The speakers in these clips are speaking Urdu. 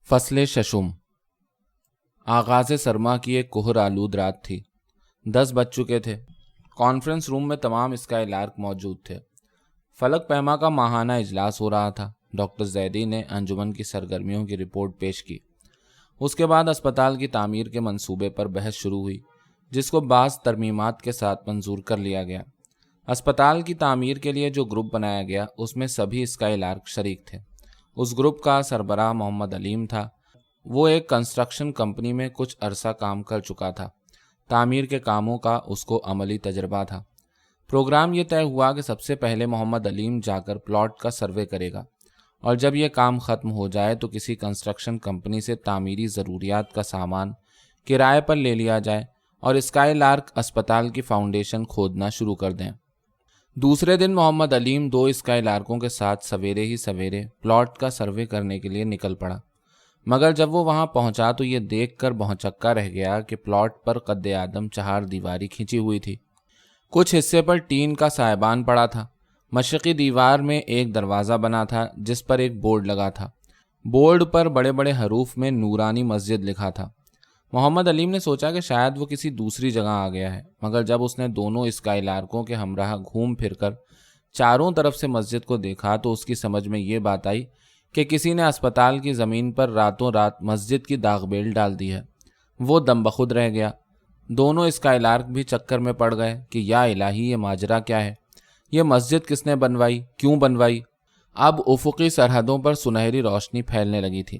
فصل ششم۔ آغاز سرما کی ایک کہر آلود رات تھی۔ 10 بج چکے تھے۔ کانفرنس روم میں تمام اسکائی لارک موجود تھے۔ فلک پیما کا ماہانہ اجلاس ہو رہا تھا۔ ڈاکٹر زیدی نے انجمن کی سرگرمیوں کی رپورٹ پیش کی۔ اس کے بعد اسپتال کی تعمیر کے منصوبے پر بحث شروع ہوئی، جس کو بعض ترمیمات کے ساتھ منظور کر لیا گیا۔ اسپتال کی تعمیر کے لیے جو گروپ بنایا گیا اس میں سبھی اسکائی لارک شریک تھے۔ اس گروپ کا سربراہ محمد علیم تھا۔ وہ ایک کنسٹرکشن کمپنی میں کچھ عرصہ کام کر چکا تھا۔ تعمیر کے کاموں کا اس کو عملی تجربہ تھا۔ پروگرام یہ طے ہوا کہ سب سے پہلے محمد علیم جا کر پلاٹ کا سروے کرے گا، اور جب یہ کام ختم ہو جائے تو کسی کنسٹرکشن کمپنی سے تعمیری ضروریات کا سامان کرائے پر لے لیا جائے اور اسکائی لارک اسپتال کی فاؤنڈیشن کھودنا شروع کر دیں۔ دوسرے دن محمد علیم 2 اسکائی لارکوں کے ساتھ سویرے ہی سویرے پلاٹ کا سروے کرنے کے لیے نکل پڑا، مگر جب وہ وہاں پہنچا تو یہ دیکھ کر بہچکا رہ گیا کہ پلاٹ پر قد آدم 4 دیواری کھینچی ہوئی تھی۔ کچھ حصے پر ٹین کا سائبان پڑا تھا۔ مشرقی دیوار میں ایک دروازہ بنا تھا جس پر ایک بورڈ لگا تھا۔ بورڈ پر بڑے بڑے حروف میں نورانی مسجد لکھا تھا۔ محمد علیم نے سوچا کہ شاید وہ کسی دوسری جگہ آ گیا ہے، مگر جب اس نے دونوں اسکائی لارکوں کے ہمراہ گھوم پھر کر چاروں طرف سے مسجد کو دیکھا تو اس کی سمجھ میں یہ بات آئی کہ کسی نے اسپتال کی زمین پر راتوں رات مسجد کی داغ بیل ڈال دی ہے۔ وہ دم بخود رہ گیا۔ دونوں اسکائی لارک بھی چکر میں پڑ گئے کہ یا الہی، یہ ماجرا کیا ہے؟ یہ مسجد کس نے بنوائی؟ کیوں بنوائی؟ اب افقی سرحدوں پر سنہری روشنی پھیلنے لگی تھی۔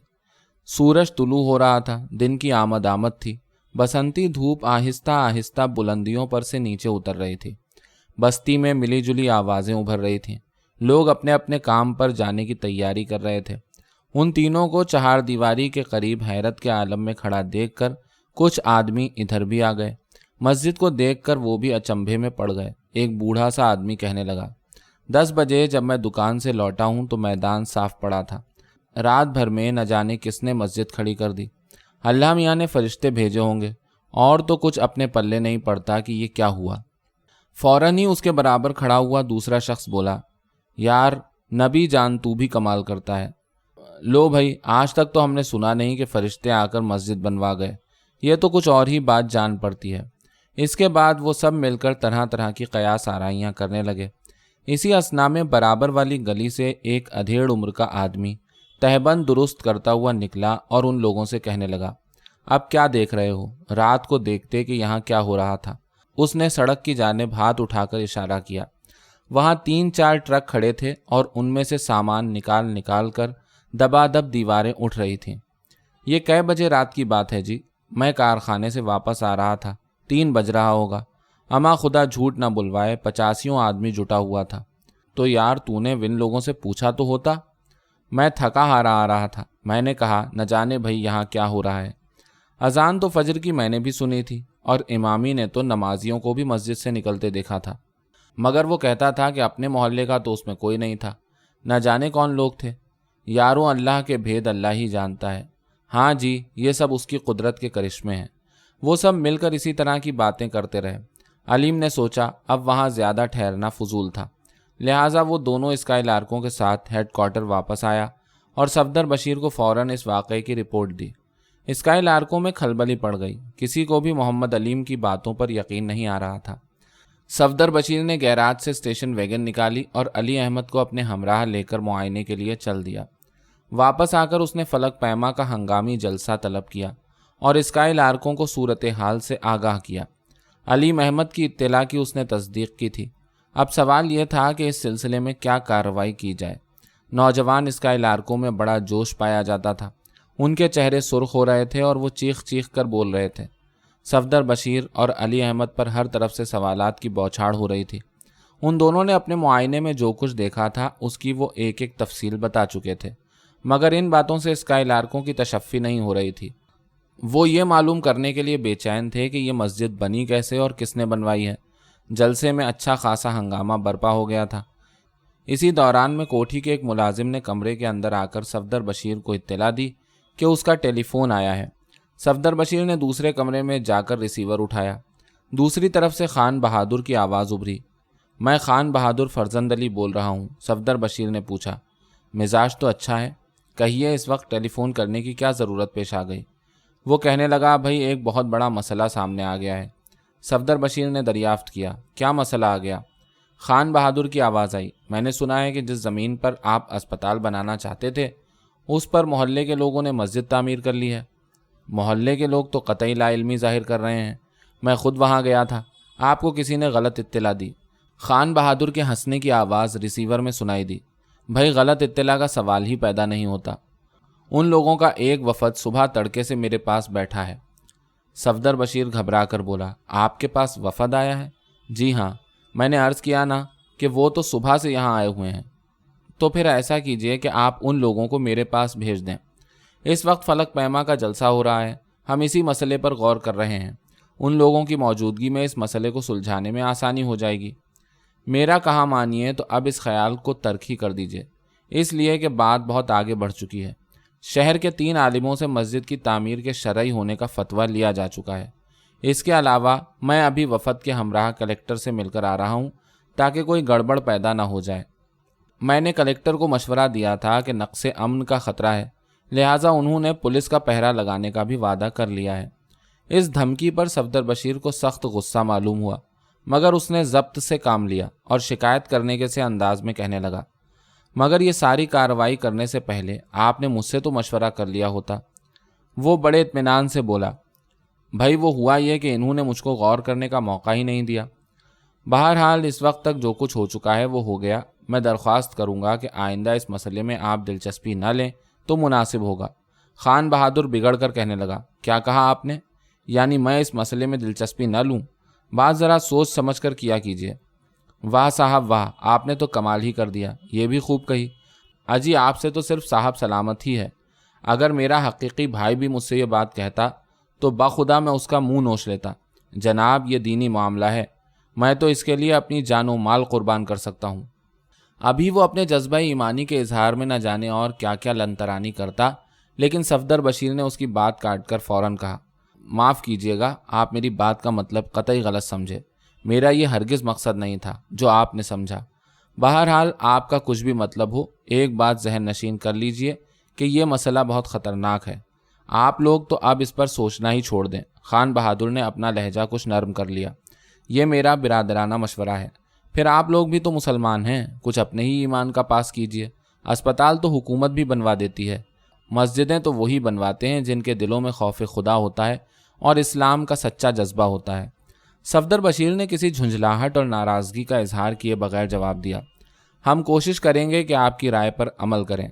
سورج طلوع ہو رہا تھا۔ دن کی آمد تھی۔ بسنتی دھوپ آہستہ آہستہ بلندیوں پر سے نیچے اتر رہی تھی۔ بستی میں ملی جلی آوازیں ابھر رہی تھیں۔ لوگ اپنے اپنے کام پر جانے کی تیاری کر رہے تھے۔ ان تینوں کو 4 دیواری کے قریب حیرت کے عالم میں کھڑا دیکھ کر کچھ آدمی ادھر بھی آ گئے۔ مسجد کو دیکھ کر وہ بھی اچنبھے میں پڑ گئے۔ ایک بوڑھا سا آدمی کہنے لگا، 10 بجے جب میں دکان سے لوٹا ہوں تو میدان صاف پڑا تھا۔ رات بھر میں نہ جانے کس نے مسجد کھڑی کر دی۔ اللہ میاں نے فرشتے بھیجے ہوں گے، اور تو کچھ اپنے پلے نہیں پڑتا کہ یہ کیا ہوا۔ فوراً ہی اس کے برابر کھڑا ہوا دوسرا شخص بولا، یار نبی جان تو بھی کمال کرتا ہے۔ لو بھائی، آج تک تو ہم نے سنا نہیں کہ فرشتے آ کر مسجد بنوا گئے، یہ تو کچھ اور ہی بات جان پڑتی ہے۔ اس کے بعد وہ سب مل کر طرح طرح کی قیاس آرائیاں کرنے لگے۔ اسی اثنا میں برابر والی گلی سے ایک ادھیڑ عمر کا آدمی تہبند درست کرتا ہوا نکلا اور ان لوگوں سے کہنے لگا، اب کیا دیکھ رہے ہو؟ رات کو دیکھتے کہ یہاں کیا ہو رہا تھا۔ اس نے سڑک کی جانب ہاتھ اٹھا کر اشارہ کیا۔ وہاں 3-4 ٹرک کھڑے تھے اور ان میں سے سامان نکال کر دبا دب دیواریں اٹھ رہی تھیں۔ یہ کئے بجے رات کی بات ہے جی؟ میں کارخانے سے واپس آ رہا تھا، 3 بج رہا ہوگا۔ اما خدا جھوٹ نہ بلوائے، 85 آدمی جٹا ہوا تھا۔ تو یار تو نے ان لوگوں سے پوچھا تو ہوتا۔ میں تھکا ہارا آ رہا تھا۔ میں نے کہا، نہ جانے بھائی یہاں کیا ہو رہا ہے۔ اذان تو فجر کی میں نے بھی سنی تھی، اور امامی نے تو نمازیوں کو بھی مسجد سے نکلتے دیکھا تھا، مگر وہ کہتا تھا کہ اپنے محلے کا تو اس میں کوئی نہیں تھا۔ نہ جانے کون لوگ تھے۔ یاروں اللہ کے بھید اللہ ہی جانتا ہے۔ ہاں جی، یہ سب اس کی قدرت کے کرشمے ہیں۔ وہ سب مل کر اسی طرح کی باتیں کرتے رہے۔ علیم نے سوچا اب وہاں زیادہ ٹھہرنا فضول تھا، لہٰذا وہ دونوں اسکائی لارکوں کے ساتھ ہیڈ کوارٹر واپس آیا اور صفدر بشیر کو فوراً اس واقعے کی رپورٹ دی۔ اسکائی لارکوں میں کھلبلی پڑ گئی۔ کسی کو بھی محمد علیم کی باتوں پر یقین نہیں آ رہا تھا۔ صفدر بشیر نے گیراج سے اسٹیشن ویگن نکالی اور علی احمد کو اپنے ہمراہ لے کر معائنے کے لیے چل دیا۔ واپس آ کر اس نے فلک پیما کا ہنگامی جلسہ طلب کیا اور اسکائی لارکوں کو صورتحال سے آگاہ کیا۔ علیم احمد کی اطلاع کی اس نے تصدیق کی تھی۔ اب سوال یہ تھا کہ اس سلسلے میں کیا کارروائی کی جائے۔ نوجوان اسکائی لارکوں میں بڑا جوش پایا جاتا تھا۔ ان کے چہرے سرخ ہو رہے تھے اور وہ چیخ چیخ کر بول رہے تھے۔ صفدر بشیر اور علی احمد پر ہر طرف سے سوالات کی بوچھاڑ ہو رہی تھی۔ ان دونوں نے اپنے معائنے میں جو کچھ دیکھا تھا اس کی وہ ایک ایک تفصیل بتا چکے تھے، مگر ان باتوں سے اسکائی لارکوں کی تشفی نہیں ہو رہی تھی۔ وہ یہ معلوم کرنے کے لیے بے چین تھے کہ یہ مسجد بنی کیسے اور کس نے بنوائی ہے۔ جلسے میں اچھا خاصا ہنگامہ برپا ہو گیا تھا۔ اسی دوران میں کوٹھی کے ایک ملازم نے کمرے کے اندر آ کر صفدر بشیر کو اطلاع دی کہ اس کا ٹیلی فون آیا ہے۔ صفدر بشیر نے دوسرے کمرے میں جا کر ریسیور اٹھایا۔ دوسری طرف سے خان بہادر کی آواز ابھری۔ میں خان بہادر فرزند علی بول رہا ہوں۔ صفدر بشیر نے پوچھا، مزاج تو اچھا ہے؟ کہیے اس وقت ٹیلی فون کرنے کی کیا ضرورت پیش آ گئی؟ وہ کہنے لگا، بھائی ایک بہت بڑا مسئلہ سامنے آ گیا ہے۔ صفدر بشیر نے دریافت کیا، کیا مسئلہ آ گیا؟ خان بہادر کی آواز آئی، میں نے سنا ہے کہ جس زمین پر آپ اسپتال بنانا چاہتے تھے اس پر محلے کے لوگوں نے مسجد تعمیر کر لی ہے۔ محلے کے لوگ تو قطعی لا علمی ظاہر کر رہے ہیں، میں خود وہاں گیا تھا، آپ کو کسی نے غلط اطلاع دی۔ خان بہادر کے ہنسنے کی آواز ریسیور میں سنائی دی۔ بھائی غلط اطلاع کا سوال ہی پیدا نہیں ہوتا، ان لوگوں کا ایک وفد صبح تڑکے سے میرے پاس بیٹھا ہے۔ صفدر بشیر گھبرا کر بولا، آپ کے پاس وفد آیا ہے؟ جی ہاں، میں نے عرض کیا نا کہ وہ تو صبح سے یہاں آئے ہوئے ہیں۔ تو پھر ایسا کیجئے کہ آپ ان لوگوں کو میرے پاس بھیج دیں، اس وقت فلک پیما کا جلسہ ہو رہا ہے، ہم اسی مسئلے پر غور کر رہے ہیں، ان لوگوں کی موجودگی میں اس مسئلے کو سلجھانے میں آسانی ہو جائے گی۔ میرا کہا مانیے تو اب اس خیال کو ترک ہی کر دیجئے، اس لیے کہ بات بہت آگے بڑھ چکی ہے۔ شہر کے 3 عالموں سے مسجد کی تعمیر کے شرعی ہونے کا فتویٰ لیا جا چکا ہے۔ اس کے علاوہ میں ابھی وفد کے ہمراہ کلکٹر سے مل کر آ رہا ہوں تاکہ کوئی گڑبڑ پیدا نہ ہو جائے۔ میں نے کلکٹر کو مشورہ دیا تھا کہ نقص امن کا خطرہ ہے، لہٰذا انہوں نے پولیس کا پہرا لگانے کا بھی وعدہ کر لیا ہے۔ اس دھمکی پر صفدر بشیر کو سخت غصہ معلوم ہوا، مگر اس نے ضبط سے کام لیا اور شکایت کرنے کے سے انداز میں کہنے لگا، مگر یہ ساری کارروائی کرنے سے پہلے آپ نے مجھ سے تو مشورہ کر لیا ہوتا۔ وہ بڑے اطمینان سے بولا، بھائی وہ ہوا یہ کہ انہوں نے مجھ کو غور کرنے کا موقع ہی نہیں دیا۔ بہرحال اس وقت تک جو کچھ ہو چکا ہے وہ ہو گیا، میں درخواست کروں گا کہ آئندہ اس مسئلے میں آپ دلچسپی نہ لیں تو مناسب ہوگا۔ خان بہادر بگڑ کر کہنے لگا، کیا کہا آپ نے؟ یعنی میں اس مسئلے میں دلچسپی نہ لوں؟ بات ذرا سوچ سمجھ کر کیا کیجیے۔ واہ صاحب واہ، آپ نے تو کمال ہی کر دیا، یہ بھی خوب کہی۔ اجی آپ سے تو صرف صاحب سلامت ہی ہے، اگر میرا حقیقی بھائی بھی مجھ سے یہ بات کہتا تو بخدا میں اس کا منہ نوچ لیتا۔ جناب یہ دینی معاملہ ہے، میں تو اس کے لیے اپنی جان و مال قربان کر سکتا ہوں۔ ابھی وہ اپنے جذبہ ایمانی کے اظہار میں نہ جانے اور کیا کیا لنترانی کرتا، لیکن صفدر بشیر نے اس کی بات کاٹ کر فوراً کہا، معاف کیجیے گا، آپ میری بات کا مطلب قطعی غلط سمجھے، میرا یہ ہرگز مقصد نہیں تھا جو آپ نے سمجھا۔ بہرحال آپ کا کچھ بھی مطلب ہو، ایک بات ذہن نشین کر لیجئے کہ یہ مسئلہ بہت خطرناک ہے، آپ لوگ تو اب اس پر سوچنا ہی چھوڑ دیں۔ خان بہادر نے اپنا لہجہ کچھ نرم کر لیا، یہ میرا برادرانہ مشورہ ہے، پھر آپ لوگ بھی تو مسلمان ہیں، کچھ اپنے ہی ایمان کا پاس کیجئے۔ اسپتال تو حکومت بھی بنوا دیتی ہے، مسجدیں تو وہی بنواتے ہیں جن کے دلوں میں خوف خدا ہوتا ہے اور اسلام کا سچا جذبہ ہوتا ہے۔ صفدر بشیر نے کسی جھنجھلاہٹ اور ناراضگی کا اظہار کیے بغیر جواب دیا، ہم کوشش کریں گے کہ آپ کی رائے پر عمل کریں،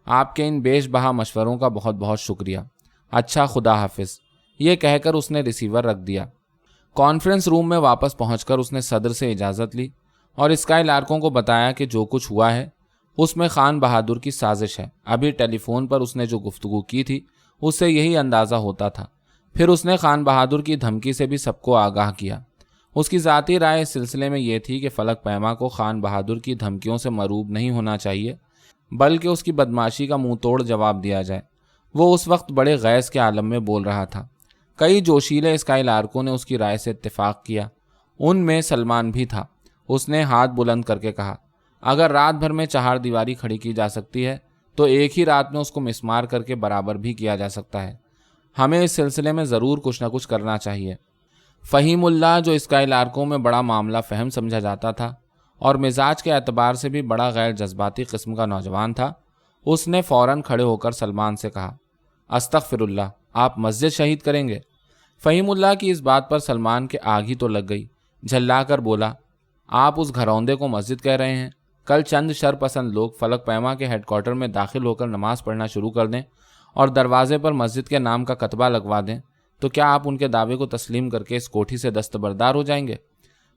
آپ کے ان بیش بہا مشوروں کا بہت بہت شکریہ، اچھا خدا حافظ۔ یہ کہہ کر اس نے ریسیور رکھ دیا۔ کانفرنس روم میں واپس پہنچ کر اس نے صدر سے اجازت لی اور اسکائی لارکوں کو بتایا کہ جو کچھ ہوا ہے اس میں خان بہادر کی سازش ہے۔ ابھی ٹیلی فون پر اس نے جو گفتگو کی تھی اس سے یہی اندازہ ہوتا تھا۔ پھر اس نے خان بہادر کی دھمکی سے بھی سب کو آگاہ کیا۔ اس کی ذاتی رائے اس سلسلے میں یہ تھی کہ فلک پیما کو خان بہادر کی دھمکیوں سے مروب نہیں ہونا چاہیے، بلکہ اس کی بدماشی کا منہ توڑ جواب دیا جائے۔ وہ اس وقت بڑے غیظ کے عالم میں بول رہا تھا۔ کئی جوشیلے اسکائی لارکوں نے اس کی رائے سے اتفاق کیا، ان میں سلمان بھی تھا۔ اس نے ہاتھ بلند کر کے کہا، اگر رات بھر میں 4 دیواری کھڑی کی جا سکتی ہے تو ایک ہی رات میں اس کو مسمار کر کے برابر بھی کیا جا سکتا ہے۔ ہمیں اس سلسلے میں ضرور کچھ نہ کچھ کرنا چاہیے۔ فہیم اللہ جو اسکائی لارکوں میں بڑا معاملہ فہم سمجھا جاتا تھا اور مزاج کے اعتبار سے بھی بڑا غیر جذباتی قسم کا نوجوان تھا، اس نے فوراً کھڑے ہو کر سلمان سے کہا، استغفر اللہ، آپ مسجد شہید کریں گے؟ فہیم اللہ کی اس بات پر سلمان کے آگ ہی تو لگ گئی، جھلا کر بولا، آپ اس گھروندے کو مسجد کہہ رہے ہیں؟ کل چند شرپسند لوگ فلک پیما کے ہیڈ کوارٹر میں داخل ہو کر نماز پڑھنا شروع کر دیں اور دروازے پر مسجد کے نام کا کتبہ لگوا دیں تو کیا آپ ان کے دعوے کو تسلیم کر کے اس کوٹھی سے دستبردار ہو جائیں گے؟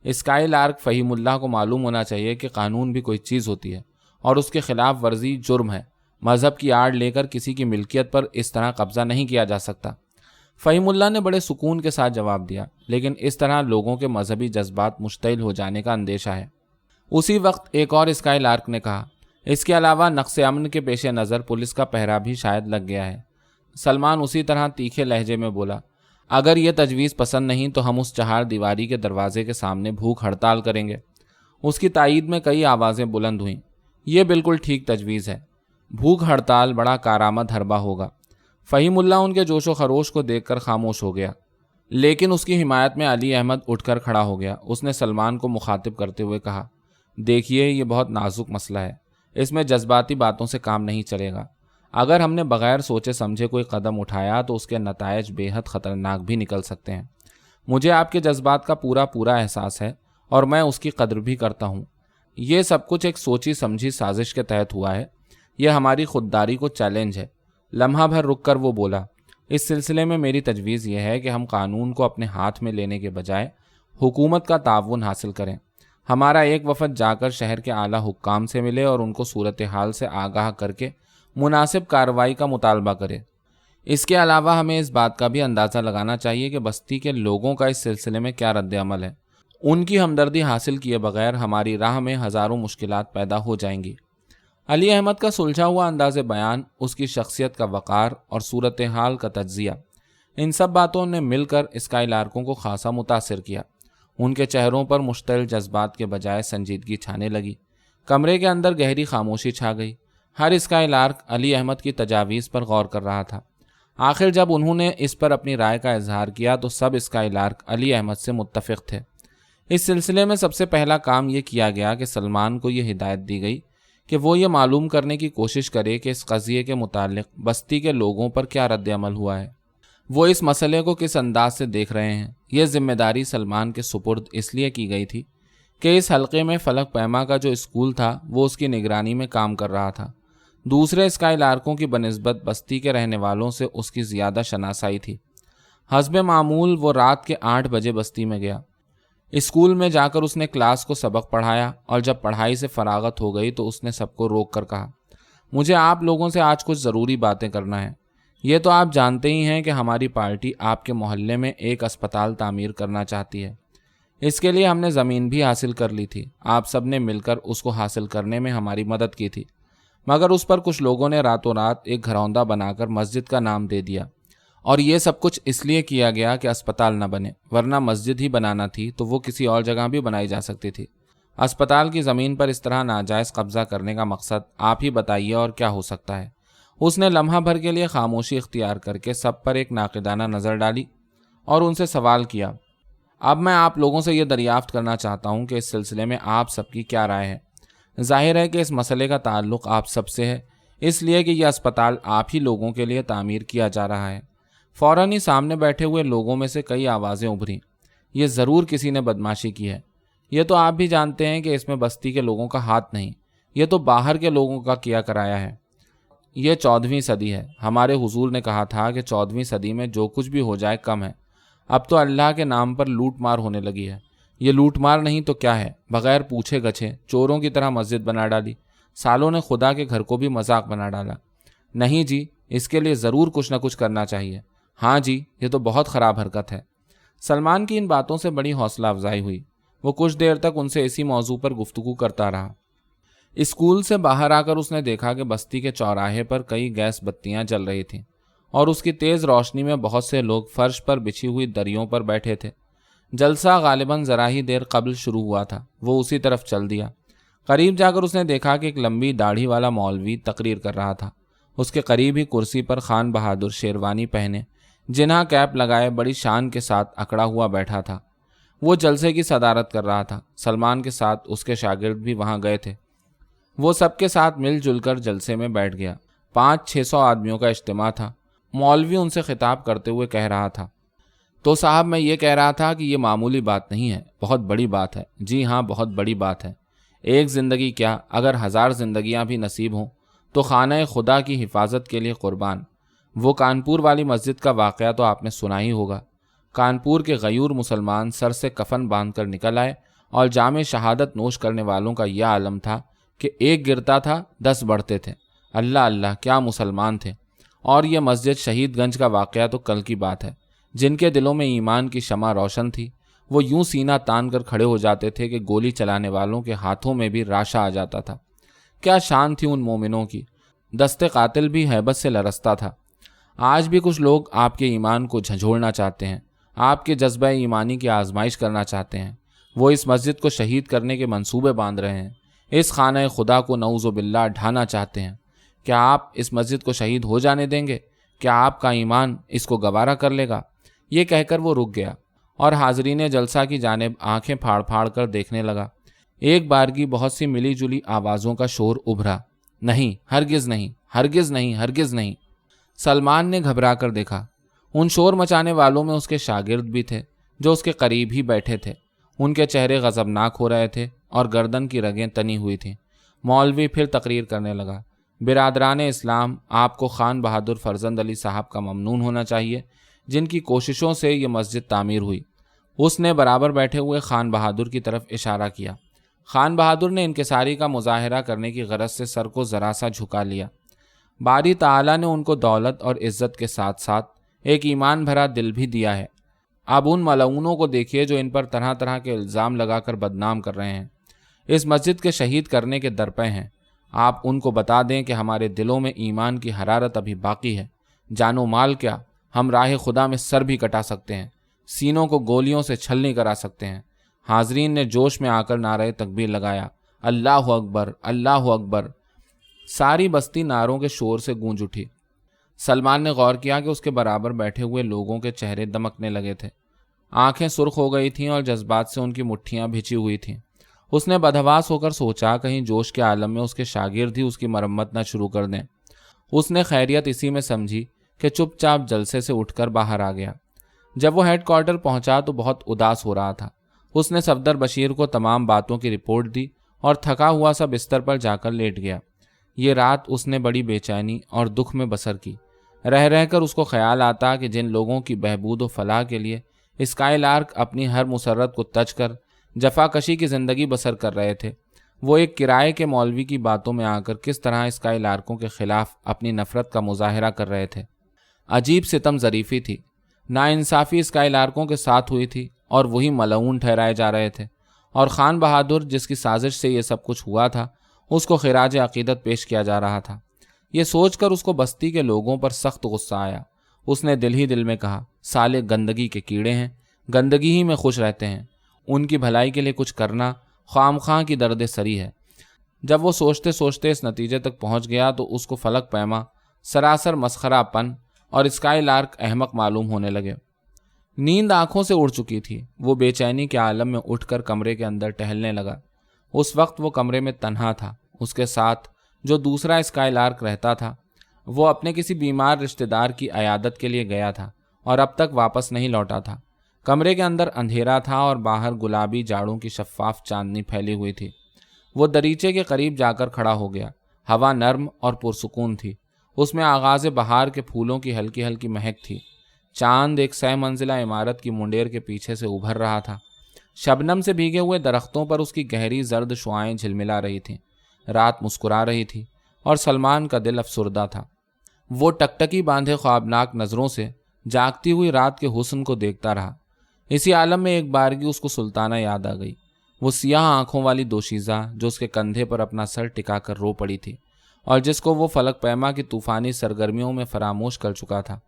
اسکائی لارک فہیم اللہ کو معلوم ہونا چاہیے کہ قانون بھی کوئی چیز ہوتی ہے اور اس کے خلاف ورزی جرم ہے، مذہب کی آڑ لے کر کسی کی ملکیت پر اس طرح قبضہ نہیں کیا جا سکتا۔ فہیم اللہ نے بڑے سکون کے ساتھ جواب دیا، لیکن اس طرح لوگوں کے مذہبی جذبات مشتعل ہو جانے کا اندیشہ ہے۔ اسی وقت ایک اور اسکائی لارک نے کہا، اس کے علاوہ نقص امن کے پیش نظر پولیس کا پہرا بھی شاید لگ گیا ہے۔ سلمان اسی طرح تیکھے لہجے میں بولا، اگر یہ تجویز پسند نہیں تو ہم اس 4 دیواری کے دروازے کے سامنے بھوک ہڑتال کریں گے۔ اس کی تائید میں کئی آوازیں بلند ہوئیں، یہ بالکل ٹھیک تجویز ہے۔ بھوک ہڑتال بڑا کارآمد حربہ ہوگا۔ فہیم اللہ ان کے جوش و خروش کو دیکھ کر خاموش ہو گیا، لیکن اس کی حمایت میں علی احمد اٹھ کر کھڑا ہو گیا۔ اس نے سلمان کو مخاطب کرتے ہوئے کہا، دیکھیے یہ بہت نازک مسئلہ ہے، اس میں جذباتی باتوں سے کام نہیں چلے گا۔ اگر ہم نے بغیر سوچے سمجھے کوئی قدم اٹھایا تو اس کے نتائج بے حد خطرناک بھی نکل سکتے ہیں۔ مجھے آپ کے جذبات کا پورا احساس ہے اور میں اس کی قدر بھی کرتا ہوں۔ یہ سب کچھ ایک سوچی سمجھی سازش کے تحت ہوا ہے۔ یہ ہماری خودداری کو چیلنج ہے۔ لمحہ بھر رک کر وہ بولا، اس سلسلے میں میری تجویز یہ ہے کہ ہم قانون کو اپنے ہاتھ میں لینے کے بجائے حکومت کا تعاون حاصل کریں۔ ہمارا ایک وفد جا کر شہر کے اعلیٰ حکام سے ملے اور ان کو صورتحال سے آگاہ کر کے مناسب کارروائی کا مطالبہ کرے۔ اس کے علاوہ ہمیں اس بات کا بھی اندازہ لگانا چاہیے کہ بستی کے لوگوں کا اس سلسلے میں کیا رد عمل ہے۔ ان کی ہمدردی حاصل کیے بغیر ہماری راہ میں ہزاروں مشکلات پیدا ہو جائیں گی۔ علی احمد کا سلجھا ہوا انداز بیان، اس کی شخصیت کا وقار اور صورتحال کا تجزیہ، ان سب باتوں نے مل کر اسکائی لارکوں کو خاصا متاثر کیا۔ ان کے چہروں پر مشتعل جذبات کے بجائے سنجیدگی چھانے لگی۔ کمرے کے اندر گہری خاموشی چھا گئی۔ ہر اسکائی لارک علی احمد کی تجاویز پر غور کر رہا تھا۔ آخر جب انہوں نے اس پر اپنی رائے کا اظہار کیا تو سب اسکائی لارک علی احمد سے متفق تھے۔ اس سلسلے میں سب سے پہلا کام یہ کیا گیا کہ سلمان کو یہ ہدایت دی گئی کہ وہ یہ معلوم کرنے کی کوشش کرے کہ اس قضیے کے متعلق بستی کے لوگوں پر کیا رد عمل ہوا ہے، وہ اس مسئلے کو کس انداز سے دیکھ رہے ہیں۔ یہ ذمہ داری سلمان کے سپرد اس لیے کی گئی تھی کہ اس حلقے میں فلک پیما کا جو اسکول تھا وہ اس کی نگرانی میں کام کر رہا تھا۔ دوسرے اسکائی لارکوں کی بنسبت بستی کے رہنے والوں سے اس کی زیادہ شناسائی تھی۔ حسب معمول وہ رات کے 8 بجے بستی میں گیا۔ اسکول میں جا کر اس نے کلاس کو سبق پڑھایا اور جب پڑھائی سے فراغت ہو گئی تو اس نے سب کو روک کر کہا، مجھے آپ لوگوں سے آج کچھ ضروری باتیں کرنا ہے۔ یہ تو آپ جانتے ہی ہیں کہ ہماری پارٹی آپ کے محلے میں ایک اسپتال تعمیر کرنا چاہتی ہے۔ اس کے لیے ہم نے زمین بھی حاصل کر لی تھی۔ آپ سب نے مل کر اس کو حاصل کرنے میں ہماری مدد کی تھی، مگر اس پر کچھ لوگوں نے راتوں رات ایک گھروندہ بنا کر مسجد کا نام دے دیا، اور یہ سب کچھ اس لیے کیا گیا کہ اسپتال نہ بنے، ورنہ مسجد ہی بنانا تھی تو وہ کسی اور جگہ بھی بنائی جا سکتی تھی۔ اسپتال کی زمین پر اس طرح ناجائز قبضہ کرنے کا مقصد آپ ہی بتائیے اور کیا ہو سکتا ہے۔ اس نے لمحہ بھر کے لیے خاموشی اختیار کر کے سب پر ایک ناقدانہ نظر ڈالی اور ان سے سوال کیا، اب میں آپ لوگوں سے یہ دریافت کرنا چاہتا ہوں کہ اس سلسلے میں آپ سب کی کیا رائے ہے۔ ظاہر ہے کہ اس مسئلے کا تعلق آپ سب سے ہے، اس لیے کہ یہ اسپتال آپ ہی لوگوں کے لیے تعمیر کیا جا رہا ہے۔ فوراً ہی سامنے بیٹھے ہوئے لوگوں میں سے کئی آوازیں ابھریں، یہ ضرور کسی نے بدماشی کی ہے۔ یہ تو آپ بھی جانتے ہیں کہ اس میں بستی کے لوگوں کا ہاتھ نہیں، یہ تو باہر کے لوگوں کا کیا کرایا ہے۔ یہ 14ویں صدی ہے، ہمارے حضور نے کہا تھا کہ 14ویں صدی میں جو کچھ بھی ہو جائے کم ہے۔ اب تو اللہ کے نام پر لوٹ مار ہونے لگی ہے۔ یہ لوٹ مار نہیں تو کیا ہے، بغیر پوچھے گچھے چوروں کی طرح مسجد بنا ڈالی، سالوں نے خدا کے گھر کو بھی مذاق بنا ڈالا۔ نہیں جی، اس کے لیے ضرور کچھ نہ کچھ کرنا چاہیے۔ ہاں جی، یہ تو بہت خراب حرکت ہے۔ سلمان کی ان باتوں سے بڑی حوصلہ افزائی ہوئی۔ وہ کچھ دیر تک ان سے اسی موضوع پر گفتگو کرتا رہا۔ اسکول سے باہر آ کر اس نے دیکھا کہ بستی کے چوراہے پر کئی گیس بتیاں جل رہی تھیں اور اس کی تیز روشنی میں بہت سے لوگ فرش پر بچھی ہوئی دریوں پر بیٹھے تھے۔ جلسہ غالباً ذرا ہی دیر قبل شروع ہوا تھا۔ وہ اسی طرف چل دیا۔ قریب جا کر اس نے دیکھا کہ ایک لمبی داڑھی والا مولوی تقریر کر رہا تھا۔ اس کے قریب ہی کرسی پر خان بہادر شیروانی پہنے، جنہا کیپ لگائے، بڑی شان کے ساتھ اکڑا ہوا بیٹھا تھا۔ وہ جلسے کی صدارت کر رہا تھا۔ سلمان کے ساتھ اس کے شاگرد بھی وہاں گئے تھے۔ وہ سب کے ساتھ مل جل کر جلسے میں بیٹھ گیا۔ 500-600 آدمیوں کا اجتماع تھا۔ مولوی ان سے خطاب کرتے ہوئے کہہ رہا تھا، تو صاحب میں یہ کہہ رہا تھا کہ یہ معمولی بات نہیں ہے، بہت بڑی بات ہے۔ جی ہاں، بہت بڑی بات ہے۔ ایک زندگی کیا، اگر 1000 زندگیاں بھی نصیب ہوں تو خانہ خدا کی حفاظت کے لیے قربان۔ وہ کانپور والی مسجد کا واقعہ تو آپ نے سنا ہی ہوگا۔ کانپور کے غیور مسلمان سر سے کفن باندھ کر نکل آئے اور جام شہادت نوش کرنے والوں کا یہ عالم تھا کہ ایک گرتا تھا 10 بڑھتے تھے۔ اللہ اللہ، کیا مسلمان تھے! اور یہ مسجد شہید گنج کا واقعہ تو کل کی بات ہے۔ جن کے دلوں میں ایمان کی شمع روشن تھی وہ یوں سینہ تان کر کھڑے ہو جاتے تھے کہ گولی چلانے والوں کے ہاتھوں میں بھی راشا آ جاتا تھا۔ کیا شان تھی ان مومنوں کی! دست قاتل بھی ہیبت سے لرزتا تھا۔ آج بھی کچھ لوگ آپ کے ایمان کو جھنجھوڑنا چاہتے ہیں، آپ کے جذبہ ایمانی کی آزمائش کرنا چاہتے ہیں۔ وہ اس مسجد کو شہید کرنے کے منصوبے باندھ رہے ہیں، اس خانہ خدا کو نعوذ باللہ ڈھانا چاہتے ہیں۔ کیا آپ اس مسجد کو شہید ہو جانے دیں گے؟ کیا آپ کا ایمان اس کو گوارا کر لے گا؟ یہ کہہ کر وہ رک گیا اور حاضرین جلسہ کی جانب آنکھیں پھاڑ پھاڑ کر دیکھنے لگا۔ ایک بارگی بہت سی ملی جلی آوازوں کا شور ابھرا، نہیں، ہرگز نہیں، ہرگز نہیں، ہرگز نہیں۔ سلمان نے گھبرا کر دیکھا۔ ان شور مچانے والوں میں اس کے شاگرد بھی تھے جو اس کے قریب ہی بیٹھے تھے۔ ان کے چہرے غضبناک ہو رہے تھے اور گردن کی رگیں تنی ہوئی تھیں۔ مولوی پھر تقریر کرنے لگا، برادران اسلام، آپ کو خان بہادر فرزند علی صاحب کا ممنون ہونا چاہیے، جن کی کوششوں سے یہ مسجد تعمیر ہوئی۔ اس نے برابر بیٹھے ہوئے خان بہادر کی طرف اشارہ کیا۔ خان بہادر نے انکساری کا مظاہرہ کرنے کی غرض سے سر کو ذرا سا جھکا لیا۔ باری تعالیٰ نے ان کو دولت اور عزت کے ساتھ ساتھ ایک ایمان بھرا دل بھی دیا ہے۔ اب ان ملعونوں کو دیکھیے جو ان پر طرح طرح کے الزام لگا کر بدنام کر رہے ہیں، اس مسجد کے شہید کرنے کے درپے ہیں۔ آپ ان کو بتا دیں کہ ہمارے دلوں میں ایمان کی حرارت ابھی باقی ہے۔ جان و مال کیا، ہم راہ خدا میں سر بھی کٹا سکتے ہیں، سینوں کو گولیوں سے چھلنی کرا سکتے ہیں۔ حاضرین نے جوش میں آ کر نعرہ تکبیر لگایا، اللہ اکبر، اللہ اکبر۔ ساری بستی نعروں کے شور سے گونج اٹھی۔ سلمان نے غور کیا کہ اس کے برابر بیٹھے ہوئے لوگوں کے چہرے دمکنے لگے تھے، آنکھیں سرخ ہو گئی تھیں اور جذبات سے ان کی مٹھیاں بھیچی ہوئی تھیں۔ اس نے بدحواس ہو کر سوچا کہیں جوش کے عالم میں اس کے شاگرد ہی اس کی مرمت نہ شروع کر دیں۔ اس نے خیریت اسی میں سمجھی کہ چپ چاپ جلسے سے اٹھ کر باہر آ گیا۔ جب وہ ہیڈ کوارٹر پہنچا تو بہت اداس ہو رہا تھا۔ اس نے صفدر بشیر کو تمام باتوں کی رپورٹ دی اور تھکا ہوا سا بستر پر جا کر لیٹ گیا۔ یہ رات اس نے بڑی بے چینی اور دکھ میں بسر کی۔ رہ رہ کر اس کو خیال آتا کہ جن لوگوں کی بہبود و فلاح کے لیے اسکائی لارک اپنی ہر مسرت کو تج کر جفا کشی کی زندگی بسر کر رہے تھے، وہ ایک کرائے کے مولوی کی باتوں میں آ کر کس طرح اسکائی لارکوں کے خلاف اپنی نفرت کا مظاہرہ کر رہے تھے۔ عجیب ستم ظریفی تھی، ناانصافی اسکائی لارکوں کے ساتھ ہوئی تھی اور وہی ملعون ٹھہرائے جا رہے تھے، اور خان بہادر جس کی سازش سے یہ سب کچھ ہوا تھا اس کو خراج عقیدت پیش کیا جا رہا تھا۔ یہ سوچ کر اس کو بستی کے لوگوں پر سخت غصہ آیا۔ اس نے دل ہی دل میں کہا، سالے گندگی کے کیڑے ہیں، گندگی ہی میں خوش رہتے ہیں، ان کی بھلائی کے لیے کچھ کرنا خام خواہ کی درد سری ہے۔ جب وہ سوچتے سوچتے اس نتیجے تک پہنچ گیا تو اس کو فلک پیما سراسر مسخرہ پن اور اسکائی لارک احمق معلوم ہونے لگے۔ نیند آنکھوں سے اڑ چکی تھی۔ وہ بے چینی کے عالم میں اٹھ کر کمرے کے اندر ٹہلنے لگا۔ اس وقت وہ کمرے میں تنہا تھا۔ اس کے ساتھ جو دوسرا اسکائی لارک رہتا تھا وہ اپنے کسی بیمار رشتہ دار کی عیادت کے لیے گیا تھا اور اب تک واپس نہیں لوٹا تھا۔ کمرے کے اندر اندھیرا تھا اور باہر گلابی جاڑوں کی شفاف چاندنی پھیلی ہوئی تھی۔ وہ دریچے کے قریب جا کر کھڑا ہو گیا۔ ہوا نرم اور پرسکون تھی۔ اس میں آغاز بہار کے پھولوں کی ہلکی ہلکی مہک تھی۔ چاند ایک 100 منزلہ عمارت کی منڈیر کے پیچھے سے ابھر رہا تھا۔ شبنم سے بھیگے ہوئے درختوں پر اس کی گہری زرد شعاعیں جھلملا رہی تھیں۔ رات مسکرا رہی تھی اور سلمان کا دل افسردہ تھا۔ وہ ٹکٹکی باندھے خوابناک نظروں سے جاگتی ہوئی رات کے حسن کو دیکھتا رہا۔ اسی عالم میں ایک بارگی اس کو سلطانہ یاد آ گئی، وہ سیاہ آنکھوں والی دوشیزہ جو اس کے کندھے پر اپنا سر ٹکا کر رو پڑی تھی اور جس کو وہ فلک پیما کی طوفانی سرگرمیوں میں فراموش کر چکا تھا۔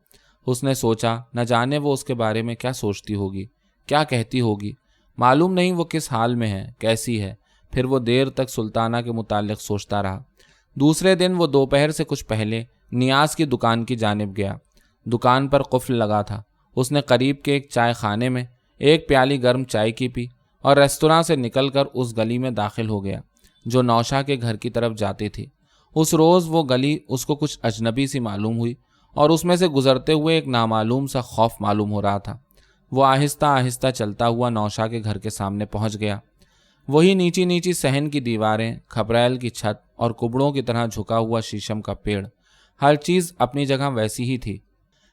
اس نے سوچا، نہ جانے وہ اس کے بارے میں کیا سوچتی ہوگی، کیا کہتی ہوگی، معلوم نہیں وہ کس حال میں ہے، کیسی ہے۔ پھر وہ دیر تک سلطانہ کے متعلق سوچتا رہا۔ دوسرے دن وہ دوپہر سے کچھ پہلے نیاز کی دکان کی جانب گیا۔ دکان پر قفل لگا تھا۔ اس نے قریب کے ایک چائے خانے میں ایک پیالی گرم چائے کی پی اور ریستوراں سے نکل کر اس گلی میں داخل ہو گیا جو نوشا کے گھر کی طرف جاتی تھی۔ اس روز وہ گلی اس کو کچھ اجنبی سی معلوم ہوئی اور اس میں سے گزرتے ہوئے ایک نامعلوم سا خوف معلوم ہو رہا تھا۔ وہ آہستہ آہستہ چلتا ہوا نوشا کے گھر کے سامنے پہنچ گیا۔ وہی نیچی نیچی صحن کی دیواریں، کھپریل کی چھت اور کبڑوں کی طرح جھکا ہوا شیشم کا پیڑ، ہر چیز اپنی جگہ ویسی ہی تھی۔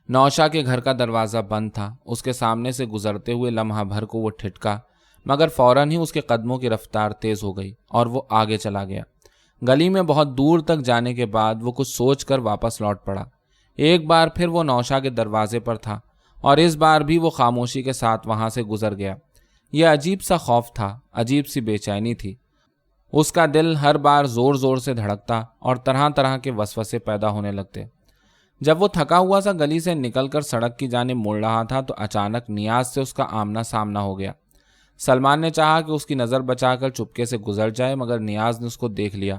نوشا کے گھر کا دروازہ بند تھا۔ اس کے سامنے سے گزرتے ہوئے لمحہ بھر کو وہ ٹھٹکا، مگر فوراً ہی اس کے قدموں کی رفتار تیز ہو گئی اور وہ آگے چلا گیا۔ گلی میں بہت دور تک جانے کے بعد وہ کچھ سوچ کر واپس لوٹ پڑا۔ ایک بار پھر وہ نوشا کے دروازے پر تھا اور اس بار بھی وہ خاموشی کے ساتھ وہاں سے گزر گیا۔ یہ عجیب سا خوف تھا، عجیب سی بے چینی تھی۔ اس کا دل ہر بار زور زور سے دھڑکتا اور طرح طرح کے وسوسے پیدا ہونے لگتے۔ جب وہ تھکا ہوا سا گلی سے نکل کر سڑک کی جانب مڑ رہا تھا تو اچانک نیاز سے اس کا آمنا سامنا ہو گیا۔ سلمان نے چاہا کہ اس کی نظر بچا کر چپکے سے گزر جائے، مگر نیاز نے اس کو دیکھ لیا۔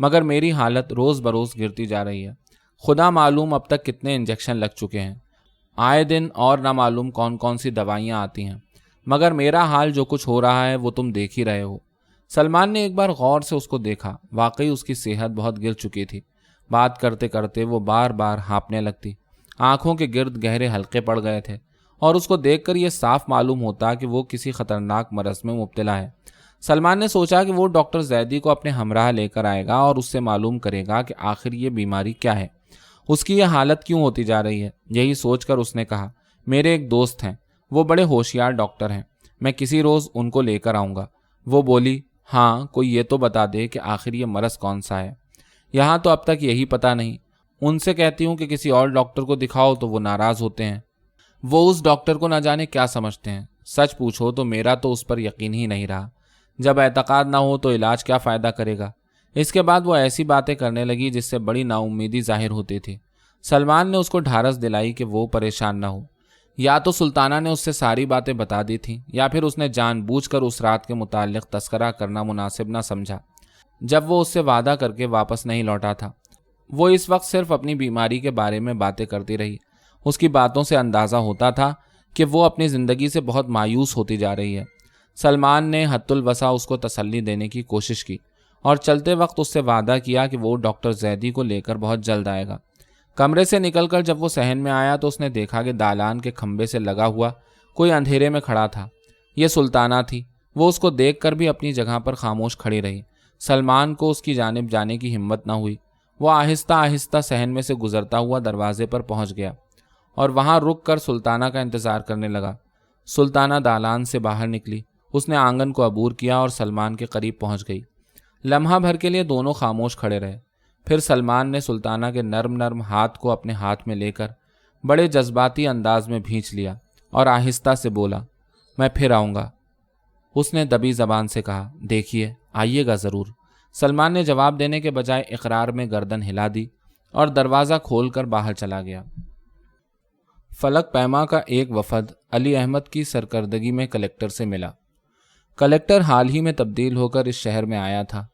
مگر میری حالت روز بروز گرتی جا رہی ہے۔ خدا معلوم اب تک کتنے انجیکشن لگ چکے ہیں، آئے دن اور نہ معلوم کون کون سی دوائیاں آتی ہیں، مگر میرا حال جو کچھ ہو رہا ہے وہ تم دیکھ ہی رہے ہو۔ سلمان نے ایک بار غور سے اس کو دیکھا، واقعی اس کی صحت بہت گر چکی تھی۔ بات کرتے کرتے وہ بار بار ہانپنے لگتی، آنکھوں کے گرد گہرے حلقے پڑ گئے تھے، اور اس کو دیکھ کر یہ صاف معلوم ہوتا کہ وہ کسی خطرناک مرض میں مبتلا ہے۔ سلمان نے سوچا کہ وہ ڈاکٹر زیدی کو اپنے ہمراہ لے کر آئے گا اور اس سے معلوم کرے گا کہ آخر یہ بیماری کیا ہے، اس کی یہ حالت کیوں ہوتی جا رہی ہے۔ یہی سوچ کر اس نے کہا، میرے ایک دوست ہیں، وہ بڑے ہوشیار ڈاکٹر ہیں، میں کسی روز ان کو لے کر آؤں گا۔ وہ بولی، ہاں کوئی یہ تو بتا دے کہ آخر یہ مرض کون سا ہے، یہاں تو اب تک یہی پتہ نہیں۔ ان سے کہتی ہوں کہ کسی اور ڈاکٹر کو دکھاؤ تو وہ ناراض ہوتے ہیں، وہ اس ڈاکٹر کو نہ جانے کیا سمجھتے ہیں۔ سچ پوچھو تو میرا تو اس پر یقین ہی نہیں رہا، جب اعتقاد نہ ہو تو علاج کیا فائدہ کرے گا۔ اس کے بعد وہ ایسی باتیں کرنے لگی جس سے بڑی نا امیدی ظاہر ہوتی تھی۔ سلمان نے اس کو ڈھارس دلائی کہ وہ پریشان نہ ہو، یا تو سلطانہ نے اس سے ساری باتیں بتا دی تھیں، یا پھر اس نے جان بوجھ کر اس رات کے متعلق تذکرہ کرنا مناسب نہ سمجھا جب وہ اس سے وعدہ کر کے واپس نہیں لوٹا تھا۔ وہ اس وقت صرف اپنی بیماری کے بارے میں باتیں کرتی رہی۔ اس کی باتوں سے اندازہ ہوتا تھا کہ وہ اپنی زندگی سے بہت مایوس ہوتی جا رہی ہے۔ سلمان نے حد الوسع اس کو تسلی دینے کی کوشش کی اور چلتے وقت اس سے وعدہ کیا کہ وہ ڈاکٹر زیدی کو لے کر بہت جلد آئے گا۔ کمرے سے نکل کر جب وہ صحن میں آیا تو اس نے دیکھا کہ دالان کے کھمبے سے لگا ہوا کوئی اندھیرے میں کھڑا تھا۔ یہ سلطانہ تھی۔ وہ اس کو دیکھ کر بھی اپنی جگہ پر خاموش کھڑی رہی۔ سلمان کو اس کی جانب جانے کی ہمت نہ ہوئی۔ وہ آہستہ آہستہ صحن میں سے گزرتا ہوا دروازے پر پہنچ گیا اور وہاں رک کر سلطانہ کا انتظار کرنے لگا۔ سلطانہ دالان سے باہر نکلی، اس نے آنگن کو عبور کیا اور سلمان کے قریب پہنچ گئی۔ لمحہ بھر کے لیے دونوں خاموش کھڑے رہے، پھر سلمان نے سلطانہ کے نرم نرم ہاتھ کو اپنے ہاتھ میں لے کر بڑے جذباتی انداز میں بھینچ لیا اور آہستہ سے بولا، میں پھر آؤں گا۔ اس نے دبی زبان سے کہا، دیکھیے آئیے گا ضرور۔ سلمان نے جواب دینے کے بجائے اقرار میں گردن ہلا دی اور دروازہ کھول کر باہر چلا گیا۔ فلک پیما کا ایک وفد علی احمد کی سرکردگی میں کلکٹر سے ملا۔ کلکٹر حال ہی میں تبدیل ہو کر اس شہر میں آیا تھا۔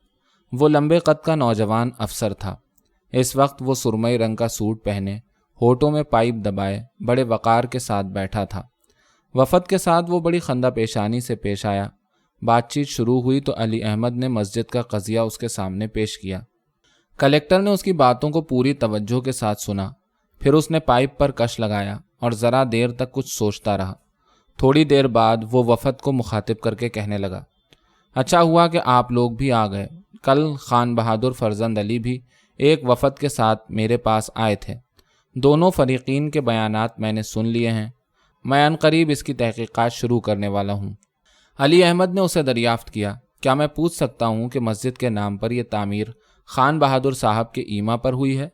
وہ لمبے قد کا نوجوان افسر تھا۔ اس وقت وہ سرمئی رنگ کا سوٹ پہنے، ہونٹوں میں پائپ دبائے، بڑے وقار کے ساتھ بیٹھا تھا۔ وفد کے ساتھ وہ بڑی خندہ پیشانی سے پیش آیا۔ بات چیت شروع ہوئی تو علی احمد نے مسجد کا قضیہ اس کے سامنے پیش کیا۔ کلکٹر نے اس کی باتوں کو پوری توجہ کے ساتھ سنا، پھر اس نے پائپ پر کش لگایا اور ذرا دیر تک کچھ سوچتا رہا۔ تھوڑی دیر بعد وہ وفد کو مخاطب کر کے کہنے لگا، اچھا ہوا کہ آپ لوگ بھی آ گئے۔ کل خان بہادر فرزند علی بھی ایک وفد کے ساتھ میرے پاس آئے تھے۔ دونوں فریقین کے بیانات میں نے سن لیے ہیں۔ میں عنقریب اس کی تحقیقات شروع کرنے والا ہوں۔ علی احمد نے اسے دریافت کیا، کیا میں پوچھ سکتا ہوں کہ مسجد کے نام پر یہ تعمیر خان بہادر صاحب کے ایما پر ہوئی ہے؟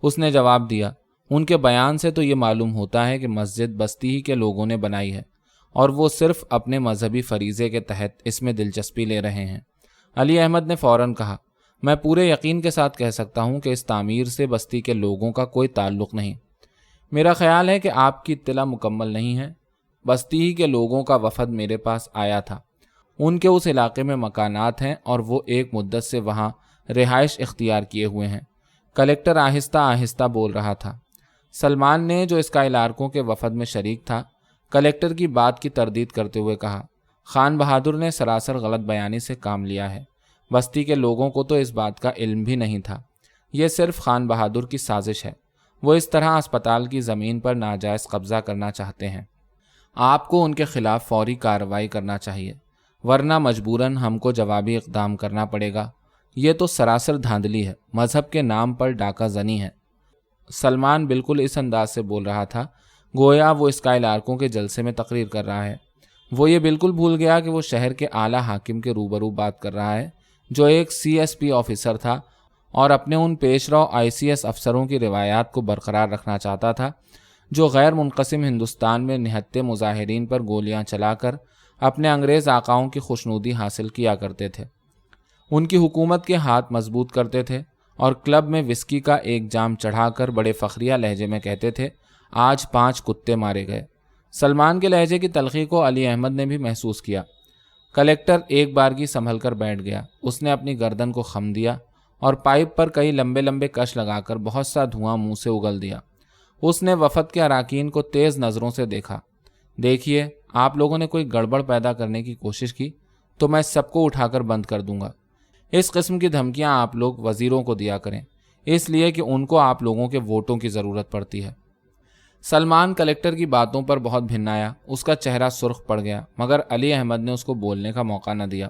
اس نے جواب دیا، ان کے بیان سے تو یہ معلوم ہوتا ہے کہ مسجد بستی ہی کے لوگوں نے بنائی ہے اور وہ صرف اپنے مذہبی فریضے کے تحت اس میں دلچسپی لے رہے ہیں۔ علی احمد نے فوراً کہا، میں پورے یقین کے ساتھ کہہ سکتا ہوں کہ اس تعمیر سے بستی کے لوگوں کا کوئی تعلق نہیں۔ میرا خیال ہے کہ آپ کی اطلاع مکمل نہیں ہے۔ بستی ہی کے لوگوں کا وفد میرے پاس آیا تھا۔ ان کے اس علاقے میں مکانات ہیں اور وہ ایک مدت سے وہاں رہائش اختیار کیے ہوئے ہیں۔ کلکٹر آہستہ آہستہ بول رہا تھا۔ سلمان نے، جو اسکائی لارکوں کے وفد میں شریک تھا، کلکٹر کی بات کی تردید کرتے ہوئے کہا، خان بہادر نے سراسر غلط بیانی سے کام لیا ہے۔ بستی کے لوگوں کو تو اس بات کا علم بھی نہیں تھا۔ یہ صرف خان بہادر کی سازش ہے۔ وہ اس طرح اسپتال کی زمین پر ناجائز قبضہ کرنا چاہتے ہیں۔ آپ کو ان کے خلاف فوری کارروائی کرنا چاہیے، ورنہ مجبوراً ہم کو جوابی اقدام کرنا پڑے گا۔ یہ تو سراسر دھاندلی ہے، مذہب کے نام پر ڈاکہ زنی ہے۔ سلمان بالکل اس انداز سے بول رہا تھا گویا وہ اسکائی لارکوں کے جلسے میں تقریر کر رہا ہے۔ وہ یہ بالکل بھول گیا کہ وہ شہر کے اعلیٰ حاکم کے روبرو بات کر رہا ہے، جو ایک CSP آفیسر تھا اور اپنے ان پیش رو ICS افسروں کی روایات کو برقرار رکھنا چاہتا تھا جو غیر منقسم ہندوستان میں نہتے مظاہرین پر گولیاں چلا کر اپنے انگریز آقاؤں کی خوشنودی حاصل کیا کرتے تھے، ان کی حکومت کے ہاتھ مضبوط کرتے تھے اور کلب میں وسکی کا ایک جام چڑھا کر بڑے فخریہ لہجے میں کہتے تھے، آج 5 کتے مارے گئے۔ سلمان کے لہجے کی تلخی کو علی احمد نے بھی محسوس کیا۔ کلکٹر ایک بارگی سنبھل کر بیٹھ گیا۔ اس نے اپنی گردن کو خم دیا اور پائپ پر کئی لمبے لمبے کش لگا کر بہت سا دھواں منہ سے اگل دیا۔ اس نے وفد کے اراکین کو تیز نظروں سے دیکھا۔ دیکھیے، آپ لوگوں نے کوئی گڑبڑ پیدا کرنے کی کوشش کی تو میں سب کو اٹھا کر بند کر دوں گا۔ اس قسم کی دھمکیاں آپ لوگ وزیروں کو دیا کریں، اس لیے کہ ان کو آپ لوگوں کے ووٹوں کی ضرورت پڑتی ہے۔ سلمان کلکٹر کی باتوں پر بہت بھنایا، اس کا چہرہ سرخ پڑ گیا، مگر علی احمد نے اس کو بولنے کا موقع نہ دیا۔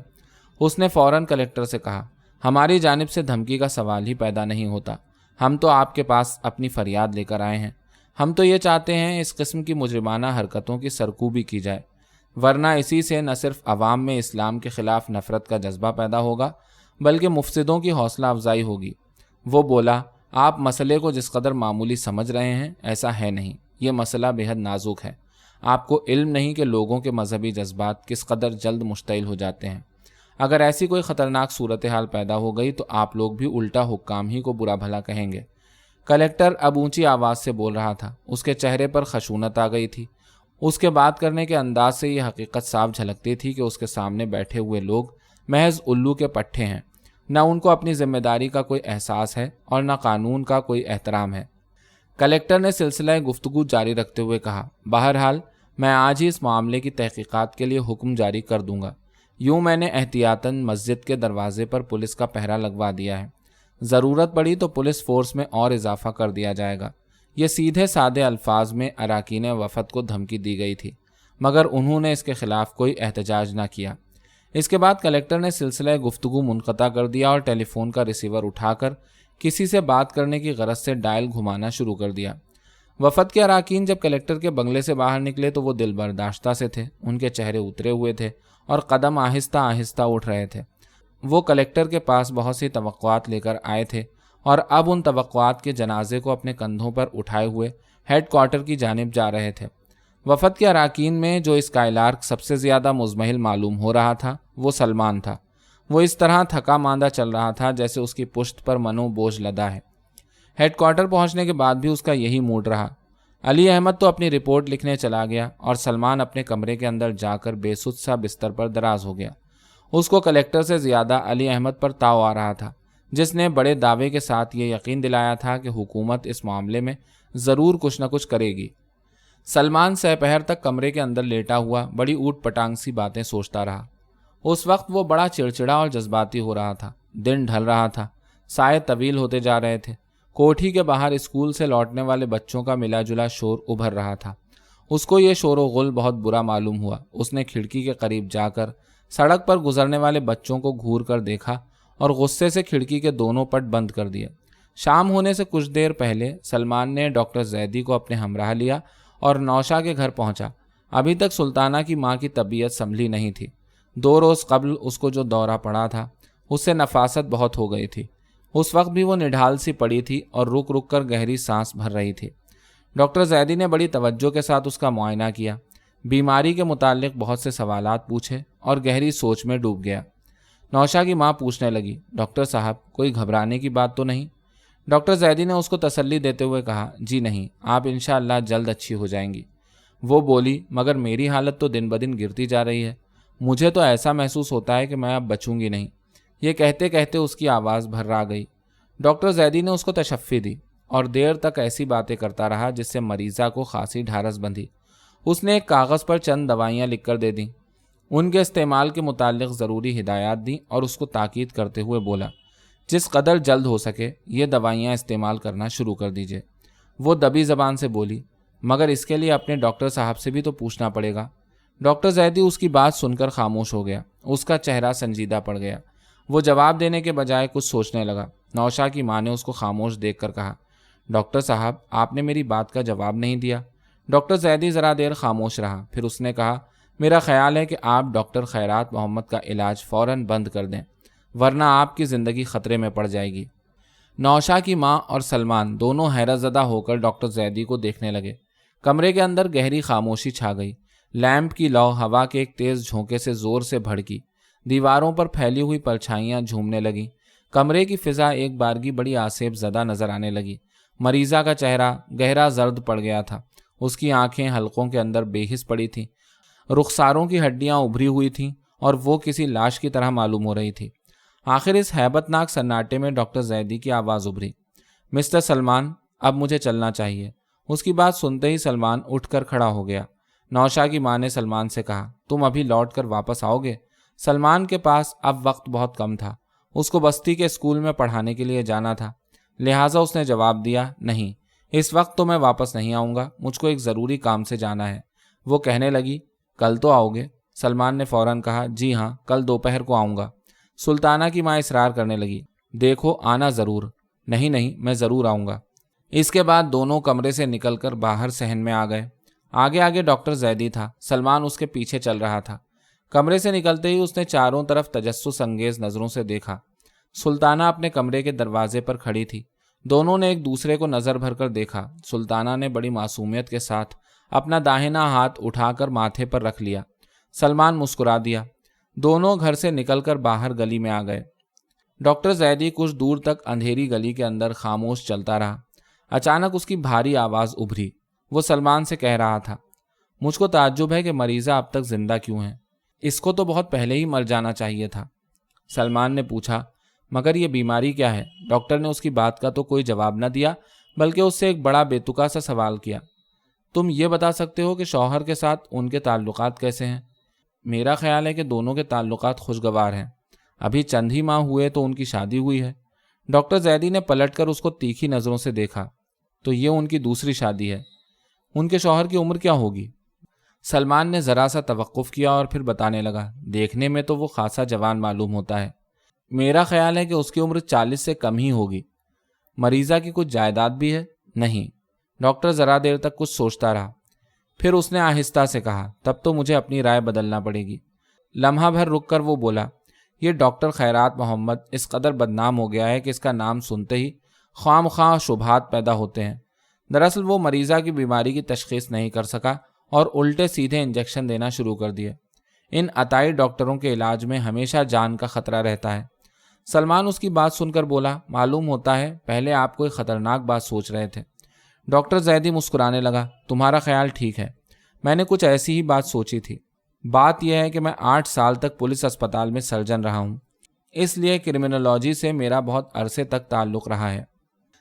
اس نے فوراً کلکٹر سے کہا، ہماری جانب سے دھمکی کا سوال ہی پیدا نہیں ہوتا، ہم تو آپ کے پاس اپنی فریاد لے کر آئے ہیں۔ ہم تو یہ چاہتے ہیں اس قسم کی مجرمانہ حرکتوں کی سرکوبی کی جائے، ورنہ اسی سے نہ صرف عوام میں اسلام کے خلاف نفرت کا جذبہ پیدا ہوگا بلکہ مفسدوں کی حوصلہ افزائی ہوگی۔ وہ بولا، آپ مسئلے کو جس قدر معمولی سمجھ رہے ہیں ایسا ہے نہیں، یہ مسئلہ بے حد نازک ہے۔ آپ کو علم نہیں کہ لوگوں کے مذہبی جذبات کس قدر جلد مشتعل ہو جاتے ہیں۔ اگر ایسی کوئی خطرناک صورتحال پیدا ہو گئی تو آپ لوگ بھی الٹا حکام ہی کو برا بھلا کہیں گے۔ کلکٹر اب اونچی آواز سے بول رہا تھا، اس کے چہرے پر خشونت آ گئی تھی۔ اس کے بات کرنے کے انداز سے یہ حقیقت صاف جھلکتی تھی کہ اس کے سامنے بیٹھے ہوئے لوگ محض الو کے پٹھے ہیں، نہ ان کو اپنی ذمہ داری کا کوئی احساس ہے اور نہ قانون کا کوئی احترام ہے۔ کلکٹر نے سلسلہ گفتگو جاری رکھتے ہوئے کہا، بہرحال میں آج ہی اس معاملے کی تحقیقات کے لیے حکم جاری کر دوں گا۔ یوں میں نے احتیاطاً مسجد کے دروازے پر پولیس کا پہرا لگوا دیا ہے، ضرورت پڑی تو پولیس فورس میں اور اضافہ کر دیا جائے گا۔ یہ سیدھے سادے الفاظ میں اراکین وفد کو دھمکی دی گئی تھی، مگر انہوں نے اس کے خلاف کوئی احتجاج نہ کیا۔ اس کے بعد کلکٹر نے سلسلہ گفتگو منقطع کر دیا اور ٹیلی فون کا ریسیور اٹھا کر کسی سے بات کرنے کی غرض سے ڈائل گھمانا شروع کر دیا۔ وفد کے اراکین جب کلکٹر کے بنگلے سے باہر نکلے تو وہ دل برداشتہ سے تھے، ان کے چہرے اترے ہوئے تھے اور قدم آہستہ آہستہ اٹھ رہے تھے۔ وہ کلکٹر کے پاس بہت سی توقعات لے کر آئے تھے اور اب ان توقعات کے جنازے کو اپنے کندھوں پر اٹھائے ہوئے ہیڈ کوارٹر کی جانب جا رہے تھے۔ وفد کے اراکین میں جو اسکائلارک سب سے زیادہ مزمحل معلوم ہو رہا تھا وہ سلمان تھا۔ وہ اس طرح تھکا ماندہ چل رہا تھا جیسے اس کی پشت پر منو بوجھ لدا ہے۔ ہیڈ کوارٹر پہنچنے کے بعد بھی اس کا یہی موڈ رہا۔ علی احمد تو اپنی رپورٹ لکھنے چلا گیا اور سلمان اپنے کمرے کے اندر جا کر بے سود سا بستر پر دراز ہو گیا۔ اس کو کلکٹر سے زیادہ علی احمد پر تاؤ آ رہا تھا، جس نے بڑے دعوے کے ساتھ یہ یقین دلایا تھا کہ حکومت اس معاملے میں ضرور کچھ نہ کچھ کرے گی۔ سلمان سپہر تک کمرے کے اندر لیٹا ہوا بڑی اوٹ پٹانگ سی باتیں سوچتا رہا۔ اس وقت وہ بڑا چڑچڑا اور جذباتی ہو رہا تھا۔ دن ڈھل رہا تھا، سائے طویل ہوتے جا رہے تھے۔ کوٹھی کے باہر اسکول سے لوٹنے والے بچوں کا ملا جلا شور ابھر رہا تھا۔ اس کو یہ شور و غل بہت برا معلوم ہوا۔ اس نے کھڑکی کے قریب جا کر سڑک پر گزرنے والے بچوں کو گھور کر دیکھا اور غصے سے کھڑکی کے دونوں پٹ بند کر دیے۔ شام ہونے سے کچھ دیر پہلے سلمان نے ڈاکٹر زیدی کو اپنے ہمراہ لیا اور نوشا کے گھر پہنچا۔ ابھی تک سلطانہ کی ماں کی طبیعت سنبھلی نہیں تھی۔ 2 روز قبل اس کو جو دورہ پڑا تھا اس سے نفاست بہت ہو گئی تھی۔ اس وقت بھی وہ نڈھال سی پڑی تھی اور رک رک کر گہری سانس بھر رہی تھی۔ ڈاکٹر زیدی نے بڑی توجہ کے ساتھ اس کا معائنہ کیا، بیماری کے متعلق بہت سے سوالات پوچھے اور گہری سوچ میں ڈوب گیا۔ نوشا کی ماں پوچھنے لگی، ڈاکٹر صاحب کوئی گھبرانے کی بات تو نہیں؟ ڈاکٹر زیدی نے اس کو تسلی دیتے ہوئے کہا، جی نہیں، آپ انشاءاللہ جلد اچھی ہو جائیں گی۔ وہ بولی، مگر میری حالت تو دن بدن گرتی جا رہی ہے، مجھے تو ایسا محسوس ہوتا ہے کہ میں اب بچوں گی نہیں۔ یہ کہتے کہتے اس کی آواز بھرا گئی۔ ڈاکٹر زیدی نے اس کو تشفی دی اور دیر تک ایسی باتیں کرتا رہا جس سے مریضہ کو خاصی ڈھارس بندھی۔ اس نے ایک کاغذ پر چند دوائیاں لکھ کر دے دیں، ان کے استعمال کے متعلق ضروری ہدایات دیں اور اس کو تاکید کرتے ہوئے بولا، جس قدر جلد ہو سکے یہ دوائیاں استعمال کرنا شروع کر دیجیے۔ وہ دبی زبان سے بولی، مگر اس کے لیے اپنے ڈاکٹر صاحب سے بھی تو پوچھنا پڑے گا۔ ڈاکٹر زیدی اس کی بات سن کر خاموش ہو گیا۔ اس کا چہرہ سنجیدہ پڑ گیا۔ وہ جواب دینے کے بجائے کچھ سوچنے لگا۔ نوشا کی ماں نے اس کو خاموش دیکھ کر کہا، ڈاکٹر صاحب آپ نے میری بات کا جواب نہیں دیا۔ ڈاکٹر زیدی ذرا دیر خاموش رہا، پھر اس نے کہا، میرا خیال ہے کہ آپ ڈاکٹر خیرات محمد کا علاج فوراً بند کر دیں، ورنہ آپ کی زندگی خطرے میں پڑ جائے گی۔ نوشا کی ماں اور سلمان دونوں حیرت زدہ ہو کر ڈاکٹر زیدی کو دیکھنے لگے۔ کمرے کے اندر گہری خاموشی چھا گئی۔ لیمپ کی لو ہوا کے ایک تیز جھونکے سے زور سے بھڑکی۔ دیواروں پر پھیلی ہوئی پرچھائیاں جھومنے لگیں۔ کمرے کی فضا ایک بارگی بڑی آسیب زدہ نظر آنے لگی۔ مریضہ کا چہرہ گہرا زرد پڑ گیا تھا۔ اس کی آنکھیں حلقوں کے اندر بے حس پڑی تھیں، رخساروں کی ہڈیاں ابھری ہوئی تھیں اور وہ کسی لاش کی طرح معلوم ہو رہی تھی۔ آخر اس ہیبت ناک سناٹے میں ڈاکٹر زیدی کی آواز ابھری، مسٹر سلمان، اب مجھے چلنا چاہیے۔ اس کی بات سنتے ہی سلمان اٹھ کر کھڑا ہو گیا۔ نوشا کی ماں نے سلمان سے کہا، تم ابھی لوٹ کر واپس آؤ گے؟ سلمان کے پاس اب وقت بہت کم تھا، اس کو بستی کے اسکول میں پڑھانے کے لیے جانا تھا، لہٰذا اس نے جواب دیا، نہیں، اس وقت تو میں واپس نہیں آؤں گا، مجھ کو ایک ضروری کام سے جانا ہے۔ وہ کہنے لگی، کل تو آؤ گے؟ سلمان نے فوراً کہا، جی ہاں، کل دوپہر کو آؤں گا۔ سلطانہ کی ماں اصرار کرنے لگی، دیکھو آنا ضرور۔ نہیں، میں ضرور آؤں گا۔ اس کے بعد دونوں کمرے سے نکل کر باہر صحن میں آ گئے۔ آگے ڈاکٹر زیدی تھا، سلمان اس کے پیچھے چل رہا تھا۔ کمرے سے نکلتے ہی اس نے چاروں طرف تجسس انگیز نظروں سے دیکھا۔ سلطانہ اپنے کمرے کے دروازے پر کھڑی تھی۔ دونوں نے ایک دوسرے کو نظر بھر کر دیکھا۔ سلطانہ نے بڑی معصومیت کے ساتھ اپنا داہنا ہاتھ اٹھا کر ماتھے پر رکھ لیا۔ سلمان مسکرا دیا۔ دونوں گھر سے نکل کر باہر گلی میں آ گئے۔ ڈاکٹر زیدی کچھ دور تک اندھیری گلی کے اندر خاموش چلتا رہا۔ اچانک اس کی بھاری آواز ابھری۔ وہ سلمان سے کہہ رہا تھا، مجھ کو تعجب ہے کہ مریضہ اب تک زندہ کیوں ہے، اس کو تو بہت پہلے ہی مر جانا چاہیے تھا۔ سلمان نے پوچھا، مگر یہ بیماری کیا ہے؟ ڈاکٹر نے اس کی بات کا تو کوئی جواب نہ دیا، بلکہ اس سے ایک بڑا بے تکا سا سوال کیا، تم یہ بتا سکتے ہو کہ شوہر کے ساتھ ان کے تعلقات کیسے ہیں؟ میرا خیال ہے کہ دونوں کے تعلقات خوشگوار ہیں، ابھی چند ہی ماہ ہوئے تو ان کی شادی ہوئی ہے۔ ڈاکٹر زیدی نے پلٹ کر اس کو تیکھی نظروں سے دیکھا، تو یہ ان کی دوسری شادی ہے۔ ان کے شوہر کی عمر کیا ہوگی؟ سلمان نے ذرا سا توقف کیا اور پھر بتانے لگا، دیکھنے میں تو وہ خاصا جوان معلوم ہوتا ہے، میرا خیال ہے کہ اس کی عمر 40 سے کم ہی ہوگی۔ مریضہ کی کچھ جائیداد بھی ہے؟ نہیں۔ ڈاکٹر ذرا دیر تک کچھ سوچتا رہا، پھر اس نے آہستہ سے کہا، تب تو مجھے اپنی رائے بدلنا پڑے گی۔ لمحہ بھر رک کر وہ بولا، یہ ڈاکٹر خیرات محمد اس قدر بدنام ہو گیا ہے کہ اس کا نام سنتے ہی خواہ مخواہ شبہات پیدا ہوتے ہیں۔ دراصل وہ مریضہ کی بیماری کی تشخیص نہیں کر سکا اور الٹے سیدھے انجیکشن دینا شروع کر دیے۔ ان عطائی ڈاکٹروں کے علاج میں ہمیشہ جان کا خطرہ رہتا ہے۔ سلمان اس کی بات سن کر بولا، معلوم ہوتا ہے پہلے آپ کوئی خطرناک بات سوچ رہے تھے۔ ڈاکٹر زیدی مسکرانے لگا، تمہارا خیال ٹھیک ہے، میں نے کچھ ایسی ہی بات سوچی تھی۔ بات یہ ہے کہ میں 8 سال تک پولیس اسپتال میں سرجن رہا ہوں، اس لیے کرمنالوجی سے میرا بہت عرصے تک تعلق رہا ہے۔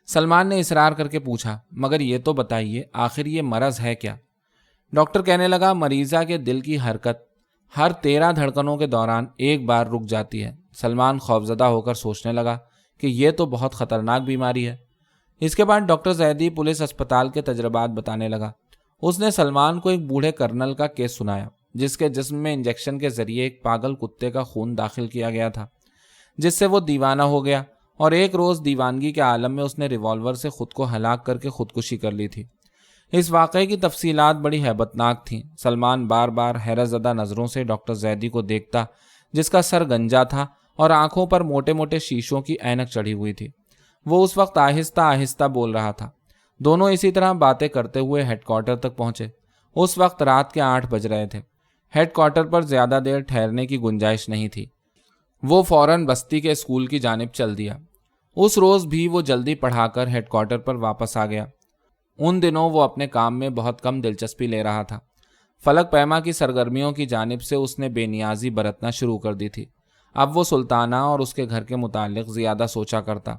سلمان نے اصرار کر کے پوچھا، مگر یہ تو بتائیے آخر یہ مرض ہے کیا؟ ڈاکٹر کہنے لگا، مریضہ کے دل کی حرکت ہر 13 دھڑکنوں کے دوران ایک بار رک جاتی ہے۔ سلمان خوفزدہ ہو کر سوچنے لگا کہ یہ تو بہت خطرناک بیماری ہے۔ اس کے بعد ڈاکٹر زیدی پولیس اسپتال کے تجربات بتانے لگا۔ اس نے سلمان کو ایک بوڑھے کرنل کا کیس سنایا، جس کے جسم میں انجیکشن کے ذریعے ایک پاگل کتے کا خون داخل کیا گیا تھا، جس سے وہ دیوانہ ہو گیا، اور ایک روز دیوانگی کے عالم میں اس نے ریوالور سے خود کو ہلاک کر کے خودکشی کر لی تھی۔ اس واقعے کی تفصیلات بڑی ہیبتناک تھیں۔ سلمان بار بار حیرت زدہ نظروں سے ڈاکٹر زیدی کو دیکھتا، جس کا سر گنجا تھا اور آنکھوں پر موٹے موٹے شیشوں کی اینک چڑھی ہوئی تھی۔ وہ اس وقت آہستہ آہستہ بول رہا تھا۔ دونوں اسی طرح باتیں کرتے ہوئے ہیڈ کوارٹر تک پہنچے۔ اس وقت رات کے 8 بج رہے تھے۔ ہیڈ کوارٹر پر زیادہ دیر ٹھہرنے کی گنجائش نہیں تھی۔ وہ فوراً بستی کے اسکول کی جانب چل دیا۔ اس روز بھی وہ جلدی پڑھا کر ہیڈ کوارٹر پر واپس آ گیا۔ ان دنوں وہ اپنے کام میں بہت کم دلچسپی لے رہا تھا۔ فلک پیما کی سرگرمیوں کی جانب سے اس نے بے نیازی برتنا شروع کر دی تھی۔ اب وہ سلطانہ اور اس کے گھر کے متعلق زیادہ سوچا کرتا۔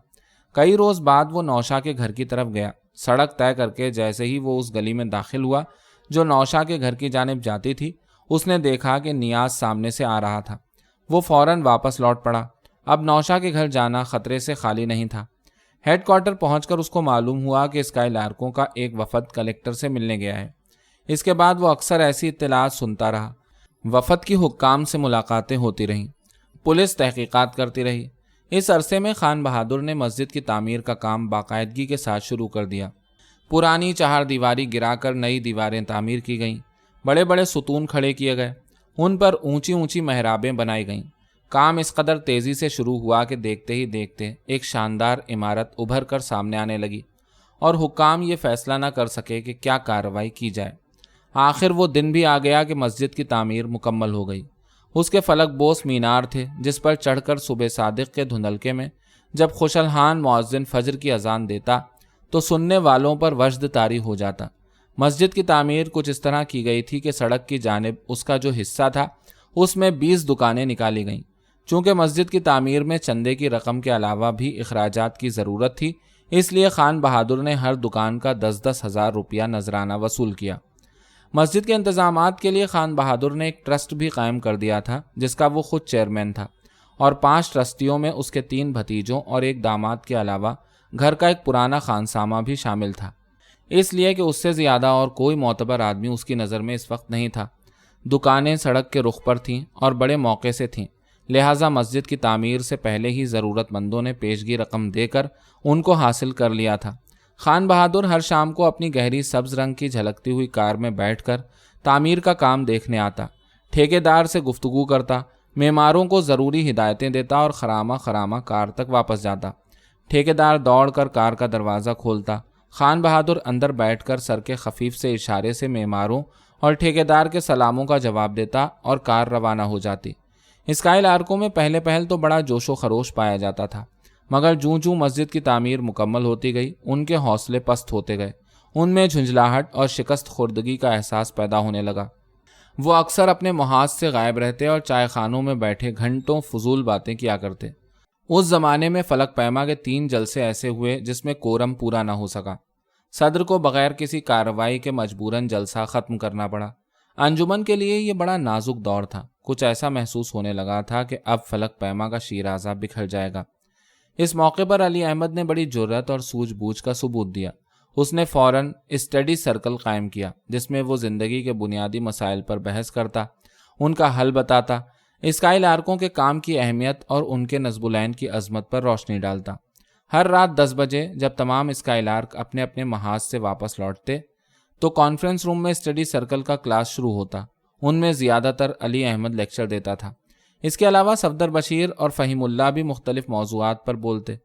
کئی روز بعد وہ نوشا کے گھر کی طرف گیا۔ سڑک طے کر کے جیسے ہی وہ اس گلی میں داخل ہوا جو نوشا کے گھر کی جانب جاتی تھی، اس نے دیکھا کہ نیاز سامنے سے آ رہا تھا۔ وہ فوراً واپس لوٹ پڑا۔ اب نوشا کے گھر جانا خطرے سے خالی نہیں تھا۔ ہیڈ کوارٹر پہنچ کر اس کو معلوم ہوا کہ اسکائی لارکوں کا ایک وفد کلکٹر سے ملنے گیا ہے۔ اس کے بعد وہ اکثر ایسی اطلاعات سنتا رہا۔ وفد کی حکام سے ملاقاتیں ہوتی رہیں، پولیس تحقیقات کرتی رہی۔ اس عرصے میں خان بہادر نے مسجد کی تعمیر کا کام باقاعدگی کے ساتھ شروع کر دیا۔ پرانی 4 دیواری گرا کر نئی دیواریں تعمیر کی گئیں، بڑے بڑے ستون کھڑے کیے گئے، ان پر اونچی اونچی محرابیں بنائی گئیں۔ کام اس قدر تیزی سے شروع ہوا کہ دیکھتے ہی دیکھتے ایک شاندار عمارت ابھر کر سامنے آنے لگی، اور حکام یہ فیصلہ نہ کر سکے کہ کیا کارروائی کی جائے۔ آخر وہ دن بھی آ گیا کہ مسجد کی تعمیر مکمل ہو گئی۔ اس کے فلک بوس مینار تھے، جس پر چڑھ کر صبح صادق کے دھندلکے میں جب خوشالحان مؤذن فجر کی اذان دیتا تو سننے والوں پر وجد طاری ہو جاتا۔ مسجد کی تعمیر کچھ اس طرح کی گئی تھی کہ سڑک کی جانب اس کا جو حصہ تھا اس میں 20 دکانیں نکالی گئیں۔ چونکہ مسجد کی تعمیر میں چندے کی رقم کے علاوہ بھی اخراجات کی ضرورت تھی، اس لیے خان بہادر نے ہر دکان کا 10,000 روپیہ نذرانہ وصول کیا۔ مسجد کے انتظامات کے لیے خان بہادر نے ایک ٹرسٹ بھی قائم کر دیا تھا جس کا وہ خود چیئرمین تھا، اور 5 ٹرسٹیوں میں اس کے 3 بھتیجوں اور ایک داماد کے علاوہ گھر کا ایک پرانا خانسامہ بھی شامل تھا، اس لیے کہ اس سے زیادہ اور کوئی معتبر آدمی اس کی نظر میں اس وقت نہیں تھا۔ دکانیں سڑک کے رخ پر تھیں اور بڑے موقع سے تھیں، لہٰذا مسجد کی تعمیر سے پہلے ہی ضرورت مندوں نے پیشگی رقم دے کر ان کو حاصل کر لیا تھا۔ خان بہادر ہر شام کو اپنی گہری سبز رنگ کی جھلکتی ہوئی کار میں بیٹھ کر تعمیر کا کام دیکھنے آتا، ٹھیکیدار سے گفتگو کرتا، معماروں کو ضروری ہدایتیں دیتا اور خرامہ کار تک واپس جاتا۔ ٹھیکیدار دوڑ کر کار کا دروازہ کھولتا، خان بہادر اندر بیٹھ کر سر کے خفیف سے اشارے سے معماروں اور ٹھیکیدار کے سلاموں کا جواب دیتا اور کار روانہ ہو جاتی۔ اسکائی لارکوں میں پہلے تو بڑا جوش و خروش پایا جاتا تھا، مگر جوں مسجد کی تعمیر مکمل ہوتی گئی ان کے حوصلے پست ہوتے گئے، ان میں جھنجھلاہٹ اور شکست خوردگی کا احساس پیدا ہونے لگا۔ وہ اکثر اپنے محاذ سے غائب رہتے اور چائے خانوں میں بیٹھے گھنٹوں فضول باتیں کیا کرتے۔ اس زمانے میں فلک پیما کے 3 جلسے ایسے ہوئے جس میں کورم پورا نہ ہو سکا۔ صدر کو بغیر کسی کارروائی کے مجبوراً جلسہ ختم کرنا پڑا۔ انجمن کے لیے یہ بڑا نازک دور تھا، کچھ ایسا محسوس ہونے لگا تھا کہ اب فلک پیما کا شیرازہ بکھر جائے گا۔ اس موقع پر علی احمد نے بڑی جرأت اور سوجھ بوجھ کا ثبوت دیا۔ اس نے فوراً اسٹڈی سرکل قائم کیا جس میں وہ زندگی کے بنیادی مسائل پر بحث کرتا، ان کا حل بتاتا، اسکائی لارکوں کے کام کی اہمیت اور ان کے نصب العین کی عظمت پر روشنی ڈالتا۔ ہر رات 10 بجے جب تمام اسکائی لارک اپنے اپنے محاذ سے واپس لوٹتے تو کانفرنس روم میں اسٹڈی سرکل کا کلاس شروع ہوتا۔ ان میں زیادہ تر علی احمد لیکچر دیتا تھا، اس کے علاوہ صفدر بشیر اور فہیم اللہ بھی مختلف موضوعات پر بولتے،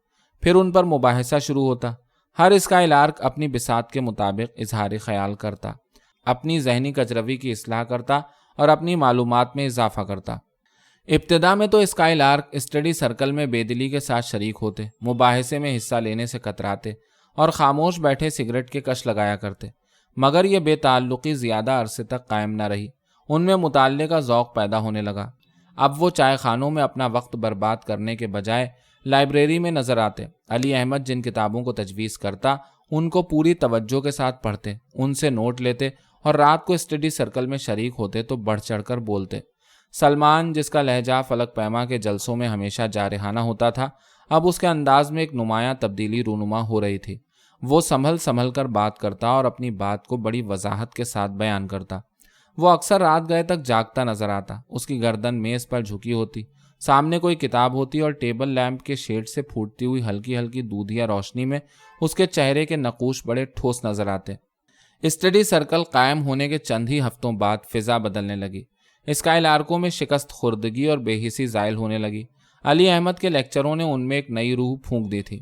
پھر ان پر مباحثہ شروع ہوتا۔ ہر اسکائی لارک اپنی بساط کے مطابق اظہار خیال کرتا، اپنی ذہنی کجروی کی اصلاح کرتا اور اپنی معلومات میں اضافہ کرتا۔ ابتدا میں تو اسکائی لارک اسٹڈی سرکل میں بے دلی کے ساتھ شریک ہوتے، مباحثے میں حصہ لینے سے کتراتے اور خاموش بیٹھے سگریٹ کے کش لگایا کرتے، مگر یہ بے تعلقی زیادہ عرصے تک قائم نہ رہی۔ ان میں مطالعے کا ذوق پیدا ہونے لگا۔ اب وہ چائے خانوں میں اپنا وقت برباد کرنے کے بجائے لائبریری میں نظر آتے۔ علی احمد جن کتابوں کو تجویز کرتا ان کو پوری توجہ کے ساتھ پڑھتے، ان سے نوٹ لیتے اور رات کو اسٹڈی سرکل میں شریک ہوتے تو بڑھ چڑھ کر بولتے۔ سلمان، جس کا لہجہ فلک پیما کے جلسوں میں ہمیشہ جارحانہ ہوتا تھا، اب اس کے انداز میں ایک نمایاں تبدیلی رونما ہو رہی تھی۔ وہ سنبھل کر بات کرتا اور اپنی بات کو بڑی وضاحت کے ساتھ بیان کرتا۔ وہ اکثر رات گئے تک جاگتا نظر آتا، اس کی گردن میز پر جھکی ہوتی، سامنے کوئی کتاب ہوتی اور ٹیبل لیمپ کے شیڈ سے پھوٹتی ہوئی ہلکی ہلکی دودھیا روشنی میں اس کے چہرے کے نقوش بڑے ٹھوس نظر آتے۔ اسٹڈی سرکل قائم ہونے کے چند ہی ہفتوں بعد فضا بدلنے لگی۔ اسکائی لارکوں میں شکست خوردگی اور بے حسی زائل ہونے لگی۔ علی احمد کے لیکچروں نے ان میں ایک نئی روح پھونک دی تھی۔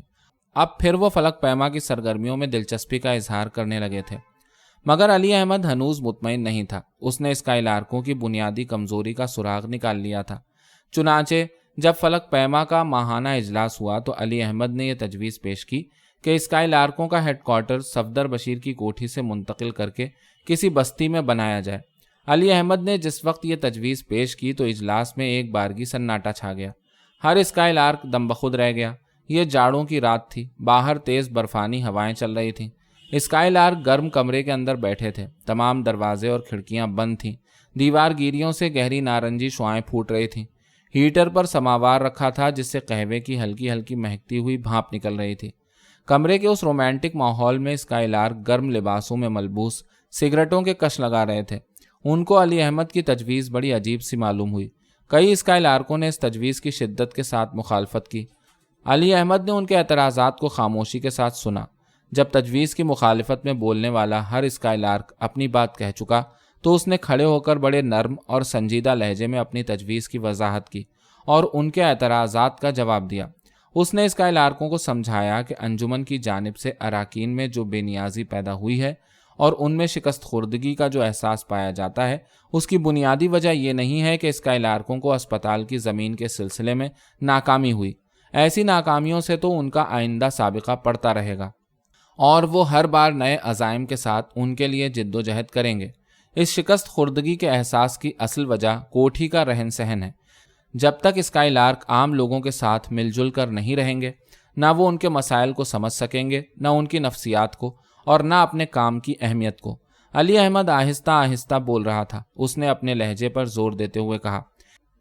اب پھر وہ فلک پیما کی سرگرمیوں میں دلچسپی کا اظہار کرنے لگے تھے، مگر علی احمد ہنوز مطمئن نہیں تھا۔ اس نے اسکائی لارکوں کی بنیادی کمزوری کا سراغ نکال لیا تھا۔ چنانچہ جب فلک پیما کا ماہانہ اجلاس ہوا تو علی احمد نے یہ تجویز پیش کی کہ اسکائی لارکوں کا ہیڈ کوارٹر صفدر بشیر کی کوٹھی سے منتقل کر کے کسی بستی میں بنایا جائے۔ علی احمد نے جس وقت یہ تجویز پیش کی تو اجلاس میں ایک بارگی سناٹا چھا گیا۔ ہر اسکائی لارک دم بخود رہ گیا۔ یہ جاڑوں کی رات تھی، باہر تیز برفانی ہوائیں چل رہی تھیں۔ اسکائی لارک گرم کمرے کے اندر بیٹھے تھے، تمام دروازے اور کھڑکیاں بند تھیں، دیوار گیریوں سے گہری نارنجی شعاعیں پھوٹ رہی تھیں۔ ہیٹر پر سماوار رکھا تھا جس سے قہوے کی ہلکی ہلکی مہکتی ہوئی بھاپ نکل رہی تھی۔ کمرے کے اس رومانٹک ماحول میں اسکائی لارک گرم لباسوں میں ملبوس سگریٹوں کے کش لگا رہے تھے۔ ان کو علی احمد کی تجویز بڑی عجیب سی معلوم ہوئی۔ کئی اسکائی لارکوں نے اس تجویز کی شدت کے ساتھ مخالفت کی۔ علی احمد نے ان کے اعتراضات کو خاموشی کے ساتھ سنا۔ جب تجویز کی مخالفت میں بولنے والا ہر اسکائی لارک اپنی بات کہہ چکا تو اس نے کھڑے ہو کر بڑے نرم اور سنجیدہ لہجے میں اپنی تجویز کی وضاحت کی اور ان کے اعتراضات کا جواب دیا۔ اس نے اسکائی لارکوں کو سمجھایا کہ انجمن کی جانب سے اراکین میں جو بے نیازی پیدا ہوئی ہے اور ان میں شکست خوردگی کا جو احساس پایا جاتا ہے، اس کی بنیادی وجہ یہ نہیں ہے کہ اسکائی لارکوں کو اسپتال کی زمین کے سلسلے میں ناکامی ہوئی۔ ایسی ناکامیوں سے تو ان کا آئندہ سابقہ پڑتا رہے گا اور وہ ہر بار نئے عزائم کے ساتھ ان کے لیے جد و جہد کریں گے۔ اس شکست خوردگی کے احساس کی اصل وجہ کوٹھی کا رہن سہن ہے۔ جب تک اسکائی لارک عام لوگوں کے ساتھ مل جل کر نہیں رہیں گے، نہ وہ ان کے مسائل کو سمجھ سکیں گے، نہ ان کی نفسیات کو، اور نہ اپنے کام کی اہمیت کو۔ علی احمد آہستہ آہستہ بول رہا تھا۔ اس نے اپنے لہجے پر زور دیتے ہوئے کہا،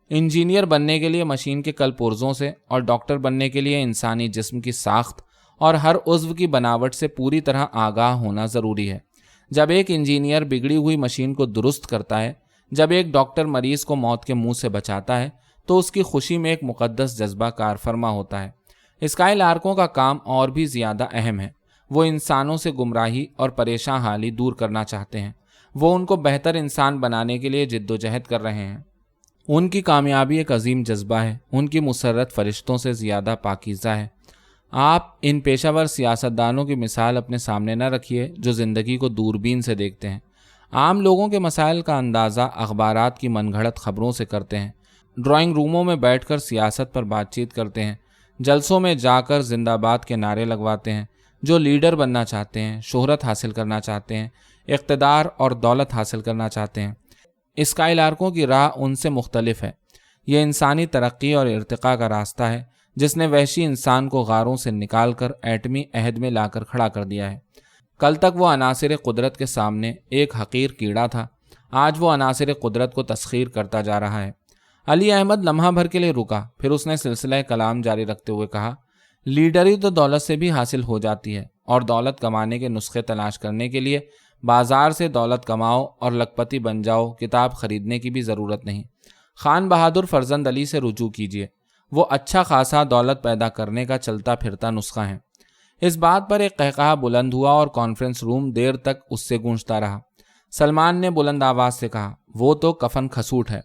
انجینئر بننے کے لیے مشین کے کل پرزوں سے اور ڈاکٹر بننے کے لیے انسانی جسم کی ساخت اور ہر عضو کی بناوٹ سے پوری طرح آگاہ ہونا ضروری ہے۔ جب ایک انجینئر بگڑی ہوئی مشین کو درست کرتا ہے، جب ایک ڈاکٹر مریض کو موت کے منہ سے بچاتا ہے، تو اس کی خوشی میں ایک مقدس جذبہ کار فرما ہوتا ہے۔ اسکائی لارکوں کا کام اور بھی زیادہ اہم ہے۔ وہ انسانوں سے گمراہی اور پریشان حالی دور کرنا چاہتے ہیں۔ وہ ان کو بہتر انسان بنانے کے لیے جد و جہد کر رہے ہیں۔ ان کی کامیابی ایک عظیم جذبہ ہے۔ ان کی مسرت فرشتوں سے زیادہ پاکیزہ ہے۔ آپ ان پیشہ ور سیاستدانوں کی مثال اپنے سامنے نہ رکھیے جو زندگی کو دوربین سے دیکھتے ہیں۔ عام لوگوں کے مسائل کا اندازہ اخبارات کی من گھڑت خبروں سے کرتے ہیں، ڈرائنگ روموں میں بیٹھ کر سیاست پر بات چیت کرتے ہیں، جلسوں میں جا کر زندہ باد کے نعرے لگواتے ہیں۔ جو لیڈر بننا چاہتے ہیں، شہرت حاصل کرنا چاہتے ہیں، اقتدار اور دولت حاصل کرنا چاہتے ہیں، اسکائی لارکوں کی راہ ان سے مختلف ہے۔ یہ انسانی ترقی اور ارتقاء کا راستہ ہے جس نے وحشی انسان کو غاروں سے نکال کر ایٹمی عہد میں لا کر کھڑا کر دیا ہے۔ کل تک وہ عناصر قدرت کے سامنے ایک حقیر کیڑا تھا، آج وہ عناصر قدرت کو تسخیر کرتا جا رہا ہے۔ علی احمد لمحہ بھر کے لیے رکا، پھر اس نے سلسلہ کلام جاری رکھتے ہوئے کہا، لیڈری تو دولت سے بھی حاصل ہو جاتی ہے، اور دولت کمانے کے نسخے تلاش کرنے کے لیے بازار سے دولت کماؤ اور لکھپتی بن جاؤ، کتاب خریدنے کی بھی ضرورت نہیں۔ خان بہادر فرزند علی سے رجوع کیجیے، وہ اچھا خاصا دولت پیدا کرنے کا چلتا پھرتا نسخہ ہے۔ اس بات پر ایک قہقہہ بلند ہوا اور کانفرنس روم دیر تک اس سے گونجتا رہا۔ سلمان نے بلند آواز سے کہا، وہ تو کفن کھسوٹ ہے۔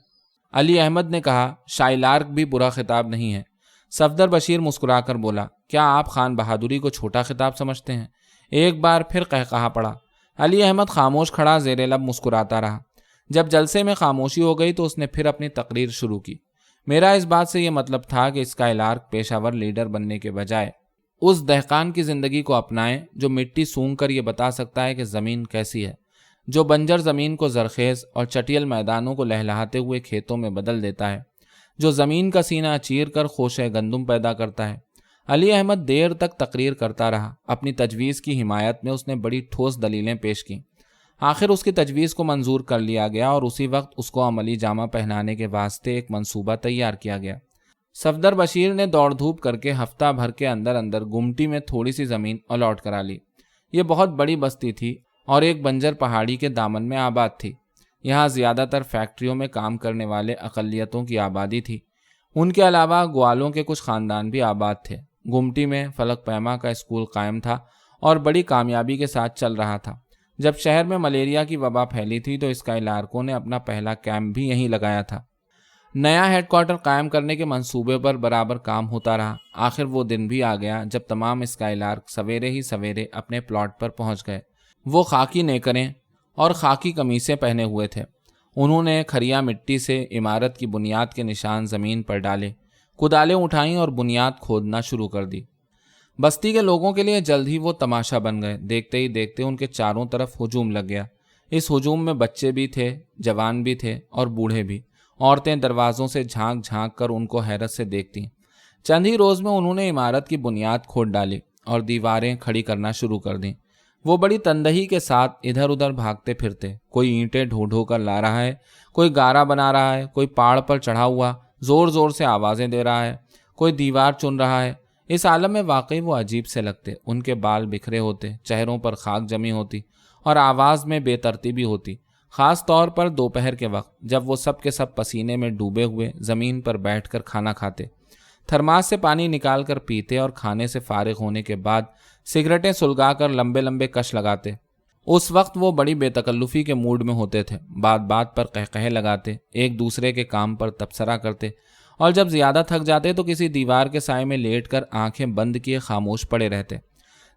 علی احمد نے کہا، شائی لارک بھی برا خطاب نہیں ہے۔ صفدر بشیر مسکرا کر بولا، کیا آپ خان بہادری کو چھوٹا خطاب سمجھتے ہیں؟ ایک بار پھر قہقہہ پڑا۔ علی احمد خاموش کھڑا زیر لب مسکراتا رہا۔ جب جلسے میں خاموشی ہو گئی تو اس نے پھر اپنی تقریر شروع کی۔ میرا اس بات سے یہ مطلب تھا کہ اسکائی لارک پیشہ ور لیڈر بننے کے بجائے اس دہقان کی زندگی کو اپنائیں جو مٹی سونگھ کر یہ بتا سکتا ہے کہ زمین کیسی ہے، جو بنجر زمین کو زرخیز اور چٹیل میدانوں کو لہلہاتے ہوئے کھیتوں میں بدل دیتا ہے، جو زمین کا سینہ چیر کر خوشہ گندم پیدا کرتا ہے۔ علی احمد دیر تک تقریر کرتا رہا۔ اپنی تجویز کی حمایت میں اس نے بڑی ٹھوس دلیلیں پیش کیں۔ آخر اس کی تجویز کو منظور کر لیا گیا اور اسی وقت اس کو عملی جامہ پہنانے کے واسطے ایک منصوبہ تیار کیا گیا۔ صفدر بشیر نے دوڑ دھوپ کر کے ہفتہ بھر کے اندر اندر گمٹی میں تھوڑی سی زمین الاٹ کرا لی۔ یہ بہت بڑی بستی تھی اور ایک بنجر پہاڑی کے دامن میں آباد تھی۔ یہاں زیادہ تر فیکٹریوں میں کام کرنے والے اقلیتوں کی آبادی تھی۔ ان کے علاوہ گوالوں کے کچھ خاندان بھی آباد تھے۔ گمٹی میں فلک پیما کا اسکول قائم تھا اور بڑی کامیابی کے ساتھ چل رہا تھا۔ جب شہر میں ملیریا کی وبا پھیلی تھی تو اسکائی لارکوں نے اپنا پہلا کیمپ بھی یہیں لگایا تھا۔ نیا ہیڈ کوارٹر قائم کرنے کے منصوبے پر برابر کام ہوتا رہا۔ آخر وہ دن بھی آ گیا جب تمام اسکائی لارک سویرے ہی سویرے اپنے پلاٹ پر پہنچ گئے۔ وہ خاکی نیکریں اور خاکی قمیصیں پہنے ہوئے تھے۔ انہوں نے کھریا مٹی سے عمارت کی بنیاد کے نشان زمین پر ڈالے، کدالیں اٹھائیں اور بنیاد کھودنا شروع کر دی۔ بستی کے لوگوں کے لیے جلد ہی وہ تماشا بن گئے۔ دیکھتے ہی دیکھتے ان کے چاروں طرف ہجوم لگ گیا۔ اس ہجوم میں بچے بھی تھے، جوان بھی تھے اور بوڑھے بھی۔ عورتیں دروازوں سے جھانک جھانک کر ان کو حیرت سے دیکھتیں۔ چند ہی روز میں انہوں نے عمارت کی بنیاد کھود ڈالی اور دیواریں کھڑی کرنا شروع کر دیں۔ وہ بڑی تندہی کے ساتھ ادھر ادھر بھاگتے پھرتے، کوئی اینٹیں ڈھو ڈھو کر لا رہا ہے، کوئی گارا بنا رہا ہے، کوئی پاڑ پر چڑھا ہوا زور زور سے آوازیں دے رہا ہے، کوئی دیوار چن رہا ہے۔ اس عالم میں واقعی وہ عجیب سے لگتے۔ ان کے بال بکھرے ہوتے، چہروں پر خاک جمی ہوتی اور آواز میں بے ترتیبی ہوتی، خاص طور پر دوپہر کے وقت جب وہ سب کے سب پسینے میں ڈوبے ہوئے زمین پر بیٹھ کر کھانا کھاتے، تھرماس سے پانی نکال کر پیتے اور کھانے سے فارغ ہونے کے بعد سگریٹیں سلگا کر لمبے لمبے کش لگاتے۔ اس وقت وہ بڑی بے تکلفی کے موڈ میں ہوتے تھے، بات بات پر قہقہے لگاتے، ایک دوسرے کے کام پر تبصرہ کرتے اور جب زیادہ تھک جاتے تو کسی دیوار کے سائے میں لیٹ کر آنکھیں بند کیے خاموش پڑے رہتے۔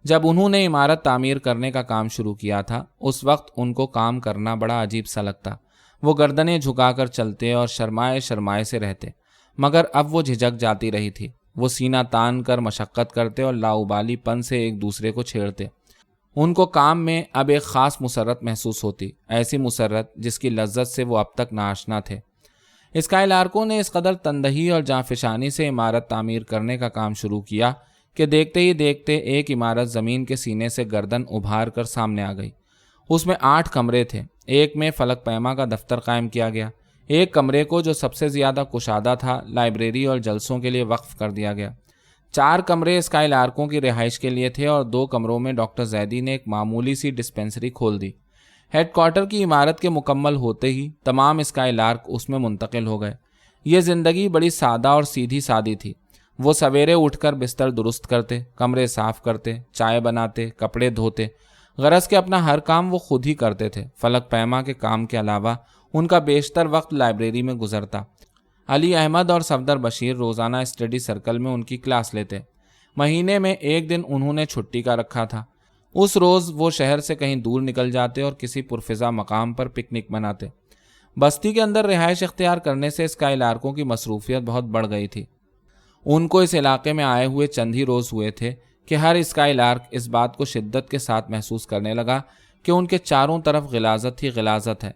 جب انہوں نے عمارت تعمیر کرنے کا کام شروع کیا تھا اس وقت ان کو کام کرنا بڑا عجیب سا لگتا۔ وہ گردنیں جھکا کر چلتے اور شرمائے شرمائے سے رہتے، مگر اب وہ جھجک جاتی رہی تھی۔ وہ سینہ تان کر مشقت کرتے اور لاؤبالی پن سے ایک دوسرے کو چھیڑتے۔ ان کو کام میں اب ایک خاص مسرت محسوس ہوتی، ایسی مسرت جس کی لذت سے وہ اب تک ناآشنا تھے۔ اسکائی لارکوں نے اس قدر تندہی اور جانفشانی سے عمارت تعمیر کرنے کا کام شروع کیا کہ دیکھتے ہی دیکھتے ایک عمارت زمین کے سینے سے گردن ابھار کر سامنے آ گئی۔ اس میں 8 کمرے تھے۔ ایک میں فلک پیما کا دفتر قائم کیا گیا۔ ایک کمرے کو، جو سب سے زیادہ کشادہ تھا، لائبریری اور جلسوں کے لیے وقف کر دیا گیا۔ 4 کمرے اسکائی لارکوں کی رہائش کے لیے تھے اور 2 کمروں میں ڈاکٹر زیدی نے ایک معمولی سی ڈسپینسری کھول دی۔ ہیڈ کوارٹر کی عمارت کے مکمل ہوتے ہی تمام اسکائی لارک اس میں منتقل ہو گئے۔ یہ زندگی بڑی سادہ اور سیدھی سادی تھی۔ وہ سویرے اٹھ کر بستر درست کرتے، کمرے صاف کرتے، چائے بناتے، کپڑے دھوتے، غرض کہ اپنا ہر کام وہ خود ہی کرتے تھے۔ فلک پیما کے کام کے علاوہ ان کا بیشتر وقت لائبریری میں گزرتا۔ علی احمد اور صفدر بشیر روزانہ اسٹڈی سرکل میں ان کی کلاس لیتے۔ مہینے میں ایک دن انہوں نے چھٹی کا رکھا تھا۔ اس روز وہ شہر سے کہیں دور نکل جاتے اور کسی پرفضا مقام پر پکنک مناتے۔ بستی کے اندر رہائش اختیار کرنے سے اسکائی لارکوں کی مصروفیت بہت بڑھ گئی تھی۔ ان کو اس علاقے میں آئے ہوئے چند ہی روز ہوئے تھے کہ ہر اسکائی لارک اس بات کو شدت کے ساتھ محسوس کرنے لگا کہ ان کے چاروں طرف غلاظت ہی غلاظت ہے۔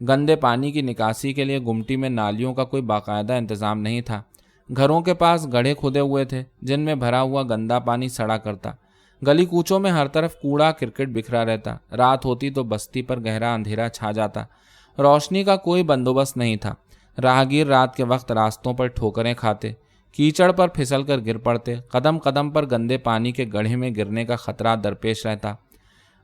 گندے پانی کی نکاسی کے لیے گمٹی میں نالیوں کا کوئی باقاعدہ انتظام نہیں تھا۔ گھروں کے پاس گڑھے کھدے ہوئے تھے جن میں بھرا ہوا گندا پانی سڑا کرتا۔ گلی کوچوں میں ہر طرف کوڑا کرکٹ بکھرا رہتا۔ رات ہوتی تو بستی پر گہرا اندھیرا چھا جاتا۔ روشنی کا کوئی بندوبست نہیں تھا۔ راہگیر رات کے وقت راستوں پر ٹھوکریں کھاتے، کیچڑ پر پھسل کر گر پڑتے، قدم قدم پر گندے پانی کے گڑھے میں گرنے کا خطرہ درپیش رہتا۔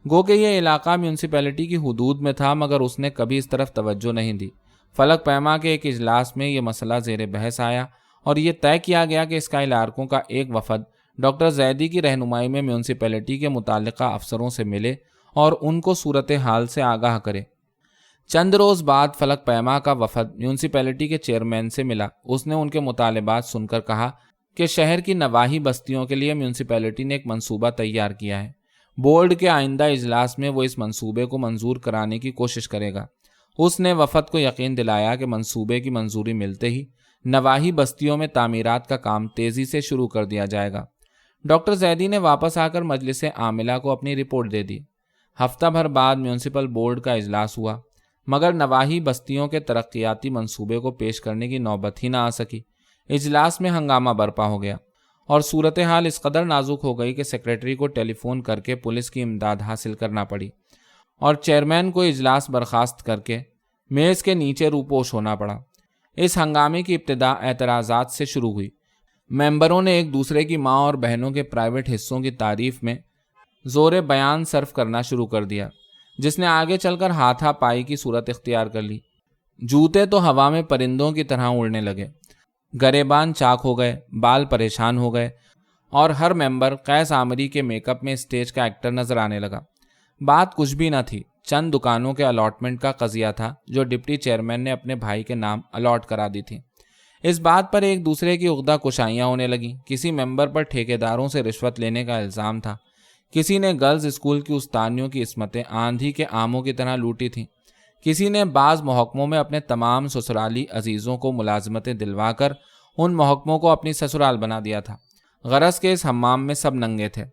گو کہ یہ علاقہ میونسپلٹی کی حدود میں تھا، مگر اس نے کبھی اس طرف توجہ نہیں دی۔ فلک پیما کے ایک اجلاس میں یہ مسئلہ زیر بحث آیا اور یہ طے کیا گیا کہ اسکائی لارکوں کا ایک وفد ڈاکٹر زیدی کی رہنمائی میں میونسپلٹی کے متعلقہ افسروں سے ملے اور ان کو صورتحال سے آگاہ کرے۔ چند روز بعد فلک پیما کا وفد میونسپلٹی کے چیئرمین سے ملا۔ اس نے ان کے مطالبات سن کر کہا کہ شہر کی نواحی بستیوں کے لیے میونسپلٹی نے ایک منصوبہ تیار کیا ہے۔ بورڈ کے آئندہ اجلاس میں وہ اس منصوبے کو منظور کرانے کی کوشش کرے گا۔ اس نے وفد کو یقین دلایا کہ منصوبے کی منظوری ملتے ہی نواحی بستیوں میں تعمیرات کا کام تیزی سے شروع کر دیا جائے گا۔ ڈاکٹر زیدی نے واپس آ کر مجلس عاملہ کو اپنی رپورٹ دے دی۔ ہفتہ بھر بعد میونسپل بورڈ کا اجلاس ہوا، مگر نواحی بستیوں کے ترقیاتی منصوبے کو پیش کرنے کی نوبت ہی نہ آ سکی۔ اجلاس میں ہنگامہ برپا ہو گیا اور صورتحال اس قدر نازک ہو گئی کہ سیکریٹری کو ٹیلی فون کر کے پولیس کی امداد حاصل کرنا پڑی اور چیئرمین کو اجلاس برخاست کر کے میز کے نیچے روپوش ہونا پڑا۔ اس ہنگامے کی ابتدا اعتراضات سے شروع ہوئی۔ ممبروں نے ایک دوسرے کی ماں اور بہنوں کے پرائیویٹ حصوں کی تعریف میں زور بیان صرف کرنا شروع کر دیا، جس نے آگے چل کر ہاتھا پائی کی صورت اختیار کر لی۔ جوتے تو ہوا میں پرندوں کی طرح اڑنے لگے، گریبان چاک ہو گئے، بال پریشان ہو گئے اور ہر ممبر قیس عامری کے میک اپ میں اسٹیج کا ایکٹر نظر آنے لگا۔ بات کچھ بھی نہ تھی، چند دکانوں کے الاٹمنٹ کا قضیہ تھا جو ڈپٹی چیئرمین نے اپنے بھائی کے نام الاٹ کرا دی تھی۔ اس بات پر ایک دوسرے کی عقدہ کشائیاں ہونے لگیں۔ کسی ممبر پر ٹھیکیداروں سے رشوت لینے کا الزام تھا، کسی نے گرلز اسکول کی استانیوں کی عصمتیں آندھی کے آموں کی طرح لوٹی تھیں، کسی نے بعض محکموں میں اپنے تمام سسرالی عزیزوں کو ملازمتیں دلوا کر ان محکموں کو اپنی سسرال بنا دیا تھا۔ غرض کے اس حمام میں سب ننگے تھے۔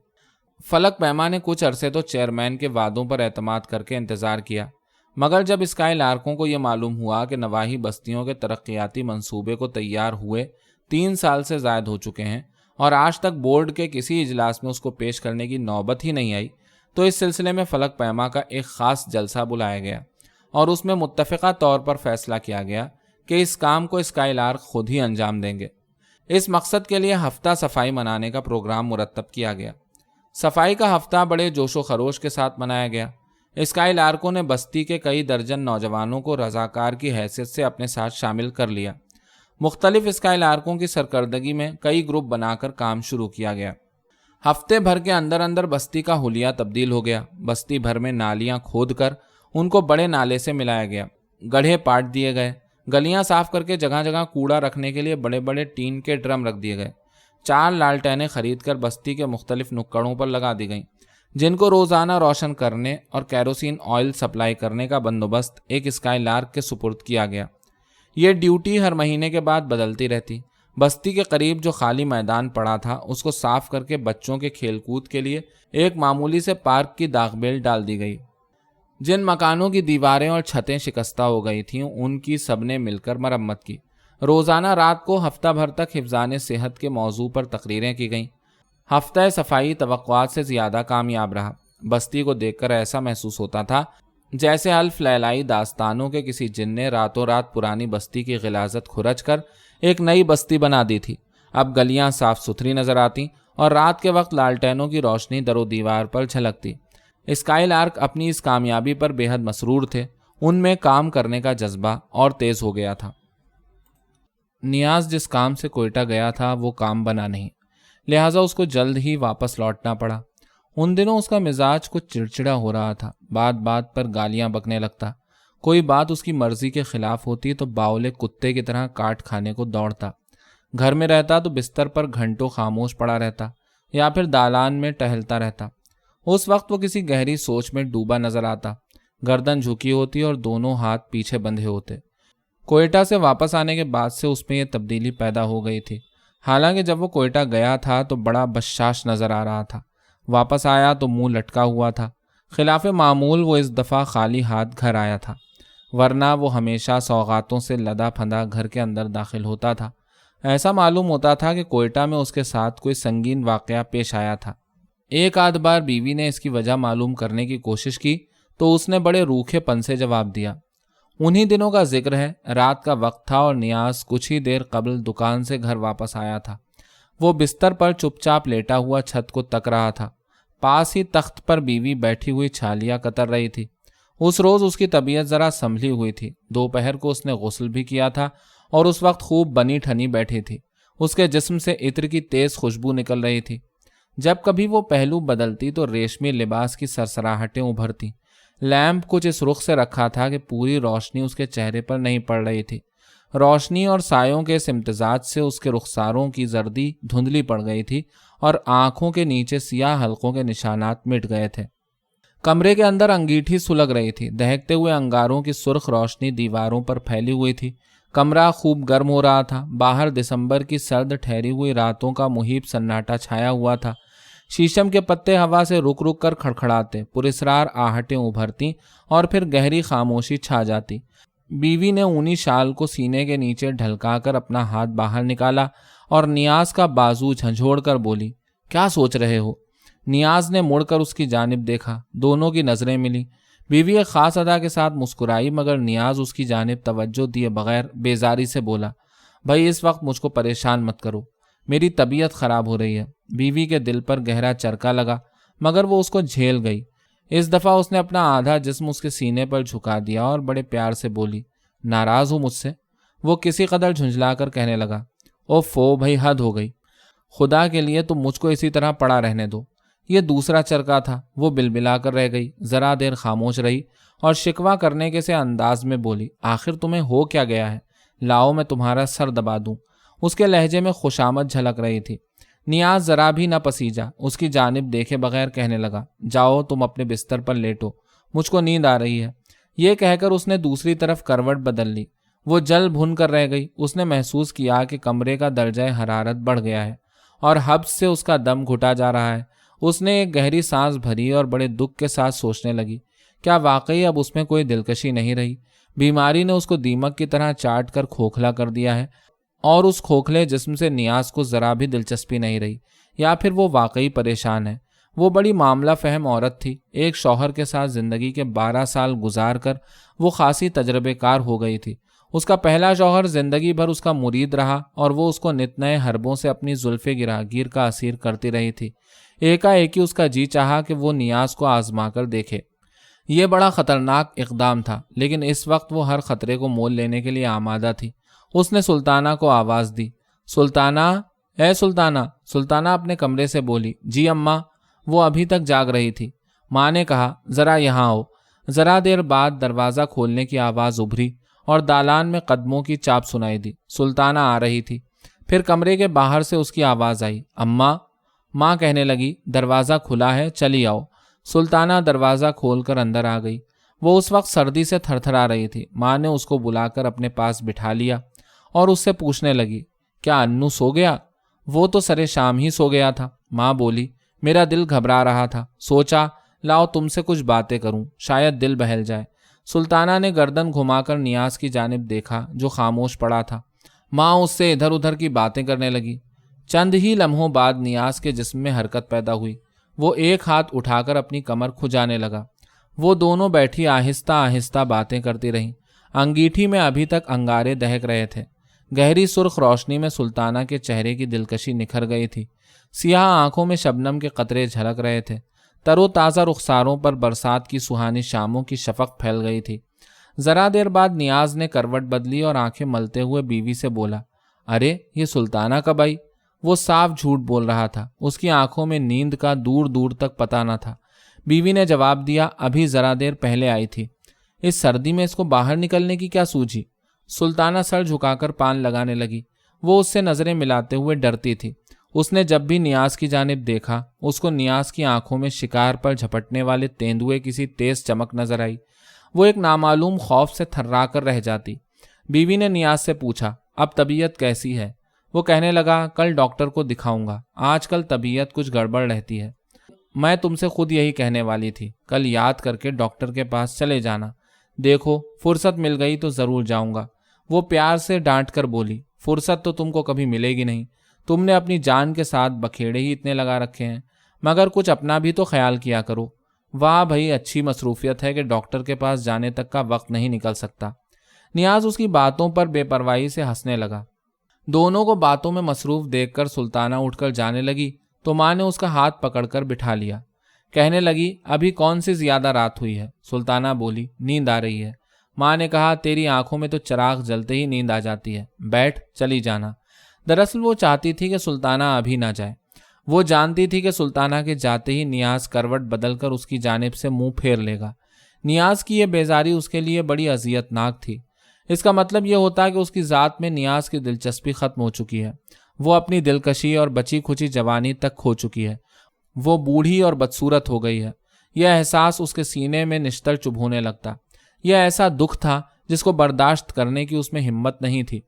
فلک پیما نے کچھ عرصے تو چیئرمین کے وعدوں پر اعتماد کر کے انتظار کیا، مگر جب اسکائی لارکوں کو یہ معلوم ہوا کہ نواحی بستیوں کے ترقیاتی منصوبے کو تیار ہوئے 3 سال سے زائد ہو چکے ہیں اور آج تک بورڈ کے کسی اجلاس میں اس کو پیش کرنے کی نوبت ہی نہیں آئی، تو اس سلسلے میں فلک پیما کا ایک خاص جلسہ بلایا گیا اور اس میں متفقہ طور پر فیصلہ کیا گیا کہ اس کام کو اسکائی لارک خود ہی انجام دیں گے۔ اس مقصد کے لیے ہفتہ صفائی منانے کا پروگرام مرتب کیا گیا۔ صفائی کا ہفتہ بڑے جوش و خروش کے ساتھ منایا گیا۔ اسکائی لارکوں نے بستی کے کئی درجن نوجوانوں کو رضاکار کی حیثیت سے اپنے ساتھ شامل کر لیا۔ مختلف اسکائی لارکوں کی سرکردگی میں کئی گروپ بنا کر کام شروع کیا گیا۔ ہفتے بھر کے اندر اندر بستی کا حلیہ تبدیل ہو گیا۔ بستی بھر میں نالیاں کھود کر ان کو بڑے نالے سے ملایا گیا، گڑھے پاٹ دیے گئے، گلیاں صاف کر کے جگہ جگہ کوڑا رکھنے کے لیے بڑے بڑے ٹین کے ڈرم رکھ دیے گئے۔ 4 لالٹینیں خرید کر بستی کے مختلف نکڑوں پر لگا دی گئیں، جن کو روزانہ روشن کرنے اور کیروسین آئل سپلائی کرنے کا بندوبست ایک اسکائی لارک کے سپرد کیا گیا۔ یہ ڈیوٹی ہر مہینے کے بعد بدلتی رہتی۔ بستی کے قریب جو خالی میدان پڑا تھا اس کو صاف کر کے بچوں کے کھیل کود کے لیے ایک معمولی سے پارک کی داغ بیل ڈال دی گئی۔ جن مکانوں کی دیواریں اور چھتیں شکستہ ہو گئی تھیں ان کی سب نے مل کر مرمت کی۔ روزانہ رات کو ہفتہ بھر تک حفظان صحت کے موضوع پر تقریریں کی گئیں۔ ہفتہ صفائی توقعات سے زیادہ کامیاب رہا۔ بستی کو دیکھ کر ایسا محسوس ہوتا تھا جیسے الف لیلائی داستانوں کے کسی جن نے راتوں رات پرانی بستی کی غلاظت کھرچ کر ایک نئی بستی بنا دی تھی۔ اب گلیاں صاف ستھری نظر آتی اور رات کے وقت لالٹینوں کی روشنی در و دیوار پر جھلکتی۔ اسکائی لارک اپنی اس کامیابی پر بے حد مسرور تھے۔ ان میں کام کرنے کا جذبہ اور تیز ہو گیا تھا۔ نیاز جس کام سے کوئٹہ گیا تھا وہ کام بنا نہیں، لہٰذا اس کو جلد ہی واپس لوٹنا پڑا۔ ان دنوں اس کا مزاج کچھ چڑچڑا ہو رہا تھا، بات بات پر گالیاں بکنے لگتا، کوئی بات اس کی مرضی کے خلاف ہوتی تو باولے کتے کی طرح کاٹ کھانے کو دوڑتا۔ گھر میں رہتا تو بستر پر گھنٹوں خاموش پڑا رہتا یا پھر دالان میں ٹہلتا رہتا۔ اس وقت وہ کسی گہری سوچ میں ڈوبا نظر آتا، گردن جھکی ہوتی اور دونوں ہاتھ پیچھے بندھے ہوتے۔ کوئٹہ سے واپس آنے کے بعد سے اس میں یہ تبدیلی پیدا ہو گئی تھی۔ حالانکہ جب وہ کوئٹہ گیا تھا تو بڑا بشاش نظر آ رہا تھا، واپس آیا تو منہ لٹکا ہوا تھا۔ خلاف معمول وہ اس دفعہ خالی ہاتھ گھر آیا تھا، ورنہ وہ ہمیشہ سوغاتوں سے لدا پھندا گھر کے اندر داخل ہوتا تھا۔ ایسا معلوم ہوتا تھا کہ کوئٹہ میں اس کے ساتھ کوئی سنگین واقعہ پیش آیا تھا۔ ایک آدھ بار بیوی نے اس کی وجہ معلوم کرنے کی کوشش کی تو اس نے بڑے روکھے پن سے جواب دیا۔ انہی دنوں کا ذکر ہے، رات کا وقت تھا اور نیاز کچھ ہی دیر قبل دکان سے گھر واپس آیا تھا۔ وہ بستر پر چپ چاپ لیٹا ہوا چھت کو تک رہا تھا۔ پاس ہی تخت پر بیوی بیٹھی ہوئی چھالیاں کتر رہی تھی۔ اس روز اس کی طبیعت ذرا سنبھلی ہوئی تھی۔ دوپہر کو اس نے غسل بھی کیا تھا اور اس وقت خوب بنی ٹھنی بیٹھی تھی۔ اس کے جسم سے عطر کی تیز خوشبو نکل رہی تھی۔ جب کبھی وہ پہلو بدلتی تو ریشمی لباس کی سرسراہٹیں ابھرتی۔ لیمپ کچھ اس رخ سے رکھا تھا کہ پوری روشنی اس کے چہرے پر نہیں پڑ رہی تھی۔ روشنی اور سایوں کے اس امتزاج سے اس کے رخساروں کی زردی دھندلی پڑ گئی تھی اور آنکھوں کے نیچے سیاہ حلقوں کے نشانات مٹ گئے تھے۔ کمرے کے اندر انگیٹھی سلگ رہی تھی، دہکتے ہوئے انگاروں کی سرخ روشنی دیواروں پر پھیلی ہوئی تھی۔ کمرہ خوب گرم ہو رہا تھا۔ باہر دسمبر کی سرد ٹھہری ہوئی راتوں کا محیب سناٹا چھایا ہوا تھا۔ شیشم کے پتے ہوا سے رک رک کر کھڑکھڑاتے، پراسرار آہٹیں ابھرتی اور پھر گہری خاموشی چھا جاتی۔ بیوی نے اونی شال کو سینے کے نیچے ڈھلکا کر اپنا ہاتھ باہر نکالا اور نیاز کا بازو جھنجھوڑ کر بولی، کیا سوچ رہے ہو؟ نیاز نے مڑ کر اس کی جانب دیکھا، دونوں کی نظریں ملی۔ بیوی ایک خاص ادا کے ساتھ مسکرائی مگر نیاز اس کی جانب توجہ دیے بغیر بیزاری سے بولا، بھائی اس وقت مجھ کو پریشان مت کرو، میری طبیعت خراب ہو رہی ہے۔ بیوی کے دل پر گہرا چرکا لگا مگر وہ اس کو جھیل گئی۔ اس دفعہ اس نے اپنا آدھا جسم اس کے سینے پر جھکا دیا اور بڑے پیار سے بولی، ناراض ہو مجھ سے؟ وہ کسی قدر جھنجھلا کر کہنے لگا، اوفو بھائی حد ہو گئی، خدا کے لیے تم مجھ کو اسی طرح پڑا رہنے دو۔ یہ دوسرا چرکا تھا۔ وہ بلبلا کر رہ گئی، ذرا دیر خاموش رہی اور شکوہ کرنے کے سے انداز میں بولی، آخر تمہیں ہو کیا گیا ہے؟ لاؤ میں تمہارا سر دبا دوں۔ اس کے لہجے میں خوشامد جھلک رہی تھی۔ نیاز ذرا بھی نہ پسیجا، اس کی جانب دیکھے بغیر کہنے لگا، جاؤ تم اپنے بستر پر لیٹو، مجھ کو نیند آ رہی ہے۔ یہ کہہ کر اس نے دوسری طرف کروٹ بدل لی۔ وہ جل بھن کر رہ گئی۔ اس نے محسوس کیا کہ کمرے کا درجہ حرارت بڑھ گیا ہے اور حبس سے اس کا دم گھٹا جا رہا ہے۔ اس نے ایک گہری سانس بھری اور بڑے دکھ کے ساتھ سوچنے لگی، کیا واقعی اب اس میں کوئی دلکشی نہیں رہی؟ بیماری نے اس کو دیمک کی طرح چاٹ کر کھوکھلا کر دیا ہے اور اس کھوکھلے جسم سے نیاز کو ذرا بھی دلچسپی نہیں رہی، یا پھر وہ واقعی پریشان ہے۔ وہ بڑی معاملہ فہم عورت تھی۔ ایک شوہر کے ساتھ زندگی کے 12 سال گزار کر وہ خاصی تجربے کار ہو گئی تھی۔ اس کا پہلا شوہر زندگی بھر اس کا مرید رہا اور وہ اس کو نت نئے حربوں سے اپنی زلف گراگیر کا اسیر کرتی رہی تھی۔ ایک ہی اس کا جی چاہا کہ وہ نیاز کو آزما کر دیکھے۔ یہ بڑا خطرناک اقدام تھا، لیکن اس وقت وہ ہر خطرے کو مول لینے کے لیے آمادہ تھی۔ اس نے سلطانہ کو آواز دی، سلطانہ، اے سلطانہ۔ سلطانہ اپنے کمرے سے بولی، جی اماں۔ وہ ابھی تک جاگ رہی تھی۔ ماں نے کہا، ذرا یہاں آؤ۔ ذرا دیر بعد دروازہ کھولنے کی آواز ابھری اور دالان میں قدموں کی چاپ سنائی دی۔ سلطانہ آ رہی تھی۔ پھر کمرے کے باہر سے اس کی آواز آئی، اماں۔ ماں کہنے لگی، دروازہ کھلا ہے، چلی آؤ۔ سلطانہ دروازہ کھول کر اندر آ گئی۔ وہ اس وقت سردی سے تھرتھرا رہی تھی۔ ماں نے اس کو بلا کر اپنے پاس بٹھا لیا اور اس سے پوچھنے لگی، کیا انو سو گیا؟ وہ تو سرے شام ہی سو گیا تھا۔ ماں بولی، میرا دل گھبرا رہا تھا، سوچا لاؤ تم سے کچھ باتیں کروں، شاید دل بہل جائے۔ سلطانہ نے گردن گھما کر نیاز کی جانب دیکھا جو خاموش پڑا تھا۔ ماں اس سے ادھر ادھر کی باتیں کرنے لگی۔ چند ہی لمحوں بعد نیاز کے جسم میں حرکت پیدا ہوئی۔ وہ ایک ہاتھ اٹھا کر اپنی کمر کھجانے لگا۔ وہ دونوں بیٹھی آہستہ آہستہ باتیں کرتی رہیں۔ انگیٹھی میں ابھی تک انگارے دہک رہے تھے۔ گہری سرخ روشنی میں سلطانہ کے چہرے کی دلکشی نکھر گئی تھی۔ سیاہ آنکھوں میں شبنم کے قطرے جھلک رہے تھے۔ تر و تازہ رخساروں پر برسات کی سہانی شاموں کی شفق پھیل گئی تھی۔ ذرا دیر بعد نیاز نے کروٹ بدلی اور آنکھیں ملتے ہوئے بیوی سے بولا، ارے یہ سلطانہ کب آئی؟ وہ صاف جھوٹ بول رہا تھا۔ اس کی آنکھوں میں نیند کا دور دور تک پتہ نہ تھا۔ بیوی نے جواب دیا، ابھی ذرا دیر پہلے آئی تھی۔ اس سردی میں اس کو باہر نکلنے کی کیا سوجھی؟ سلطانہ سر جھکا کر پان لگانے لگی۔ وہ اس سے نظریں ملاتے ہوئے ڈرتی تھی۔ اس نے جب بھی نیاز کی جانب دیکھا، اس کو نیاز کی آنکھوں میں شکار پر جھپٹنے والے تیندوے کسی تیز چمک نظر آئی۔ وہ ایک نامعلوم خوف سے تھرا کر رہ جاتی۔ بیوی نے نیاز سے پوچھا، اب طبیعت کیسی ہے؟ وہ کہنے لگا، کل ڈاکٹر کو دکھاؤں گا، آج کل طبیعت کچھ گڑبڑ رہتی ہے۔ میں تم سے خود یہی کہنے والی تھی، کل یاد کر کے ڈاکٹر کے پاس چلے جانا۔ دیکھو فرصت مل گئی تو ضرور جاؤں گا۔ وہ پیار سے ڈانٹ کر بولی، فرصت تو تم کو کبھی ملے گی نہیں، تم نے اپنی جان کے ساتھ بکھیڑے ہی اتنے لگا رکھے ہیں، مگر کچھ اپنا بھی تو خیال کیا کرو۔ واہ بھائی، اچھی مصروفیت ہے کہ ڈاکٹر کے پاس جانے تک کا وقت نہیں نکل سکتا۔ نیاز اس کی باتوں پر بے پرواہی سے ہنسنے لگا۔ دونوں کو باتوں میں مصروف دیکھ کر سلطانہ اٹھ کر جانے لگی تو ماں نے اس کا ہاتھ پکڑ کر بٹھا لیا۔ کہنے لگی، ابھی کون سی زیادہ رات ہوئی ہے؟ سلطانہ بولی، نیند آ رہی ہے۔ ماں نے کہا، تیری آنکھوں میں تو چراغ جلتے ہی نیند آ جاتی ہے، بیٹھ چلی جانا۔ دراصل وہ چاہتی تھی کہ سلطانہ ابھی نہ جائے۔ وہ جانتی تھی کہ سلطانہ کے جاتے ہی نیاز کروٹ بدل کر اس کی جانب سے منہ پھیر لے گا۔ نیاز کی یہ بیزاری اس کے لیے بڑی اذیت ناک تھی۔ اس کا مطلب یہ ہوتا کہ اس کی ذات میں نیاز کی دلچسپی ختم ہو چکی ہے۔ وہ اپنی دلکشی اور بچی کھچی جوانی تک کھو چکی ہے۔ وہ بوڑھی اور بدصورت ہو گئی ہے۔ یہ احساس اس کے سینے میں نشتر چبھونے لگتا۔ یہ ایسا دکھ تھا جس کو برداشت کرنے کی اس میں ہمت نہیں تھی۔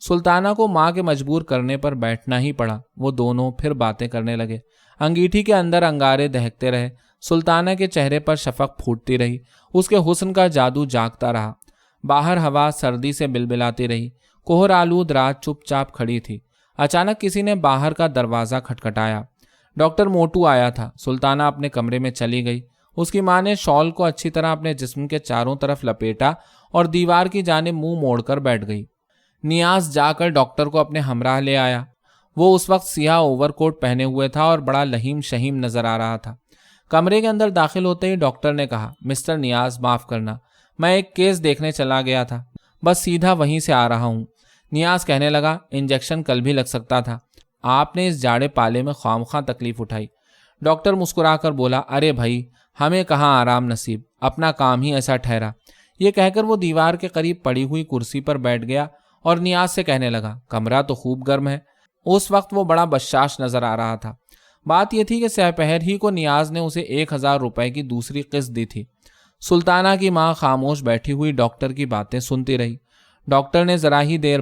سلطانہ کو ماں کے مجبور کرنے پر بیٹھنا ہی پڑا۔ وہ دونوں پھر باتیں کرنے لگے۔ انگیٹھی کے اندر انگارے دہکتے رہے۔ سلطانہ کے چہرے پر شفق پھوٹتی رہی۔ اس کے حسن کا جادو جاگتا رہا۔ باہر ہوا سردی سے بلبلاتی رہی۔ کوہر آلود رات چپ چاپ کھڑی تھی۔ اچانک کسی نے باہر کا دروازہ کھٹکھٹایا۔ ڈاکٹر موٹو آیا تھا۔ سلطانہ اپنے کمرے میں چلی گئی۔ اس کی ماں نے شال کو اچھی طرح اپنے جسم کے چاروں طرف لپیٹا اور دیوار کی جانب منہ موڑ کر بیٹھ گئی۔ نیاز جا کر ڈاکٹر کو اپنے ہمراہ لے آیا۔ وہ اس وقت سیاہ اوور کوٹ پہنے ہوئے تھا اور بڑا لہیم شہیم نظر آ رہا تھا۔ کمرے کے اندر داخل ہوتے ہی ڈاکٹر نے کہا، مسٹر نیاز معاف کرنا، میں ایک کیس دیکھنے چلا گیا تھا، بس سیدھا وہیں سے آ رہا ہوں۔ نیاز کہنے لگا، انجیکشن کل بھی لگ سکتا تھا، آپ نے اس جاڑے پالے میں خواہ تکلیف اٹھائی۔ ڈاکٹر مسکرا کر بولا، ارے بھائی ہمیں کہاں آرام نصیب، اپنا کام ہی ایسا ٹھہرا۔ یہ کہہ کر وہ دیوار کے قریب پڑی ہوئی کرسی پر بیٹھ گیا اور نیاز سے کہنے لگا، کمرہ تو خوب گرم ہے۔ اس وقت وہ بڑا بشاش نظر آ رہا تھا۔ بات یہ تھی کہ سپہر ہی کو نیاز نے اسے 1000 روپے کی دوسری قسط دی تھی۔ سلطانہ کی ماں خاموش بیٹھی ہوئی ڈاکٹر کی باتیں سنتی رہی۔ ڈاکٹر نے ذرا ہی دیر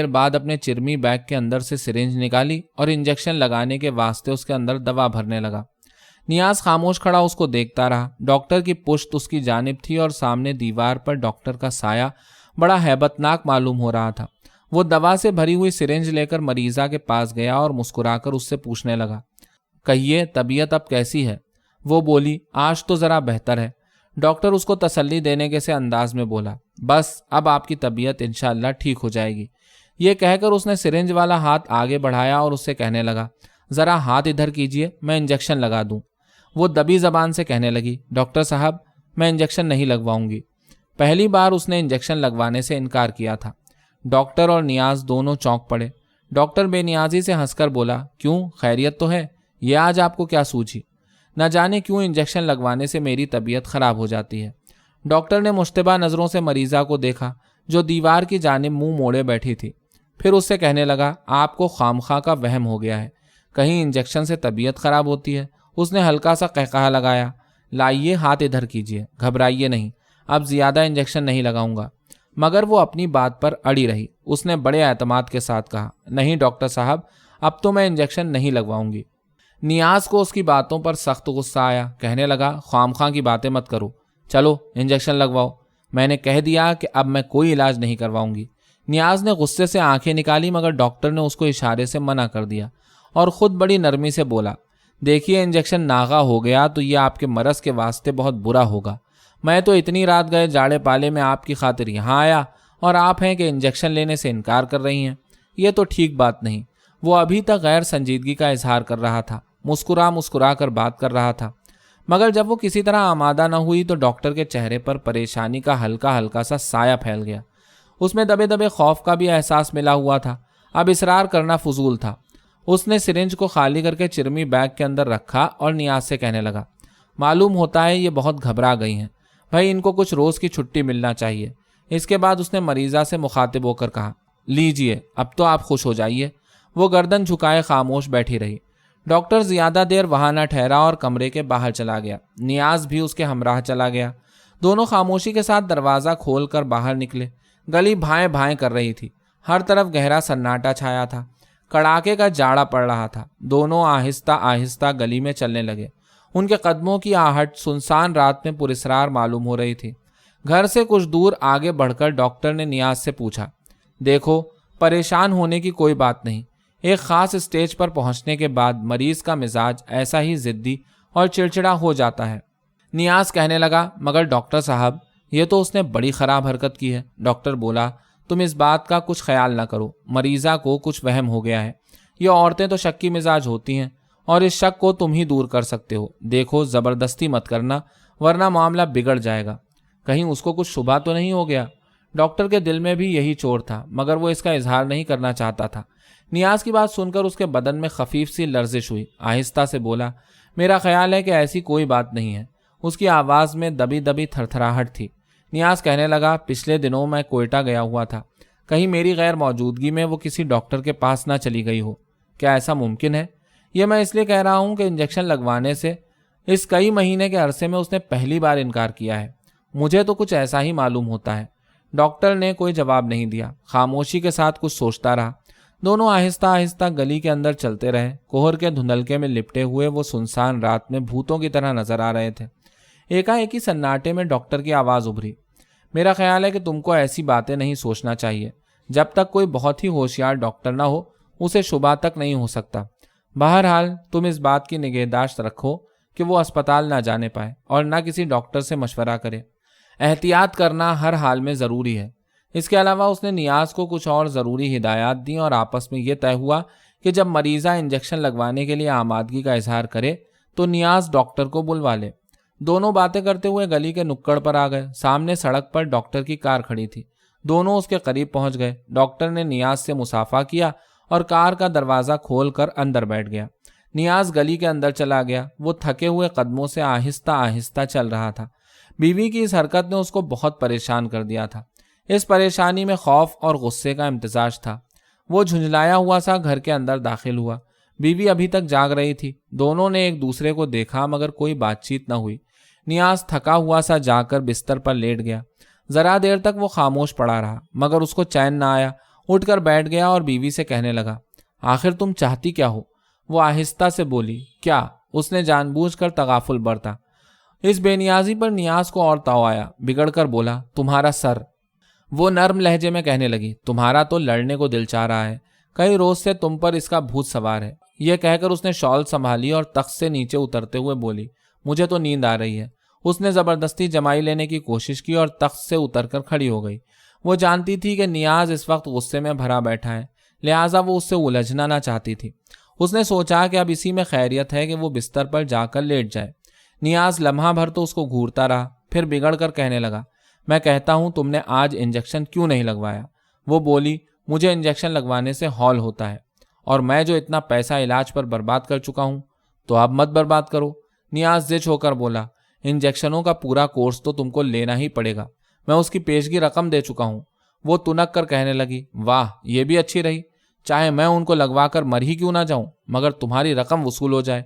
بعد اپنے چرمی بیگ کے اندر سے سرنج نکالی اور انجیکشن لگانے کے واسطے اس کے اندر دوا بھرنے لگا۔ نیاز خاموش کھڑا اس کو دیکھتا رہا۔ ڈاکٹر کی پشت اس کی جانب تھی اور سامنے دیوار پر ڈاکٹر کا سایہ بڑا ہیبت ناک معلوم ہو رہا تھا۔ وہ دوا سے بھری ہوئی سرنج لے کر مریضہ کے پاس گیا اور مسکرا کر اس سے پوچھنے لگا، کہیے طبیعت اب کیسی ہے؟ وہ بولی، آج تو ذرا بہتر ہے۔ ڈاکٹر اس کو تسلی دینے کے سے انداز میں بولا، بس اب آپ کی طبیعت انشاءاللہ ٹھیک ہو جائے گی۔ یہ کہہ کر اس نے سرنج والا ہاتھ آگے بڑھایا اور اس سے کہنے لگا، ذرا ہاتھ ادھر کیجئے، میں انجیکشن لگا دوں۔ وہ دبی زبان سے کہنے لگی، ڈاکٹر صاحب میں انجیکشن نہیں لگواؤں گی۔ پہلی بار اس نے انجیکشن لگوانے سے انکار کیا تھا۔ ڈاکٹر اور نیاز دونوں چونک پڑے۔ ڈاکٹر بے نیازی سے ہنس کر بولا، کیوں خیریت تو ہے؟ یہ آج آپ کو کیا سوچی؟ نہ جانے کیوں انجیکشن لگوانے سے میری طبیعت خراب ہو جاتی ہے۔ ڈاکٹر نے مشتبہ نظروں سے مریضہ کو دیکھا جو دیوار کی جانب منہ موڑے بیٹھی تھی۔ پھر اس سے کہنے لگا، آپ کو خامخواہ کا وہم ہو گیا ہے، کہیں انجیکشن سے طبیعت خراب ہوتی ہے۔ اس نے ہلکا سا قہقہا لگایا، لائیے ہاتھ ادھر کیجیے، گھبرائیے نہیں، اب زیادہ انجیکشن نہیں لگاؤں گا۔ مگر وہ اپنی بات پر اڑی رہی۔ اس نے بڑے اعتماد کے ساتھ کہا، نہیں ڈاکٹر صاحب، اب تو میں انجیکشن نہیں لگواؤں گی۔ نیاز کو اس کی باتوں پر سخت غصہ آیا، کہنے لگا خواہ مخواہ کی باتیں مت کرو، چلو انجیکشن لگواؤ، میں نے کہہ دیا کہ اب میں کوئی علاج نہیں کرواؤں گی۔ نیاز نے غصے سے آنکھیں نکالی مگر ڈاکٹر نے اس کو اشارے سے منع کر دیا اور خود بڑی نرمی سے بولا، دیکھیے انجیکشن ناغہ ہو گیا تو یہ آپ کے مرض کے واسطے بہت برا ہوگا۔ میں تو اتنی رات گئے جاڑے پالے میں آپ کی خاطر یہاں آیا اور آپ ہیں کہ انجیکشن لینے سے انکار کر رہی ہیں، یہ تو ٹھیک بات نہیں۔ وہ ابھی تک غیر سنجیدگی کا اظہار کر رہا تھا، مسکرا کر بات کر رہا تھا، مگر جب وہ کسی طرح آمادہ نہ ہوئی تو ڈاکٹر کے چہرے پر پریشانی کا ہلکا ہلکا سا سایہ پھیل گیا۔ اس میں دبے دبے خوف کا بھی احساس ملا ہوا تھا۔ اب اصرار کرنا فضول تھا۔ اس نے سرنج کو خالی کر کے چرمی بیگ کے اندر رکھا اور نیاز سے کہنے لگا، معلوم ہوتا ہے یہ بہت گھبرا گئی ہیں، بھائی ان کو کچھ روز کی چھٹی ملنا چاہیے۔ اس کے بعد اس نے مریضہ سے مخاطب ہو کر کہا، لیجئے اب تو آپ خوش ہو جائیے۔ وہ گردن جھکائے خاموش بیٹھی رہی۔ ڈاکٹر زیادہ دیر وہاں نہ ٹھہرا اور کمرے کے باہر چلا گیا۔ نیاز بھی اس کے ہمراہ چلا گیا۔ دونوں خاموشی کے ساتھ دروازہ کھول کر باہر نکلے۔ گلی بھائیں بھائیں کر رہی تھی، ہر طرف گہرا سناٹا چھایا تھا، کڑاکے کا جاڑا پڑ رہا تھا۔ دونوں آہستہ آہستہ گلی میں چلنے لگے۔ ان کے قدموں کی آہٹ سنسان رات میں پراسرار معلوم ہو رہی تھی۔ گھر سے کچھ دور آگے بڑھ کر ڈاکٹر نے نیاز سے پوچھا، دیکھو پریشان ہونے کی کوئی بات نہیں، ایک خاص اسٹیج پر پہنچنے کے بعد مریض کا مزاج ایسا ہی ضدی اور چڑچڑا ہو جاتا ہے۔ نیاز کہنے لگا، مگر ڈاکٹر صاحب یہ تو اس نے بڑی خراب حرکت کی ہے۔ ڈاکٹر بولا، تم اس بات کا کچھ خیال نہ کرو، مریضہ کو کچھ وہم ہو گیا ہے۔ یہ عورتیں تو شک کی مزاج ہوتی ہیں اور اس شک کو تم ہی دور کر سکتے ہو۔ دیکھو زبردستی مت کرنا ورنہ معاملہ بگڑ جائے گا، کہیں اس کو کچھ شبہ تو نہیں ہو گیا۔ ڈاکٹر کے دل میں بھی یہی چور تھا مگر وہ اس کا اظہار نہیں کرنا چاہتا تھا۔ نیاز کی بات سن کر اس کے بدن میں خفیف سی لرزش ہوئی۔ آہستہ سے بولا، میرا خیال ہے کہ ایسی کوئی بات نہیں ہے۔ اس کی آواز میں دبی دبی تھرتھراہٹ تھی۔ نیاز کہنے لگا، پچھلے دنوں میں کوئٹہ گیا ہوا تھا، کہیں میری غیر موجودگی میں وہ کسی ڈاکٹر کے پاس نہ چلی گئی ہو؟ کیا ایسا ممکن ہے؟ یہ میں اس لیے کہہ رہا ہوں کہ انجیکشن لگوانے سے اس کئی مہینے کے عرصے میں اس نے پہلی بار انکار کیا ہے۔ مجھے تو کچھ ایسا ہی معلوم ہوتا ہے۔ ڈاکٹر نے کوئی جواب نہیں دیا، خاموشی کے ساتھ کچھ سوچتا رہا۔ دونوں آہستہ آہستہ گلی کے اندر چلتے رہے۔ کوہر کے دھندلکے میں لپٹے ہوئے وہ سنسان رات میں بھوتوں کی طرح نظر آ رہے تھے۔ ایک ہی سناٹے میں ڈاکٹر کی آواز ابھری، میرا خیال ہے کہ تم کو ایسی باتیں نہیں سوچنا چاہیے۔ جب تک کوئی بہت ہی ہوشیار ڈاکٹر نہ ہو اسے شبہ تک نہیں ہو سکتا۔ بہرحال تم اس بات کی نگہداشت رکھو کہ وہ اسپتال نہ جانے پائے اور نہ کسی ڈاکٹر سے مشورہ کرے۔ احتیاط کرنا ہر حال میں ضروری ہے۔ اس کے علاوہ اس نے نیاز کو کچھ اور ضروری ہدایات دیں اور آپس میں یہ طے ہوا کہ جب مریضہ انجیکشن لگوانے کے لیے آمادگی کا اظہار کرے تو نیاز ڈاکٹر کو بلوا لے۔ دونوں باتیں کرتے ہوئے گلی کے نکڑ پر آ گئے۔ سامنے سڑک پر ڈاکٹر کی کار کھڑی تھی۔ دونوں اس کے قریب پہنچ گئے۔ ڈاکٹر نے نیاز سے مصافحہ کیا اور کار کا دروازہ کھول کر اندر بیٹھ گیا۔ نیاز گلی کے اندر چلا گیا۔ وہ تھکے ہوئے قدموں سے آہستہ آہستہ چل رہا تھا۔ بیوی کی اس حرکت نے اس کو بہت پریشان کر دیا تھا۔ اس پریشانی میں خوف اور غصے کا امتزاج تھا۔ وہ جھنجھلایا ہوا سا گھر کے اندر داخل ہوا۔ بیوی ابھی تک جاگ رہی تھی۔ دونوں نے ایک دوسرے کو دیکھا مگر کوئی بات چیت نہ ہوئی۔ نیاز تھکا ہوا سا جا کر بستر پر لیٹ گیا۔ ذرا دیر تک وہ خاموش پڑا رہا مگر اس کو چین نہ آیا۔ اٹھ کر بیٹھ گیا اور بیوی سے کہنے لگا، آخر تم چاہتی کیا ہو؟ وہ آہستہ سے بولی، کیا؟ اس نے جان بوجھ کر تغافل برتا۔ اس بے نیازی پر نیاز کو اور تاؤ آیا۔ بگڑ کر بولا، تمہارا سر۔ وہ نرم لہجے میں کہنے لگی، تمہارا تو لڑنے کو دل چاہ رہا ہے، کئی روز سے تم پر اس کا بھوت سوار ہے۔ یہ کہہ کر اس نے شال سنبھالی اور تخت سے نیچے اترتے ہوئے بولی، مجھے تو نیند آ رہی ہے۔ اس نے زبردستی جمائی لینے کی کوشش کی اور تخت سے اتر کر کھڑی ہو گئی۔ وہ جانتی تھی کہ نیاز اس وقت غصے میں بھرا بیٹھا ہے، لہٰذا وہ اس سے الجھنا نہ چاہتی تھی۔ اس نے سوچا کہ اب اسی میں خیریت ہے کہ وہ بستر پر جا کر لیٹ جائے۔ نیاز لمحہ بھر تو اس کو گھورتا رہا، پھر بگڑ کر کہنے لگا، میں کہتا ہوں تم نے آج انجیکشن کیوں نہیں لگوایا؟ وہ بولی، مجھے انجیکشن لگوانے سے ہال ہوتا ہے اور میں جو اتنا پیسہ علاج پر برباد کر چکا ہوں، تو اب مت برباد کرو۔ نیاز زچ ہو کر بولا، انجیکشنوں کا پورا کورس تو تم کو لینا ہی پڑے گا، میں اس کی پیشگی رقم دے چکا ہوں۔ وہ تنک کر کہنے لگی، واہ یہ بھی اچھی رہی، چاہے میں ان کو لگوا کر مر ہی کیوں نہ جاؤں مگر تمہاری رقم وصول ہو جائے۔